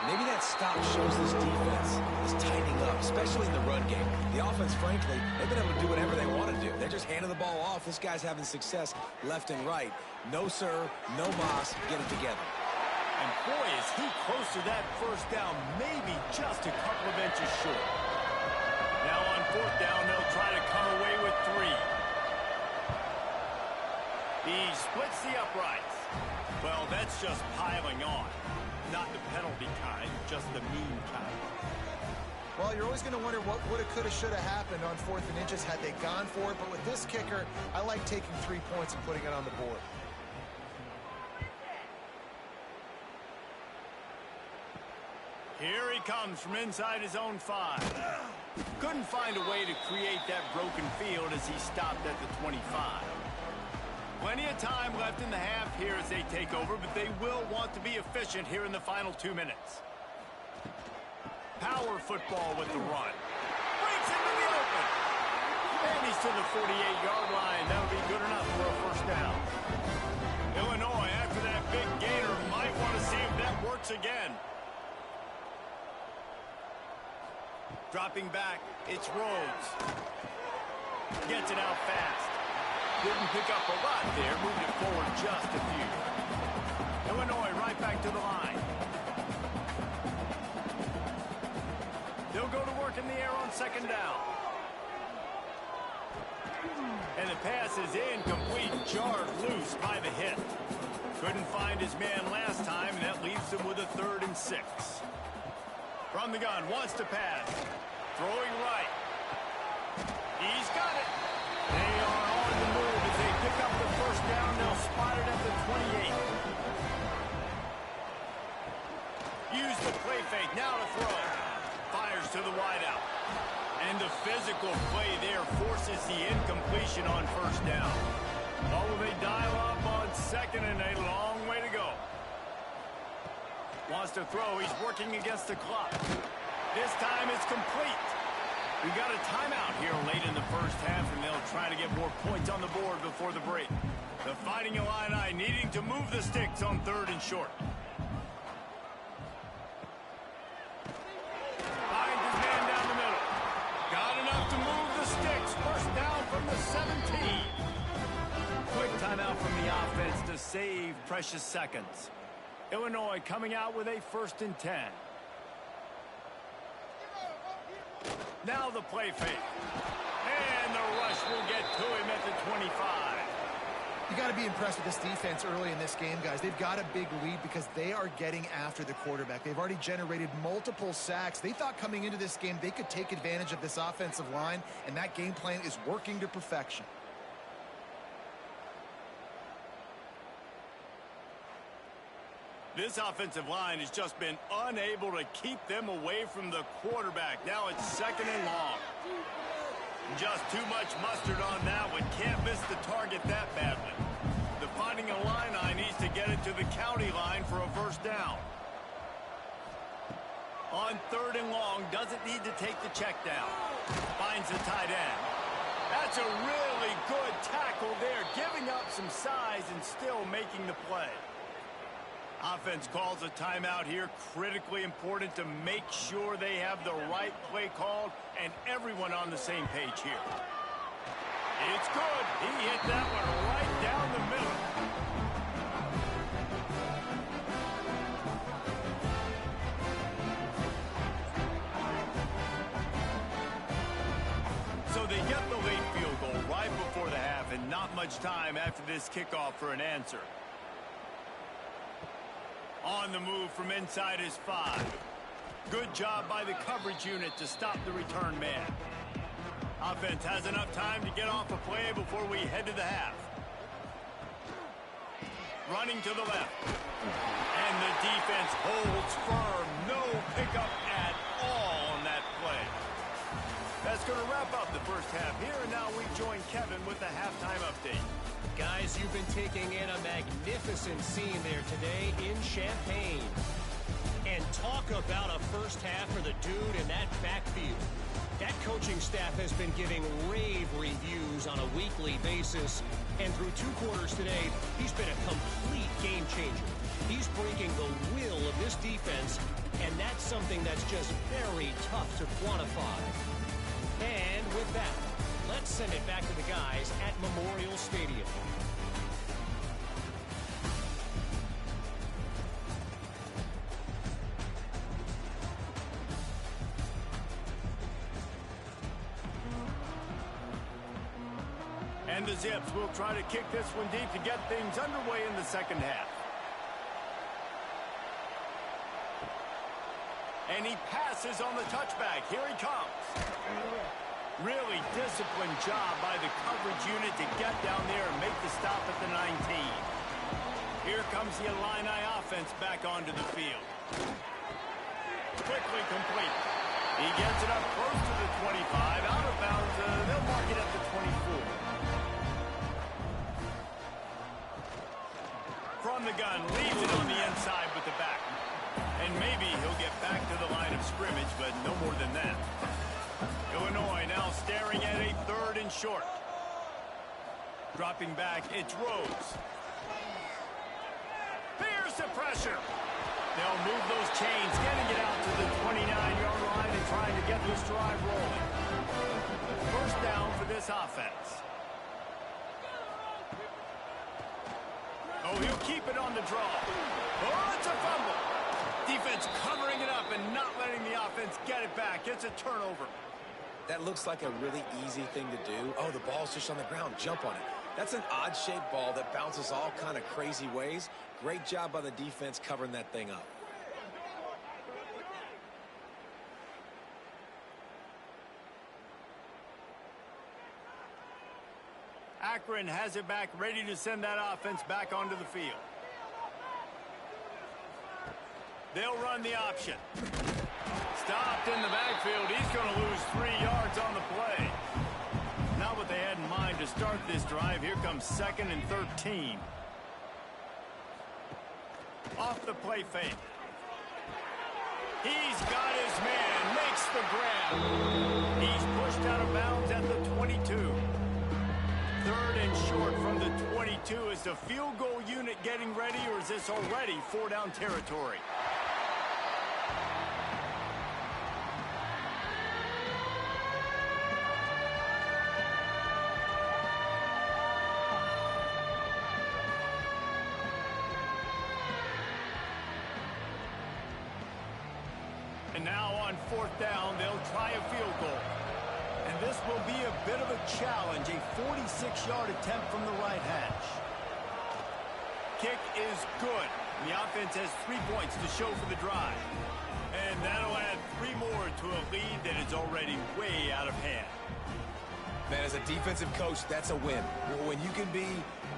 Maybe that stop shows this defense is tightening up, especially in the run game. The offense, frankly, they've been able to do whatever they want to do. They're just handing the ball off. This guy's having success left and right. No sir, no mas, get it together. And boy, is he close to that first down, maybe just a couple of inches short. Now on 4th down, they'll try to come away with 3. He splits the uprights. Well, that's just piling on. Not the penalty kind, just the mean kind. Well, you're always going to wonder what woulda, coulda, shoulda happened on 4th and inches had they gone for it. But with this kicker, I like taking 3 points and putting it on the board. Here he comes from inside his own 5. Couldn't find a way to create that broken field as he stopped at the 25. Plenty of time left in the half here as they take over, but they will want to be efficient here in the final 2 minutes. Power football with the run. Breaks into the open. And he's to the 48-yard line. That'll be good enough for a first down. Illinois, after that big gainer, might want to see if that works again. Dropping back, it's Rhodes. Gets it out fast. Didn't pick up a lot there, moved it forward just a few. Illinois right back to the line. They'll go to work in the air on 2nd down. And the pass is incomplete, jarred loose by the hit. Couldn't find his man last time, and that leaves him with a 3rd and 6. From the gun, wants to pass. Throwing right. He's got it. They are on the move as they pick up the first down. They'll spot it at the 28. Use the play fake. Now to throw. Fires to the wideout. And the physical play there forces the incompletion on 1st down. Oh, will they dial up on 2nd and a long way to go. Wants to throw. He's working against the clock. This time it's complete. We got a timeout here late in the first half, and they'll try to get more points on the board before the break. The Fighting Illini needing to move the sticks on 3rd and short. Finds his man down the middle. Got enough to move the sticks. First down from the 17. Quick timeout from the offense to save precious seconds. Illinois coming out with a 1st and 10. Now the play fake. And the rush will get to him at the 25. You got to be impressed with this defense early in this game, guys. They've got a big lead because they are getting after the quarterback. They've already generated multiple sacks. They thought coming into this game they could take advantage of this offensive line, and that game plan is working to perfection. This offensive line has just been unable to keep them away from the quarterback. Now it's 2nd and long. Just too much mustard on that one. Can't miss the target that badly. The Fighting Illini needs to get it to the county line for a 1st down. On 3rd and long, doesn't need to take the check down. Finds the tight end. That's a really good tackle there, giving up some size and still making the play. Offense calls a timeout here. Critically important to make sure they have the right play called and everyone on the same page here. It's good. He hit that one right down the middle. So they get the late field goal right before the half, and not much time after this kickoff for an answer. On the move from inside his 5. Good job by the coverage unit to stop the return man. Offense has enough time to get off a play before we head to the half. Running to the left. And the defense holds firm. No pickup at all on that play. That's going to wrap up the first half here, and now we join Kevin with the halftime update. Guys, you've been taking in a magnificent scene there today in Champaign. And talk about a first half for the dude in that backfield. That coaching staff has been giving rave reviews on a weekly basis. And through 2 quarters today, he's been a complete game changer. He's breaking the will of this defense, and that's something that's just very tough to quantify. And with that, let's send it back to the guys at Memorial Stadium. And the Zips will try to kick this one deep to get things underway in the second half. And he passes on the touchback. Here he comes. Really disciplined job by the coverage unit to get down there and make the stop at the 19. Here comes the Illini offense back onto the field. Quickly complete. He gets it up close to the 25. Out of bounds. They'll mark it at the 24. From the gun, leaves it on the inside with the back. And maybe he'll get back to the line of scrimmage, but no more than that. Illinois now staring at a 3rd and short. Dropping back, it's Rose. Fierce the pressure. They'll move those chains, getting it out to the 29-yard line and trying to get this drive rolling. 1st down for this offense. Oh, he'll keep it on the draw. Oh, it's a fumble. Defense covering it up and not letting the offense get it back. It's a turnover. That looks like a really easy thing to do. Oh, the ball's just on the ground. Jump on it. That's an odd-shaped ball that bounces all kind of crazy ways. Great job by the defense covering that thing up. Akron has it back, ready to send that offense back onto the field. They'll run the option. Stopped in the backfield. He's going to lose 3 yards on the play. Not what they had in mind to start this drive. Here comes 2nd and 13. Off the play fake. He's got his man, makes the grab. He's pushed out of bounds at the 22. Third and short from the 22. Is the field goal unit getting ready, or is this already four-down territory? And now on fourth down, they'll try a field goal. And this will be a bit of a challenge, a 46-yard attempt from the right hash. Kick is good. The offense has 3 points to show for the drive. And that'll add 3 more to a lead that is already way out of hand. Man, as a defensive coach, that's a win. When you can be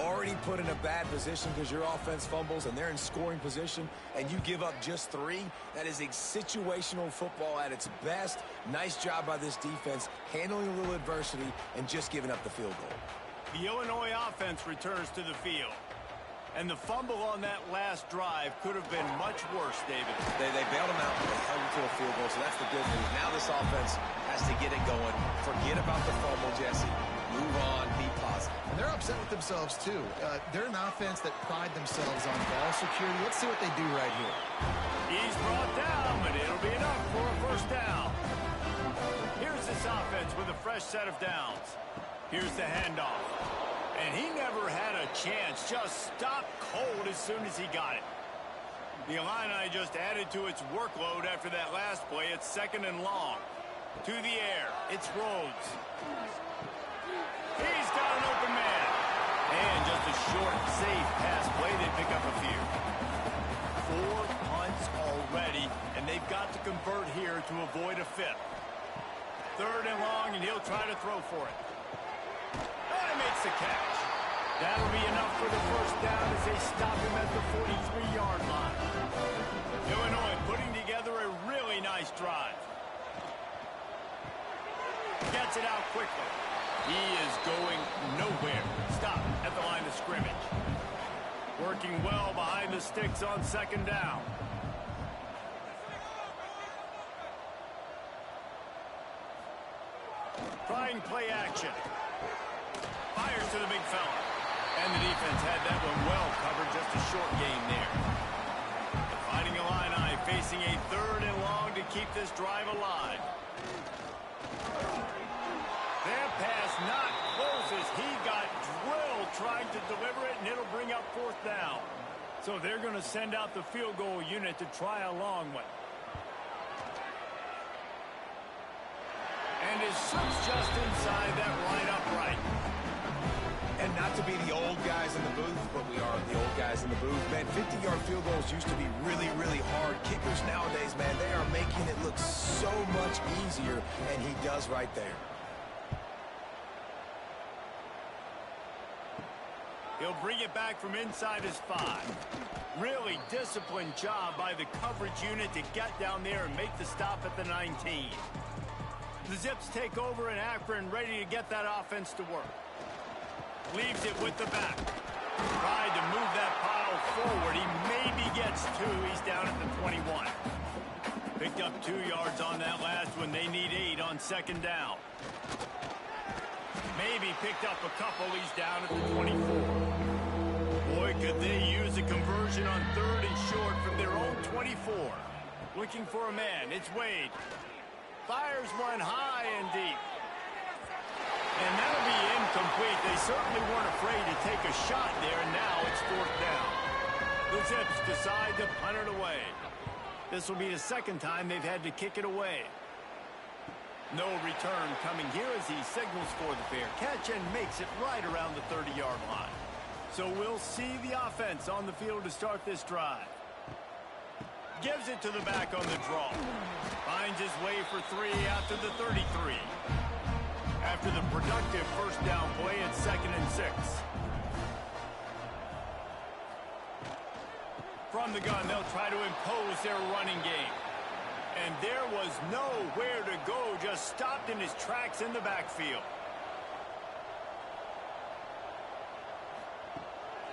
already put in a bad position because your offense fumbles and they're in scoring position and you give up just 3, that is a situational football at its best. Nice job by this defense, handling a little adversity and just giving up the field goal. The Illinois offense returns to the field. And the fumble on that last drive could have been much worse, David. They bailed him out, they held him to a field goal, so that's the good news. Now this offense has to get it going. Forget about the fumble, Jesse. Move on, be positive. And they're upset with themselves, too. They're an offense that pride themselves on ball security. Let's see what they do right here. He's brought down, but it'll be enough for a first down. Here's this offense with a fresh set of downs. Here's the handoff. And he never had a chance. Just stopped cold as soon as he got it. The Illini just added to its workload after that last play. It's 2nd and long. To the air. It's Rhodes. He's got an open man. And just a short, safe pass play. They pick up a few. 4 punts already, and they've got to convert here to avoid a 5th. 3rd and long, and he'll try to throw for it. And he makes the catch. That'll be enough for the first down as they stop him at the 43-yard line. Illinois putting together a really nice drive. Gets it out quickly. He is going nowhere. Stop at the line of scrimmage. Working well behind the sticks on 2nd down. Trying play action. Fires to the big fella. And the defense had that one well covered. Just a short game there. The Fighting Illini facing a 3rd and long to keep this drive alive. That pass not close as he got drilled trying to deliver it, and it'll bring up 4th down. So they're going to send out the field goal unit to try a long one. And his shot's just inside that right upright. And not to be the old guys in the booth, but we are the old guys in the booth. Man, 50-yard field goals used to be really, really hard. Kickers nowadays, man, they are making it look so much easier, and he does right there. He'll bring it back from inside his 5. Really disciplined job by the coverage unit to get down there and make the stop at the 19. The Zips take over in Akron, ready to get that offense to work. Leaves it with the back. Tried to move that pile forward. He maybe gets 2. He's down at the 21. Picked up 2 yards on that last one. They need 8 on 2nd down. Maybe picked up a couple. He's down at the 24. Boy, could they use a conversion on 3rd and short from their own 24. Looking for a man. It's Wade. Fires one high and deep. And that'll be incomplete. They certainly weren't afraid to take a shot there, and now it's 4th down. The Zips decide to punt it away. This will be the 2nd time they've had to kick it away. No return coming here as he signals for the fair catch and makes it right around the 30-yard line. So we'll see the offense on the field to start this drive. Gives it to the back on the draw. Finds his way for 3 out to the 33. After the productive first down play, it's 2nd and 6. From the gun, they'll try to impose their running game. And there was nowhere to go, just stopped in his tracks in the backfield.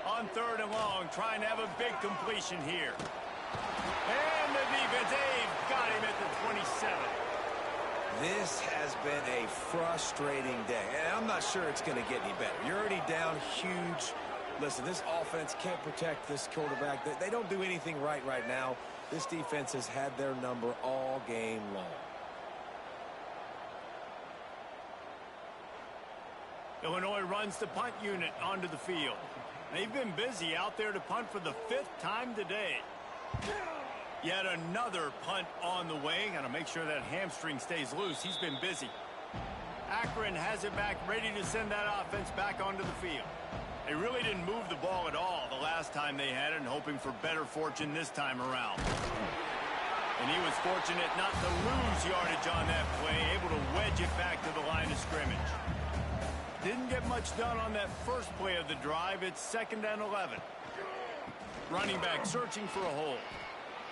On 3rd and long, trying to have a big completion here. And the defense, they've got him at the 27. This has been a frustrating day, and I'm not sure it's going to get any better. You're already down huge. Listen, this offense can't protect this quarterback. They don't do anything right now. This defense has had their number all game long. Illinois runs the punt unit onto the field. They've been busy out there to punt for the 5th time today. Yet another punt on the way. Got to make sure that hamstring stays loose. He's been busy. Akron has it back, ready to send that offense back onto the field. They really didn't move the ball at all the last time they had it, and hoping for better fortune this time around. And he was fortunate not to lose yardage on that play, able to wedge it back to the line of scrimmage. Didn't get much done on that first play of the drive. It's 2nd and 11. Running back searching for a hole.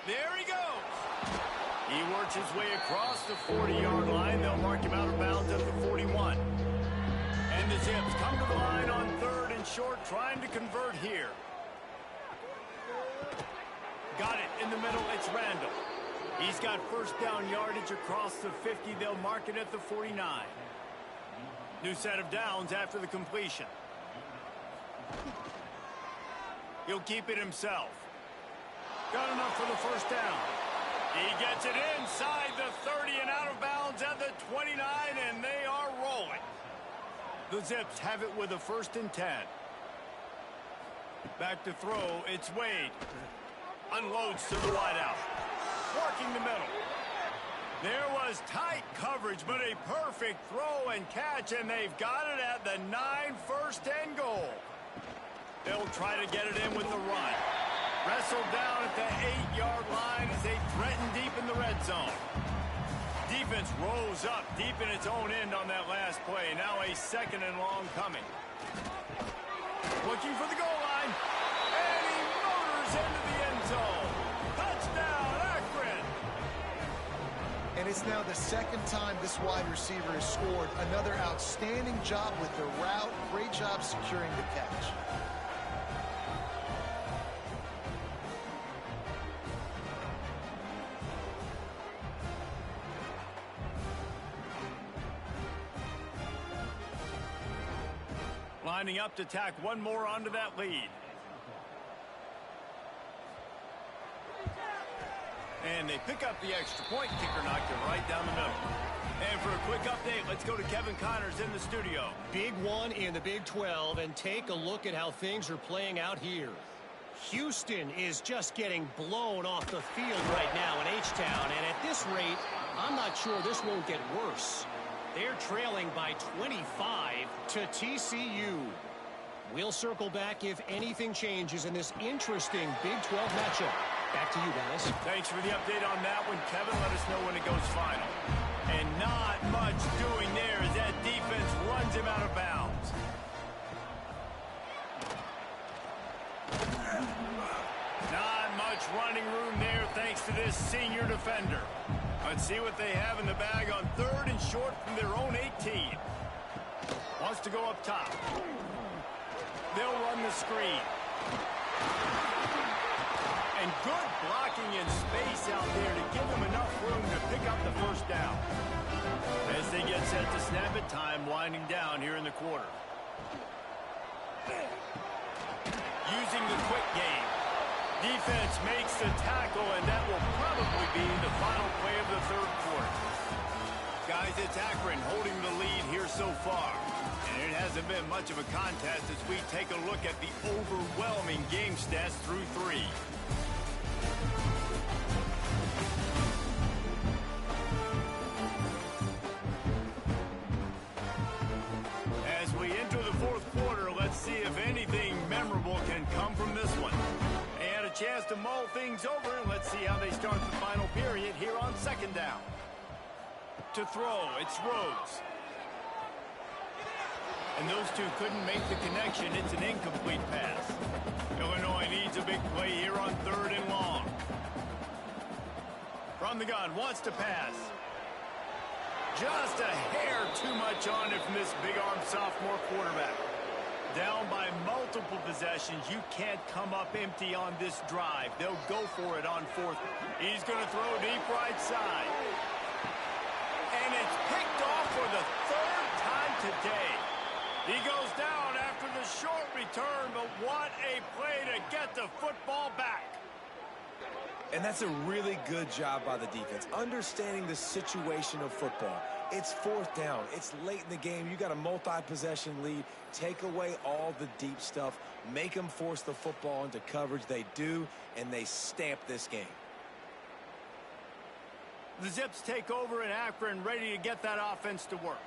There he goes. He works his way across the 40-yard line. They'll mark him out of bounds at the 41. And the Zips come to the line on 3rd and short, trying to convert here. Got it in the middle. It's Randall. He's got first down yardage across the 50. They'll mark it at the 49. New set of downs after the completion. He'll keep it himself. Got enough for the first down. He gets it inside the 30 and out of bounds at the 29, and they are rolling. The Zips have it with a 1st and 10. Back to throw, it's Wade. Unloads to the wideout. Working the middle. There was tight coverage, but a perfect throw and catch, and they've got it at the 9, 1st and goal. They'll try to get it in with the run. Wrestled down at the 8-yard line as they threaten deep in the red zone. Defense rose up deep in its own end on that last play. Now a 2nd and long coming. Looking for the goal line. And he motors into the end zone. Touchdown, Akron. And it's now the 2nd time this wide receiver has scored. Another outstanding job with the route. Great job securing the catch. Lining up to tack one more onto that lead. And they pick up the extra point. Kicker knocked it right down the middle. And for a quick update, let's go to Kevin Connors in the studio. Big one in the Big 12, and take a look at how things are playing out here. Houston is just getting blown off the field right now in H-Town, and at this rate, I'm not sure this won't get worse. They're trailing by 25 to TCU. We'll circle back if anything changes in this interesting Big 12 matchup. Back to you guys. Thanks for the update on that one, Kevin. Let us know when it goes final. And not much doing there as that defense runs him out of bounds. Not much running room there thanks to this senior defender. Let's see what they have in the bag on 3rd and short from their own 18. Wants to go up top. They'll run the screen. And good blocking in space out there to give them enough room to pick up the first down. As they get set to snap it, time winding down here in the quarter. Using the quick game. Defense makes the tackle, and that will probably be the final play of the 3rd quarter. Guys, it's Akron holding the lead here so far. And it hasn't been much of a contest as we take a look at the overwhelming game stats through 3. As we enter the 4th quarter, let's see if anything memorable can come from this one. They had a chance to mull things over, and let's see how they start the final period here on 2nd down. To throw, it's Rhodes. And those two couldn't make the connection. It's an incomplete pass. Illinois needs a big play here on 3rd and long. From the gun, wants to pass. Just a hair too much on it from this big-armed sophomore quarterback. Down by multiple possessions, you can't come up empty on this drive. They'll go for it on fourth. He's going to throw deep right side. And it's picked off for the third time today. He goes down after the short return, but what a play to get the football back. And that's a really good job by the defense, understanding the situation of football. It's fourth down. It's late in the game. You got a multi-possession lead. Take away all the deep stuff. Make them force the football into coverage. They do, and they stamp this game. The Zips take over in Akron, ready to get that offense to work.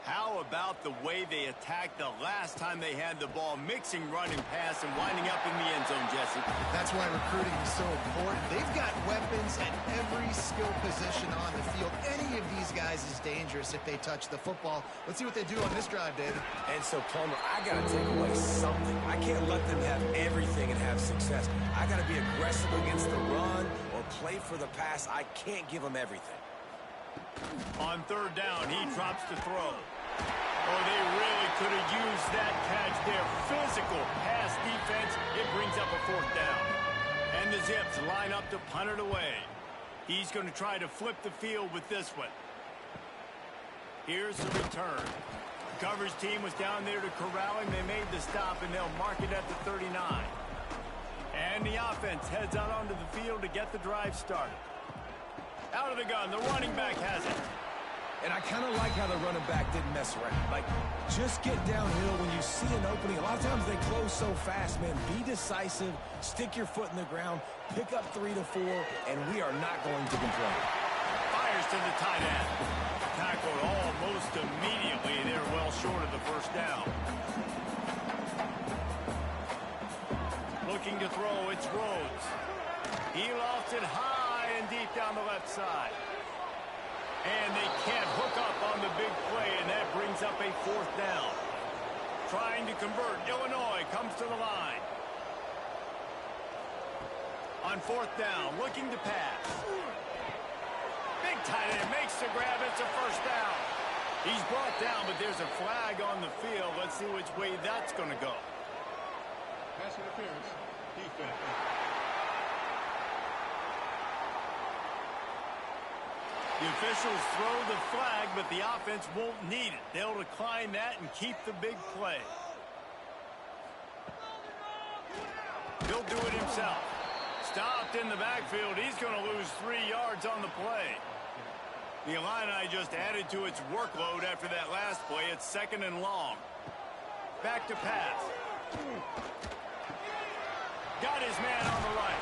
How about the way they attacked the last time they had the ball, mixing run and pass and winding up in the end zone, Jesse? That's why recruiting is so important. They've got weapons at every skill position on the field. Any of these guys is dangerous if they touch the football. Let's see what they do on this drive, David. And so, Plummer, I got to take away something. I can't let them have everything and have success. I got to be aggressive against the run or play for the pass. I can't give them everything. On third down, he drops to throw. Oh, they really could have used that catch there. Physical pass defense. It brings up a fourth down. And the Zips line up to punt it away. He's going to try to flip the field with this one. Here's the return. The coverage team was down there to corral him. They made the stop, and they'll mark it at the 39. And the offense heads out onto the field to get the drive started. Out of the gun, the running back has it. And I kind of like how the running back didn't mess around. Like, just get downhill when you see an opening. A lot of times they close so fast, man. Be decisive, stick your foot in the ground, pick up 3 to 4, and we are not going to complain. Fires to the tight end. Tackled almost immediately. They're well short of the first down. Looking to throw, it's Rhodes. He lofts it high and deep down the left side. And they can't hook up on the big play, and that brings up a fourth down. Trying to convert, Illinois comes to the line. On fourth down, looking to pass. Big tight end makes the grab, it's a first down. He's brought down, but there's a flag on the field. Let's see which way that's going to go. Pass interference, defense. The officials throw the flag, but the offense won't need it. They'll decline that and keep the big play. He'll do it himself. Stopped in the backfield. He's going to lose 3 yards on the play. The Illini just added to its workload after that last play. It's second and long. Back to pass. Got his man on the right.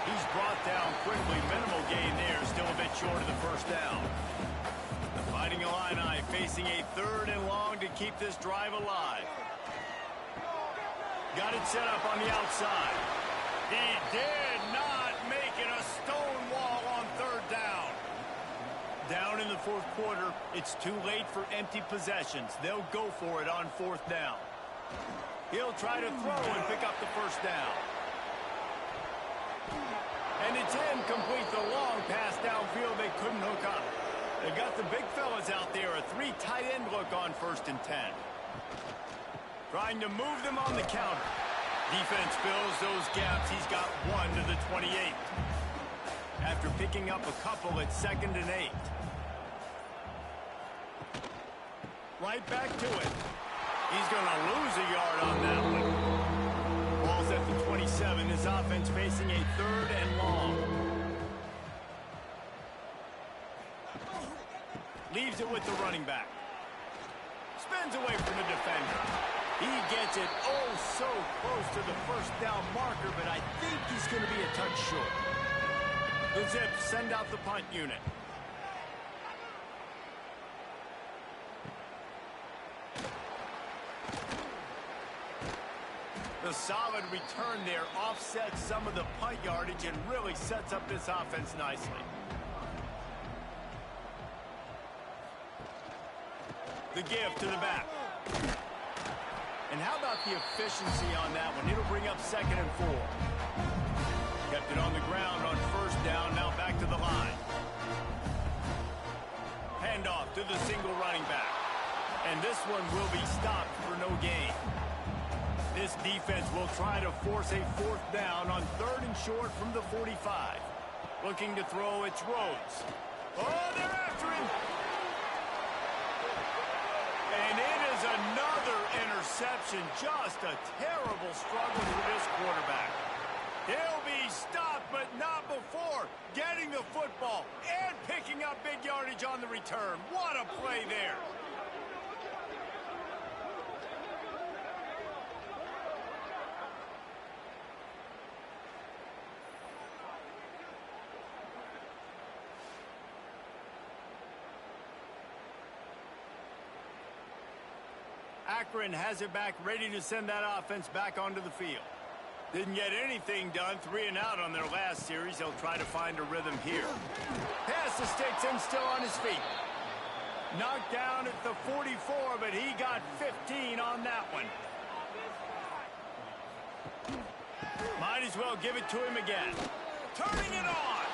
He's brought down quickly. Minimal gain there. Still a bit short of the first down. The Fighting Illini facing a third and long to keep this drive alive. Got it set up on the outside. He did not make it a stone wall on third down. Down in the fourth quarter, it's too late for empty possessions. They'll go for it on fourth down. He'll try to throw and pick up the first down. And it's incomplete. The long pass downfield, they couldn't hook up. They've got the big fellas out there. A 3 tight end look on 1st and 10. Trying to move them on the counter. Defense fills those gaps. He's got 1 to the 28. After picking up a couple at 2nd and 8. Right back to it. He's going to lose a yard on that one. Ball's at the 27. His offense facing a third and long. Leaves it with the running back. Spins away from the defender. He gets it oh so close to the first down marker, but I think he's going to be a touch short. The Zips send out the punt unit. The solid return there offsets some of the punt yardage and really sets up this offense nicely. The give to the back. And how about the efficiency on that one? It'll bring up 2nd and 4. Kept it on the ground on first down, now back to the line. Handoff to the single running back. And this one will be stopped for no gain. This defense will try to force a fourth down on 3rd and short from the 45. Looking to throw, it's Rhodes. Oh, they're after him. And it is another interception. Just a terrible struggle for this quarterback. He'll be stopped, but not before getting the football and picking up big yardage on the return. What a play there. Akron has it back, ready to send that offense back onto the field. Didn't get anything done, 3 and out on their last series. They'll try to find a rhythm here. Pass the sticks and still on his feet. Knocked down at the 44, but he got 15 on that one. Might as well give it to him again. Turning it on.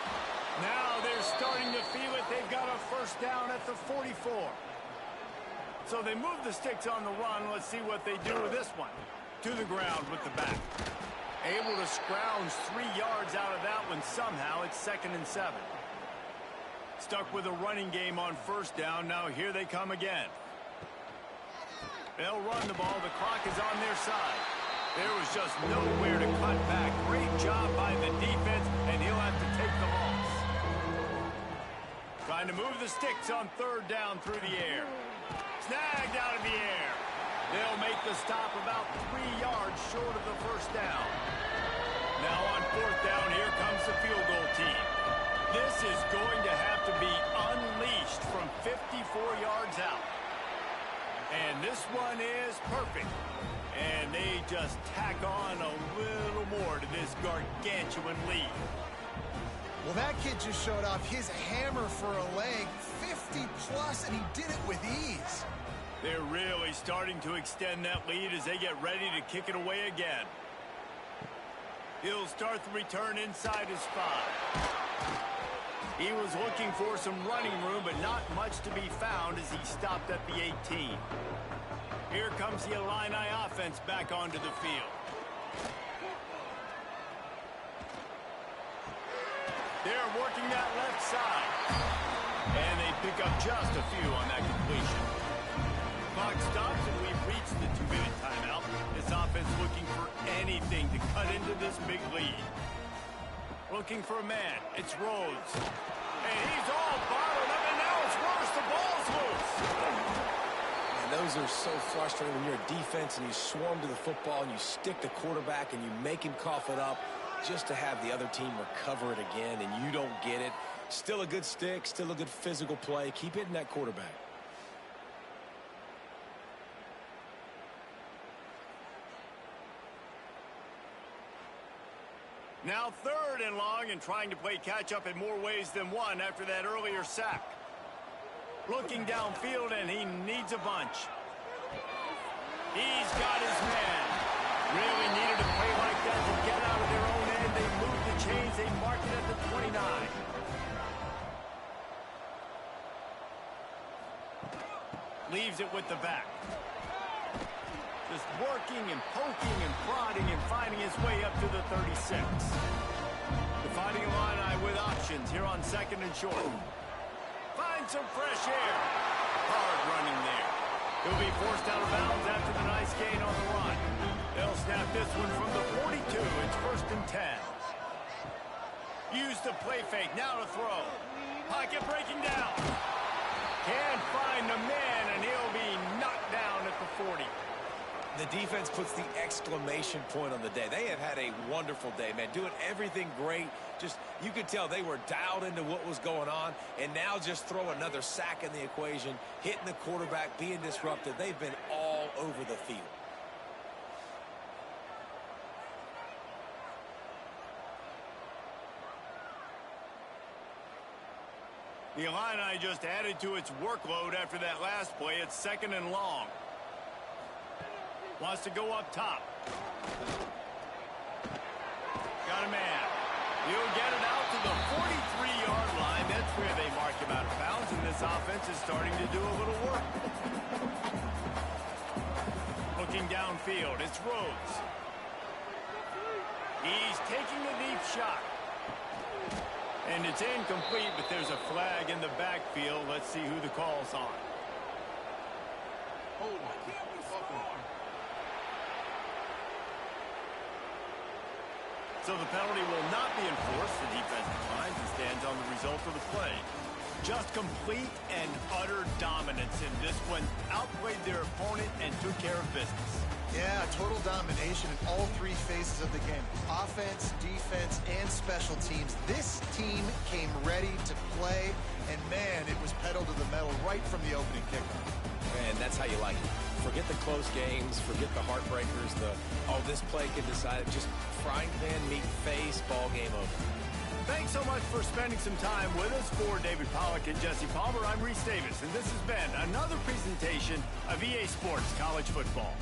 Now they're starting to feel it. They've got a first down at the 44. So they move the sticks on the run. Let's see what they do with this one. To the ground with the back. Able to scrounge 3 yards out of that one somehow. It's 2nd and 7. Stuck with a running game on first down. Now here they come again. They'll run the ball. The clock is on their side. There was just nowhere to cut back. Great job by the defense, and he'll have to take the loss. Trying to move the sticks on 3rd down through the air. Snagged out of the air. They'll make the stop about 3 yards short of the first down. Now on 4th down, here comes the field goal team. This is going to have to be unleashed from 54 yards out. And this one is perfect. And they just tack on a little more to this gargantuan lead. Well, that kid just showed off his hammer for a leg, 50-plus, and he did it with ease. They're really starting to extend that lead as they get ready to kick it away again. He'll start the return inside his 5. He was looking for some running room, but not much to be found as he stopped at the 18. Here comes the Illini offense back onto the field. They're working that left side. And they pick up just a few on that completion. Clock stops and we've reached the 2-minute timeout. This offense looking for anything to cut into this big lead. Looking for a man. It's Rhodes. And he's all bottled up, and now it's worse. The ball's loose. And those are so frustrating when you're a defense and you swarm to the football and you stick the quarterback and you make him cough it up just to have the other team recover it again and you don't get it. Still a good stick, still a good physical play. Keep hitting that quarterback. Now 3rd and long and trying to play catch-up in more ways than one after that earlier sack. Looking downfield, and he needs a bunch. He's got his man. Really needed a play like that to get out of their own end. They moved the chains. They mark it at the 29. Leaves it with the back. Just working and poking and prodding and finding his way up to the 36. The Fighting Illini with options here on 2nd and short. Find some fresh air. Hard running there. He'll be forced out of bounds after the nice gain on the run. They'll snap this one from the 42. It's 1st and 10. Use the play fake. Now to throw. Pocket breaking down. Can't find the man, and he'll be knocked down at the 40. The defense puts the exclamation point on the day. They have had a wonderful day, man. Doing everything great. Just, you could tell they were dialed into what was going on. And now just throw another sack in the equation. Hitting the quarterback, being disruptive. They've been all over the field. The Illini just added to its workload after that last play. It's 2nd and long. Wants to go up top. Got a man. He'll get it out to the 43-yard line. That's where they mark him out of bounds, and this offense is starting to do a little work. Looking downfield. field. It's Rhodes. He's taking a deep shot. And it's incomplete, but there's a flag in the backfield. Let's see who the call's on. Hold on. Offense. So the penalty will not be enforced. The defense declines and stands on the result of the play. Just complete and utter dominance in this one. Outplayed their opponent and took care of business. Yeah, total domination in all three phases of the game. Offense, defense, and special teams. This team came ready to play, and man, it was pedal to the metal right from the opening kickoff. And that's how you like it. Forget the close games, forget the heartbreakers, this play can decide it. Just frying pan, meat face, ball game over. Thanks so much for spending some time with us. For David Pollack and Jesse Palmer, I'm Reese Davis, and this has been another presentation of EA Sports College Football.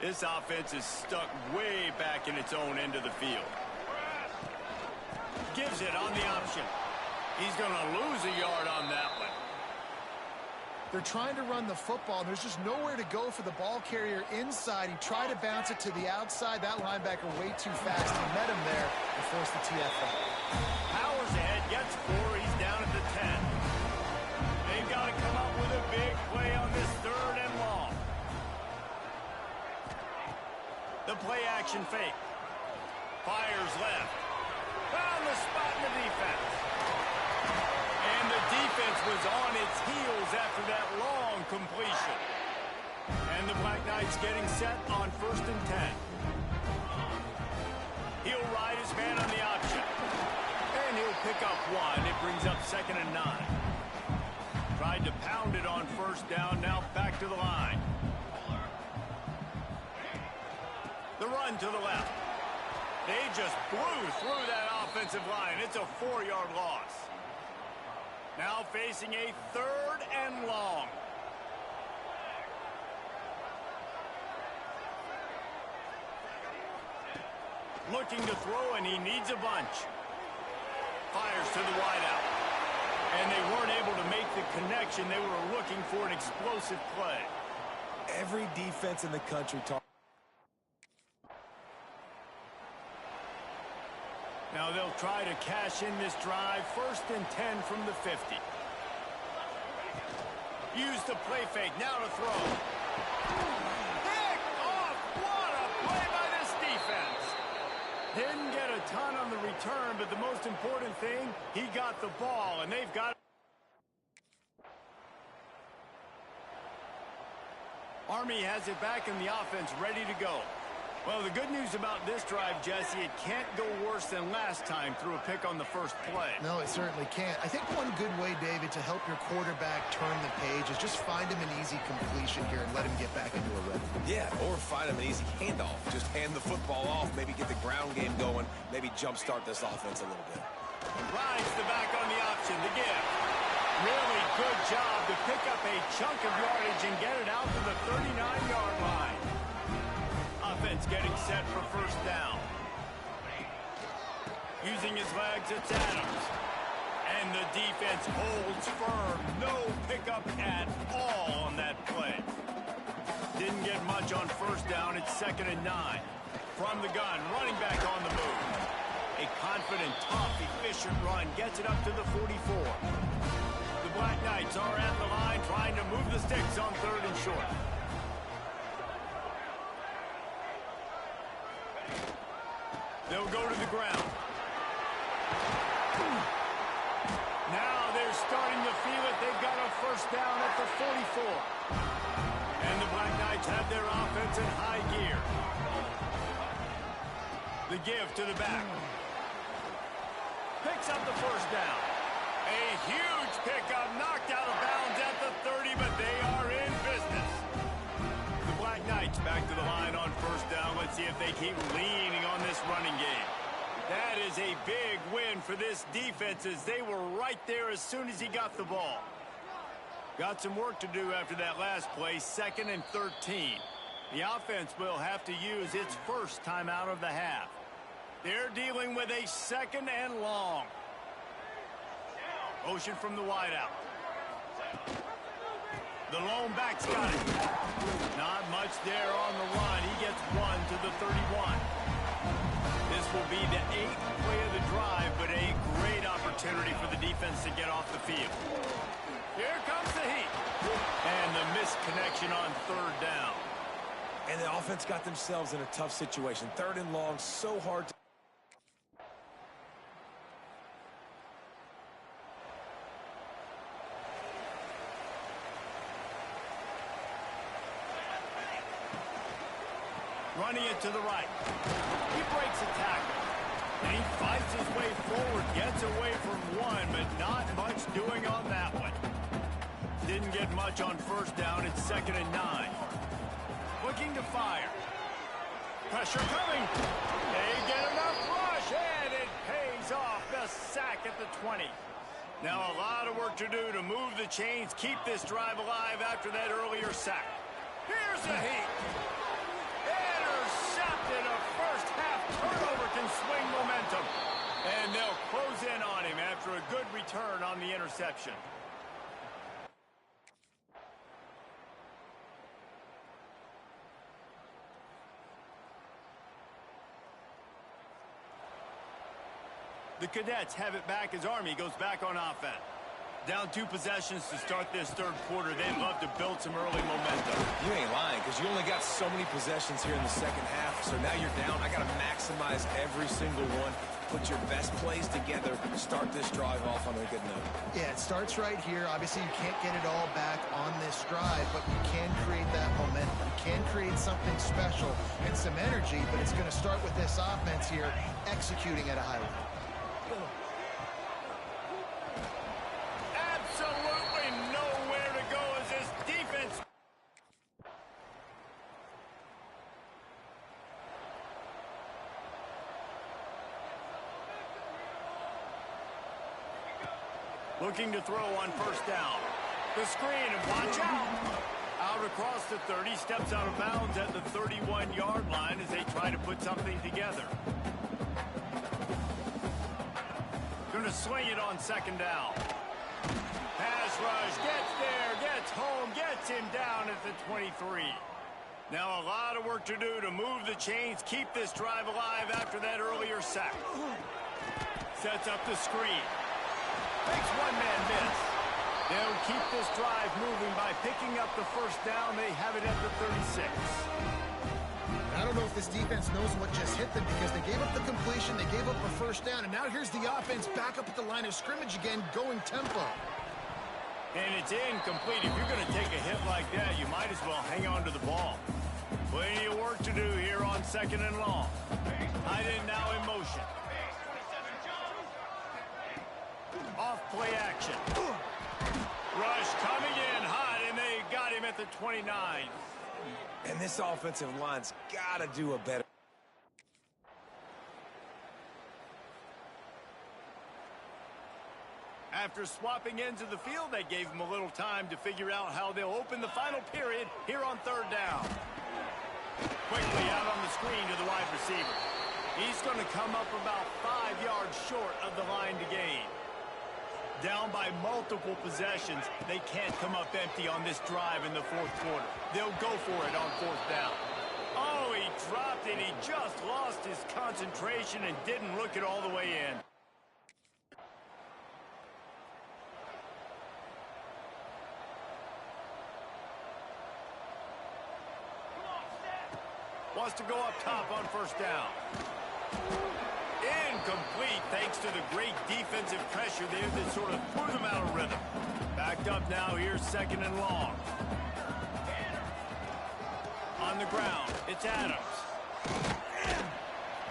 This offense is stuck way back in its own end of the field. Gives it on the option. He's going to lose a yard on that one. They're trying to run the football, and there's just nowhere to go for the ball carrier inside. He tried to bounce it to the outside. That linebacker way too fast. He met him there and forced the TFL. Powers ahead, gets 4. He's down at the 10. They've got to come up with a big play on this 3rd and long. The play action fake. Fires left. Found the spot in the defense. And the defense was on its heels after that long completion. And the Black Knights getting set on 1st and 10. He'll ride his man on the option. And he'll pick up 1. It brings up 2nd and 9. Tried to pound it on 1st down. Now back to the line. The run to the left. They just blew through that offensive line. It's a 4-yard loss. Now facing a 3rd and long. Looking to throw, and he needs a bunch. Fires to the wideout. And they weren't able to make the connection. They were looking for an explosive play. Every defense in the country Now they'll try to cash in this drive. 1st and 10 from the 50. Use the play fake. Now to throw. Pick off. What a play by this defense. Didn't get a ton on the return, but the most important thing, he got the ball, and they've got it. Army has it back in the offense, ready to go. Well, the good news about this drive, Jesse, it can't go worse than last time through a pick on the 1st play. No, it certainly can't. I think one good way, David, to help your quarterback turn the page is just find him an easy completion here and let him get back into a rhythm. Yeah, or find him an easy handoff. Just hand the football off, maybe get the ground game going, maybe jumpstart this offense a little bit. Rides the back on the option, the give. Really good job to pick up a chunk of yardage and get it out to the 39-yard line. Offense getting set for 1st down. Using his legs, it's Adams. And the defense holds firm. No pickup at all on that play. Didn't get much on 1st down. It's 2nd and 9. From the gun, running back on the move. A confident, tough, efficient run gets it up to the 44. The Black Knights are at the line trying to move the sticks on 3rd and short. They'll go to the ground. Now they're starting to feel it. They've got a 1st down at the 44. And the Black Knights have their offense in high gear. The give to the back. Picks up the 1st down. A huge pickup, knocked out of bounds at the 30, but they are in business. The Black Knights back to the line on 1st down. Let's see if they keep leaning on this running game. That is a big win for this defense as they were right there as soon as he got the ball. Got some work to do after that last play, 2nd and 13. The offense will have to use its 1st timeout of the half. They're dealing with a 2nd and long. Motion from the wideout. The lone back's got it. Not much there on the run. He gets 1 to the 31. This will be the 8th play of the drive, but a great opportunity for the defense to get off the field. Here comes the heat. And the missed connection on 3rd down. And the offense got themselves in a tough situation. 3rd and long, so hard to... Running it to the right. He breaks a tackle. And he fights his way forward, gets away from 1, but not much doing on that one. Didn't get much on 1st down. It's 2nd and 9. Looking to fire. Pressure coming. They get enough rush, and it pays off. The sack at the 20. Now a lot of work to do to move the chains, keep this drive alive after that earlier sack. Here's the heat. good return on the interception. The Cadets have it back as Army goes back on offense. Down 2 possessions to start this third quarter. They'd love to build some early momentum. You ain't lying, because you only got so many possessions here in the second half. So now you're down. I got to maximize every single one. Put your best plays together. Start this drive off on a good note. Yeah, it starts right here. Obviously, you can't get it all back on this drive, but you can create that momentum. You can create something special and some energy, but it's going to start with this offense here executing at a high level. Absolutely nowhere to go as this defense. Looking to throw on first down. The screen, and watch out. Out across the 30, steps out of bounds at the 31-yard line as they try to put something together. Going to swing it on second down. Pass rush, gets there, gets home, gets him down at the 23. Now a lot of work to do to move the chains, keep this drive alive after that earlier sack. Sets up the screen. Makes one man miss. They'll keep this drive moving by picking up the first down. They have it at the 36. I don't know if this defense knows what just hit them because they gave up the completion, they gave up a first down, and now here's the offense back up at the line of scrimmage again, going tempo. And it's incomplete. If you're going to take a hit like that, you might as well hang on to the ball. Plenty of work to do here on second and long. Tight end now in motion. Off play action. Rush coming in hot, and they got him at the 29. And this offensive line's got to do a better. After swapping ends of the field, they gave him a little time to figure out how they'll open the final period here on third down. Quickly out on the screen to the wide receiver. He's going to come up about 5 yards short of the line to gain. Down by multiple possessions, they can't come up empty on this drive in the fourth quarter. They'll go for it on fourth down. Oh, he dropped it. He just lost his concentration and didn't look it all the way in. Wants to go up top on first down. Incomplete thanks to the great defensive pressure there that sort of threw them out of rhythm. Backed up now, here's second and long. On the ground, it's Adams.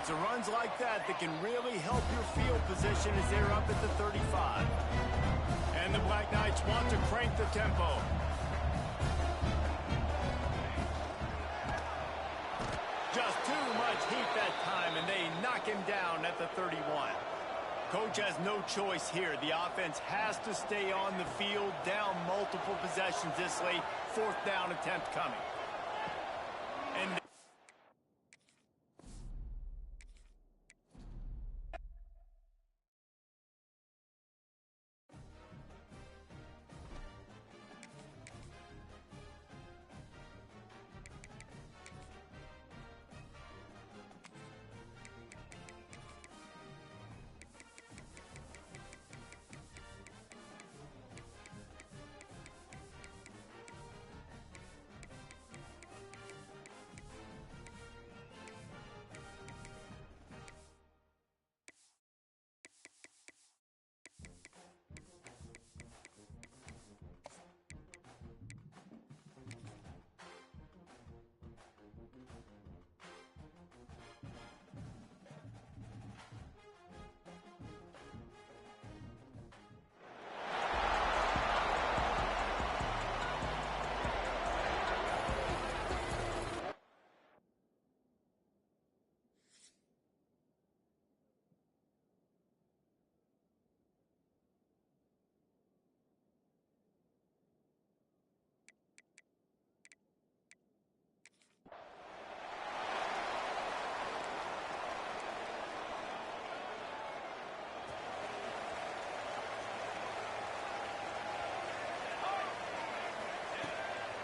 It's runs like that that can really help your field position as they're up at the 35. And the Black Knights want to crank the tempo. Just too much heat that time, and they knock him down at the 31. Coach has no choice here. The offense has to stay on the field, down multiple possessions this late. Fourth down attempt coming. And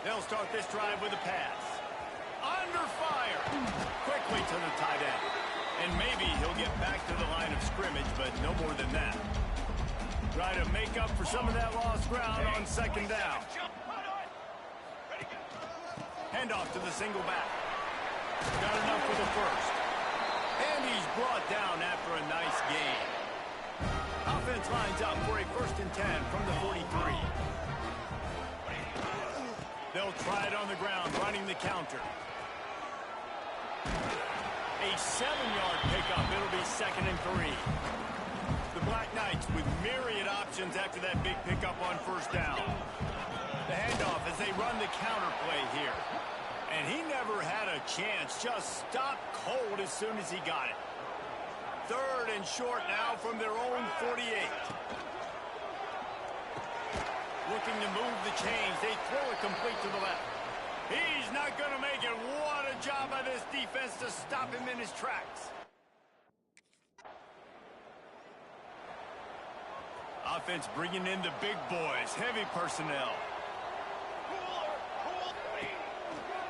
They'll start this drive with a pass. Under fire. Quickly to the tight end. And maybe he'll get back to the line of scrimmage, but no more than that. Try to make up for some of that lost ground on second down. Handoff to the single back. Got enough for the first. And he's brought down after a nice gain. Offense lines up for a 1st and 10 from the 43. They'll try it on the ground, running the counter. A 7-yard pickup. It'll be 2nd and 3. The Black Knights with myriad options after that big pickup on 1st down. The handoff as they run the counter play here. And he never had a chance. Just stopped cold as soon as he got it. 3rd and short now from their own 48. Looking to move the chains. They throw it complete to the left. He's not going to make it. What a job by this defense to stop him in his tracks. Offense bringing in the big boys. Heavy personnel.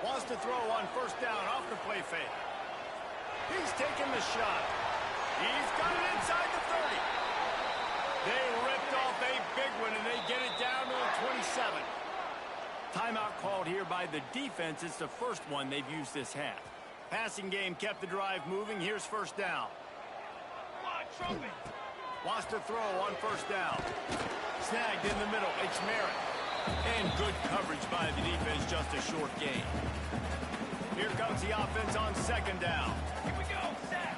Wants to throw on 1st down off the play fake. He's taking the shot. He's got it inside the 30. They ripped off a big one, and they get it down to the 27. Timeout called here by the defense. It's the first one they've used this half. Passing game kept the drive moving. Here's 1st down. Wants to throw on 1st down. Snagged in the middle. It's Merritt. And good coverage by the defense. Just a short gain. Here comes the offense on 2nd down. Here we go. Set.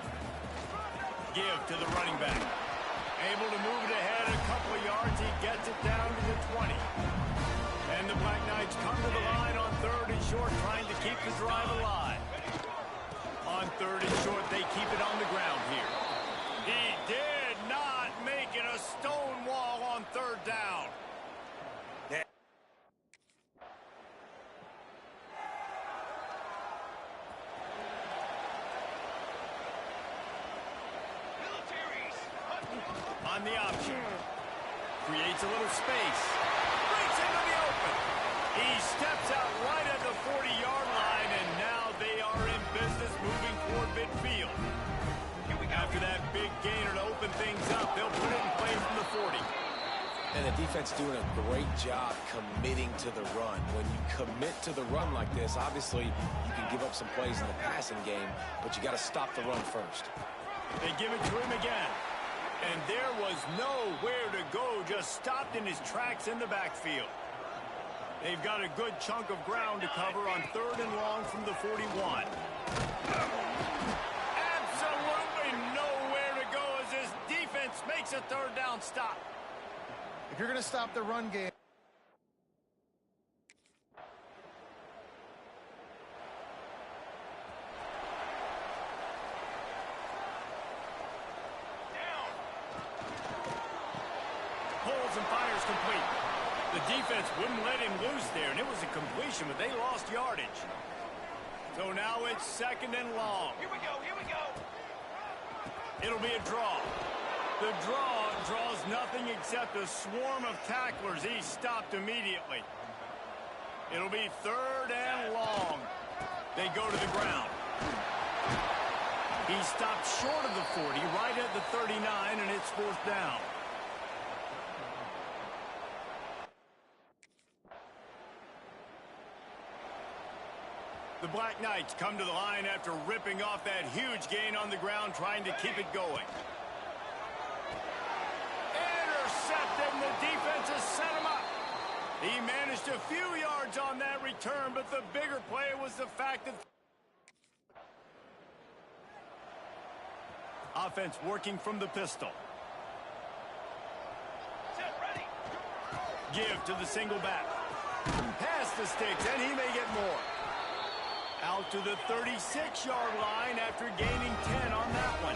Give to the running back. Able to move it ahead a couple of yards. He gets it down to the 20. And the Black Knights come to the line on 3rd and short, trying to keep the drive alive. On 3rd and short, they keep it on the ground here. He did not make it. A stone wall on 3rd down. On the option. Creates a little space. Breaks into the open. He steps out right at the 40-yard line, and now they are in business moving toward midfield. After that big gainer to open things up, they'll put it in play from the 40. And the defense doing a great job committing to the run. When you commit to the run like this, obviously you can give up some plays in the passing game, but you got to stop the run first. They give it to him again. And there was nowhere to go, just stopped in his tracks in the backfield. They've got a good chunk of ground to cover on 3rd and long from the 41. Absolutely nowhere to go as this defense makes a 3rd down stop. If you're going to stop the run game, and fires complete. The defense wouldn't let him loose there, and it was a completion, but they lost yardage. So now it's 2nd and long. Here we go, here we go. It'll be a draw. The draw draws nothing except a swarm of tacklers. He's stopped immediately. It'll be 3rd and long. They go to the ground. He stopped short of the 40, right at the 39, and it's 4th down. The Black Knights come to the line after ripping off that huge gain on the ground, trying to keep it going. Intercepted, and the defense has set him up. He managed a few yards on that return, but the bigger play was the fact that offense working from the pistol. Set, ready. Give to the single back. Pass the sticks, and he may get more. Out to the 36-yard line after gaining 10 on that one.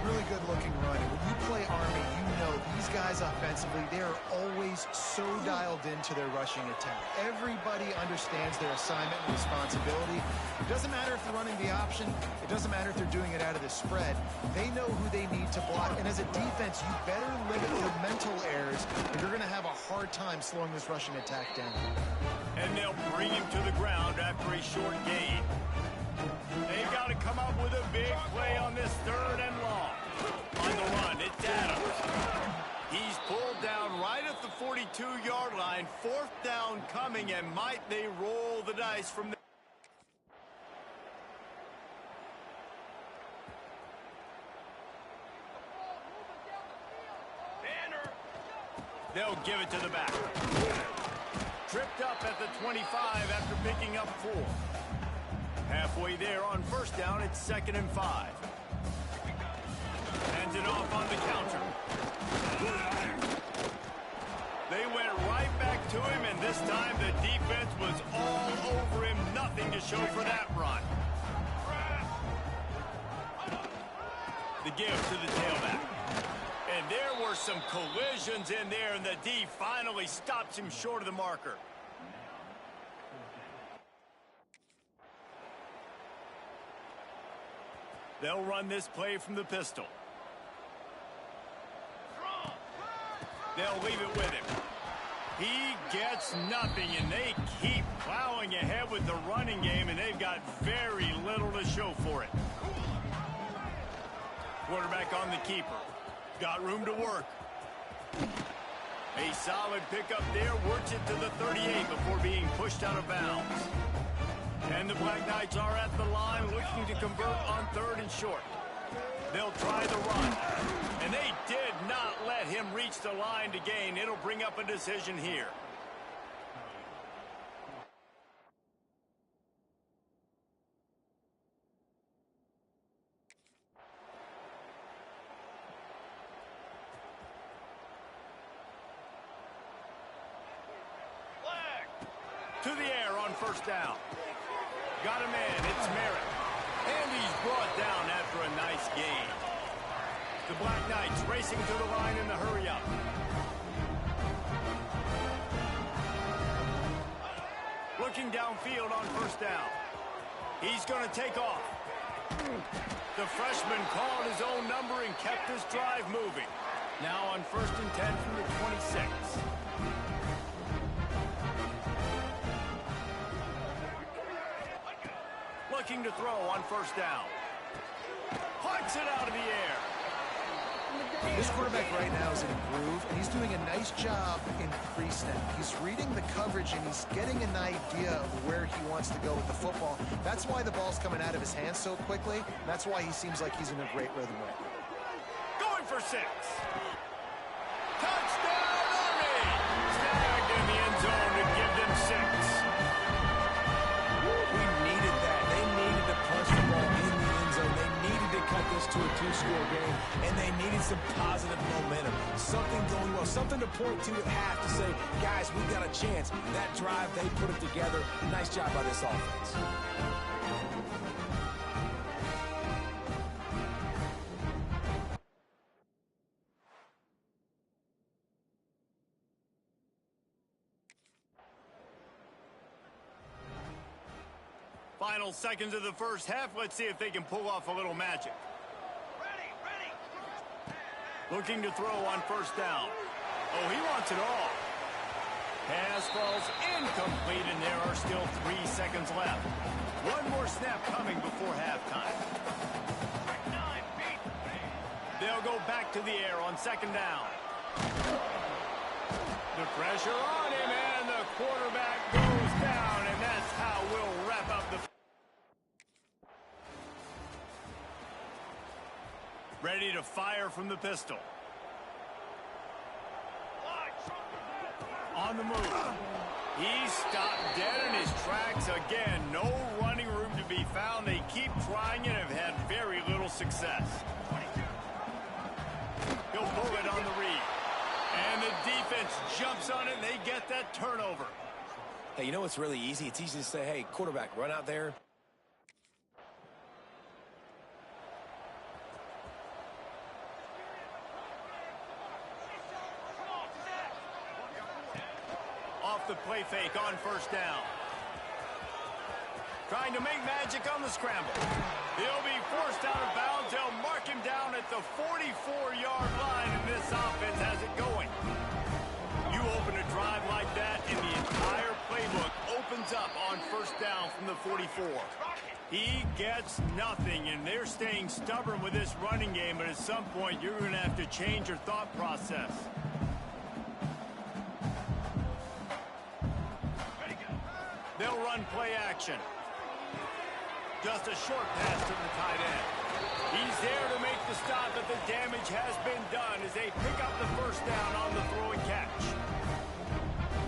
really good-looking run. And when you play Army, you know these guys offensively, they are always so dialed into their rushing attack. Everybody understands their assignment and responsibility. It doesn't matter if they're running the option. It doesn't matter if they're doing it out of the spread. They know who they need to block. And as a defense, you better limit your mental errors if you're going to have a hard hard time slowing this rushing attack down. And they'll bring him to the ground after a short gain. They've got to come up with a big play on this 3rd and long. On the run, it's Adams. He's pulled down right at the 42-yard line. 4th down coming, and might they roll the dice from there? They'll give it to the back. Tripped up at the 25 after picking up 4. Halfway there on 1st down, it's 2nd and 5. Hands it off on the counter. They went right back to him, and this time the defense was all over him. Nothing to show for that run. The give to the tailback. And there were some collisions in there, and the D finally stops him short of the marker. They'll run this play from the pistol. They'll leave it with him. He gets nothing, and they keep plowing ahead with the running game, and they've got very little to show for it. Quarterback on the keeper. Got room to work. A solid pickup there. Works it to the 38 before being pushed out of bounds. And the Black Knights are at the line looking to convert on 3rd and short. They'll try the run. And they did not let him reach the line to gain. It'll bring up a decision here. To the air on 1st down. Got him in. It's Merritt. And he's brought down after a nice gain. The Black Knights racing to the line in the hurry-up. Looking downfield on 1st down. He's going to take off. The freshman called his own number and kept this drive moving. Now on 1st and 10 from the 26. Looking to throw on 1st down. Punts it out of the air. This quarterback right now is in a groove, and he's doing a nice job in pre-snap. He's reading the coverage, and he's getting an idea of where he wants to go with the football. That's why the ball's coming out of his hands so quickly. And that's why he seems like he's in a great rhythm right now. Going for 6. Touchdown, Army! Snagged in the end zone to give them 6. We needed that. They needed to punch the ball in the end zone. They needed to cut this to a 2-score game, and they needed some positive momentum. Something going well, something to point to at half to say, guys, we've got a chance. That drive, they put it together. Nice job by this offense. Final seconds of the first half. Let's see if they can pull off a little magic. Looking to throw on 1st down. Oh, he wants it all. Pass falls incomplete, and there are still 3 seconds left. One more snap coming before halftime. They'll go back to the air on 2nd down. The pressure on him, and the quarterback goes down, and that's how we'll wrap up the... Ready to fire from the pistol. On the move. He's stopped dead in his tracks again. No running room to be found. They keep trying and have had very little success. He'll pull it on the read. And the defense jumps on it, and they get that turnover. Hey, you know what's really easy? It's easy to say, hey, quarterback, run out there. Off the play fake on 1st down. Trying to make magic on the scramble. He'll be forced out of bounds. They'll mark him down at the 44-yard line, and this offense has it going. You open a drive from the 44. He gets nothing, and they're staying stubborn with this running game, but at some point, you're going to have to change your thought process. They'll run play action. Just a short pass to the tight end. He's there to make the stop, but the damage has been done as they pick up the first down on the throw and catch.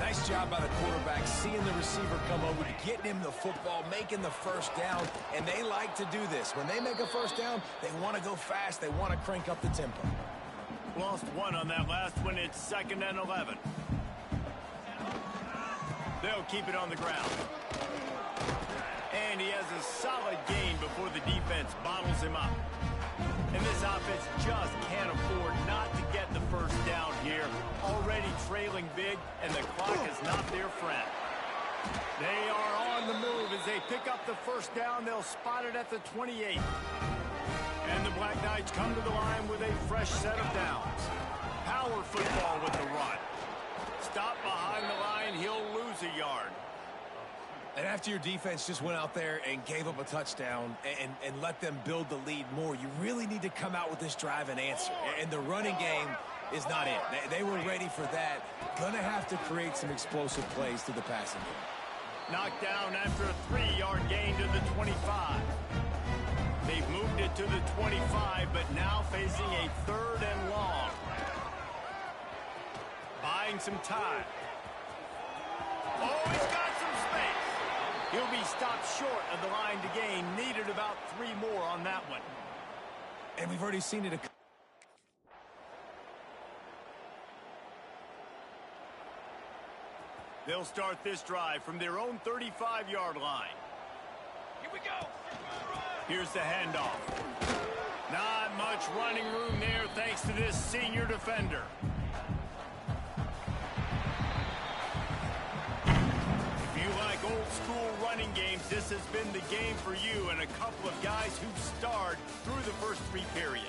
Nice job by the quarterback, seeing the receiver come over, getting him the football, making the first down, and they like to do this. When they make a first down, they want to go fast. They want to crank up the tempo. Lost one on that last one. It's 2nd and 11. They'll keep it on the ground. And he has a solid gain before the defense bottles him up. And this offense just can't afford not to get the first down here. Already trailing big, and the clock is not their friend. They are on the move as they pick up the first down. They'll spot it at the 28. And the Black Knights come to the line with a fresh set of downs. Power football with the run. Stop behind the line, he'll lose a yard. And after your defense just went out there and gave up a touchdown and let them build the lead more, you really need to come out with this drive and answer. And the running game is not it. They were ready for that. Gonna have to create some explosive plays through the passing game. Knocked down after a 3-yard gain to the 25. They've moved it to the 25, but now facing a 3rd and long. Buying some time. Oh, he's got some space. He'll be stopped short of the line to gain. Needed about 3 more on that one. And we've already seen it. They'll start this drive from their own 35-yard line. Here we go. Here's the handoff. Not much running room there thanks to this senior defender. Old school running games, this has been the game for you and a couple of guys who starred through the first 3 periods.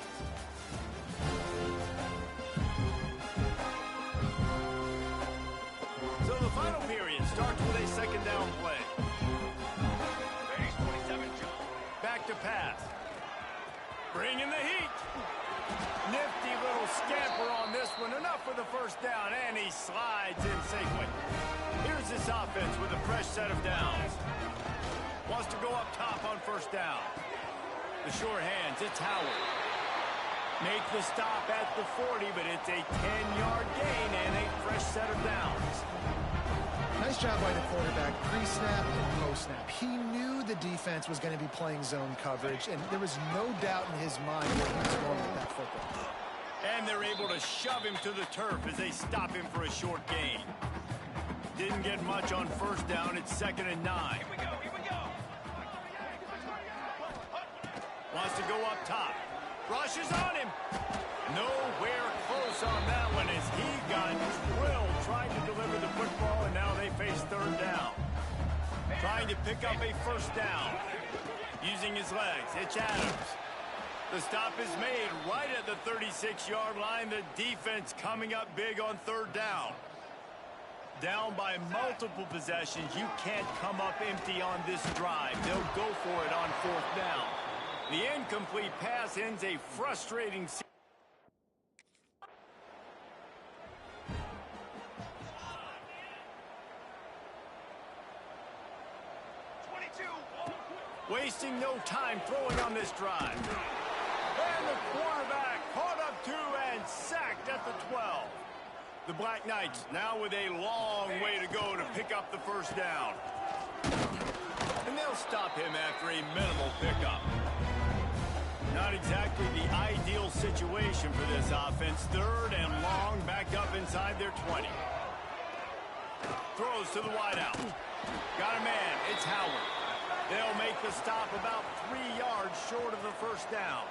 So the final period starts with a 2nd down play. Back to pass. Bringing the heat. Nifty little scamper on this one. Enough for the first down, and he slides in safely. Here's this offense with a fresh set of downs. Wants to go up top on first down. The short hands, it's Howard. Make the stop at the 40, but it's a 10-yard gain and a fresh set of downs. Nice job by the quarterback, pre-snap and post-snap. He knew the defense was going to be playing zone coverage, and there was no doubt in his mind where he was going with that football. And they're able to shove him to the turf as they stop him for a short gain. Didn't get much on first down. It's 2nd and 9. Here we go. Wants to go up top. Rushes on him. Nowhere close on that one as he got drilled trying to deliver the football, and now they face 3rd down. Trying to pick up a first down. Using his legs. It's Adams. The stop is made right at the 36-yard line. The defense coming up big on 3rd down. Down by multiple possessions. You can't come up empty on this drive. They'll go for it on 4th down. The incomplete pass ends a frustrating season. Wasting no time throwing on this drive. And the quarterback caught up to and sacked at the 12. The Black Knights now with a long way to go to pick up the first down. And they'll stop him after a minimal pickup. Not exactly the ideal situation for this offense. 3rd and long, backed up inside their 20. Throws to the wideout. Got a man. It's Howard. They'll make the stop about 3 yards short of the first down.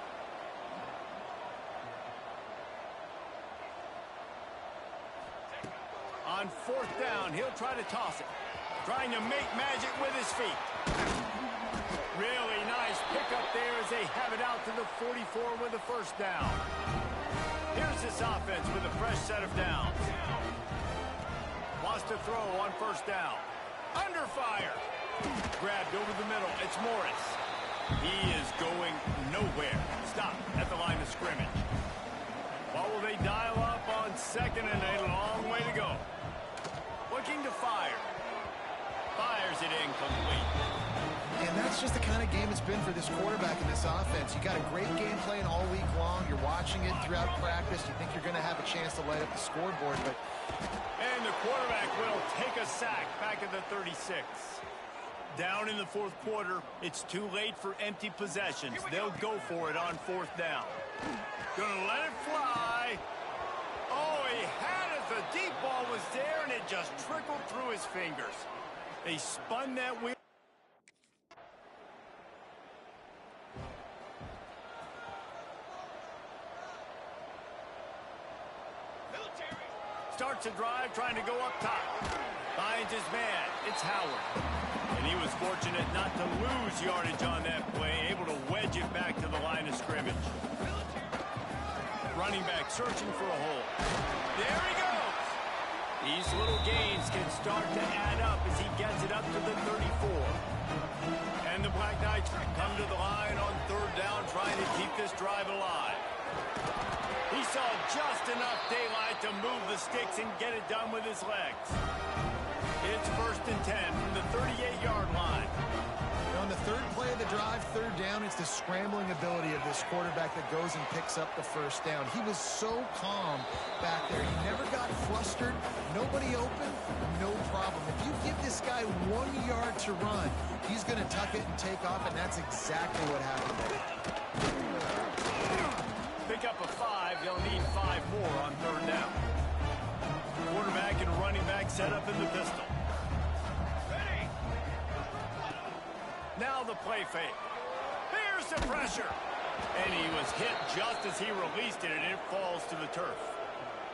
On 4th down, he'll try to toss it. Trying to make magic with his feet. Really nice pickup there as they have it out to the 44 with the first down. Here's this offense with a fresh set of downs. Wants to throw on first down. Under fire. Grabbed over the middle. It's Morris. He is going nowhere. Stop at the line of scrimmage. What will they dial up on second and a long way to go? Looking to fire. Fires it incomplete. And that's just the kind of game it's been for this quarterback in this offense. You got a great game plan all week long. You're watching it throughout practice. You think you're going to have a chance to light up the scoreboard, but... And the quarterback will take a sack back at the 36. Down in the fourth quarter, it's too late for empty possessions. They'll go for it on fourth down. Gonna let it fly. Oh, he had it. The deep ball was there, and it just trickled through his fingers. They spun that wheel. Starts a drive, trying to go up top. Finds his man. It's Howard. And he was fortunate not to lose yardage on that play, able to wedge it back to the line of scrimmage. Running back searching for a hole. There he goes. These little gains can start to add up as he gets it up to the 34. And the Black Knights come to the line on third down, trying to keep this drive alive. He saw just enough daylight to move the sticks and get it done with his legs. It's 1st and 10 from the 38-yard line. On the third play of the drive, third down, it's the scrambling ability of this quarterback that goes and picks up the first down. He was so calm back there. He never got flustered. Nobody open, no problem. If you give this guy 1 yard to run, he's going to tuck it and take off, and that's exactly what happened there. Pick up a 5. They'll need 5 more on third down. Quarterback and running back set up in the pistol. Ready. Now the play fake. Here's the pressure. And he was hit just as he released it, and it falls to the turf.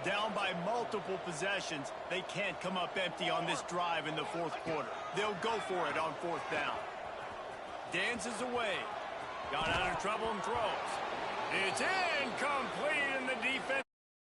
Down by multiple possessions, they can't come up empty on this drive in the fourth quarter. They'll go for it on fourth down. Dances away. Got out of trouble and throws. It's in.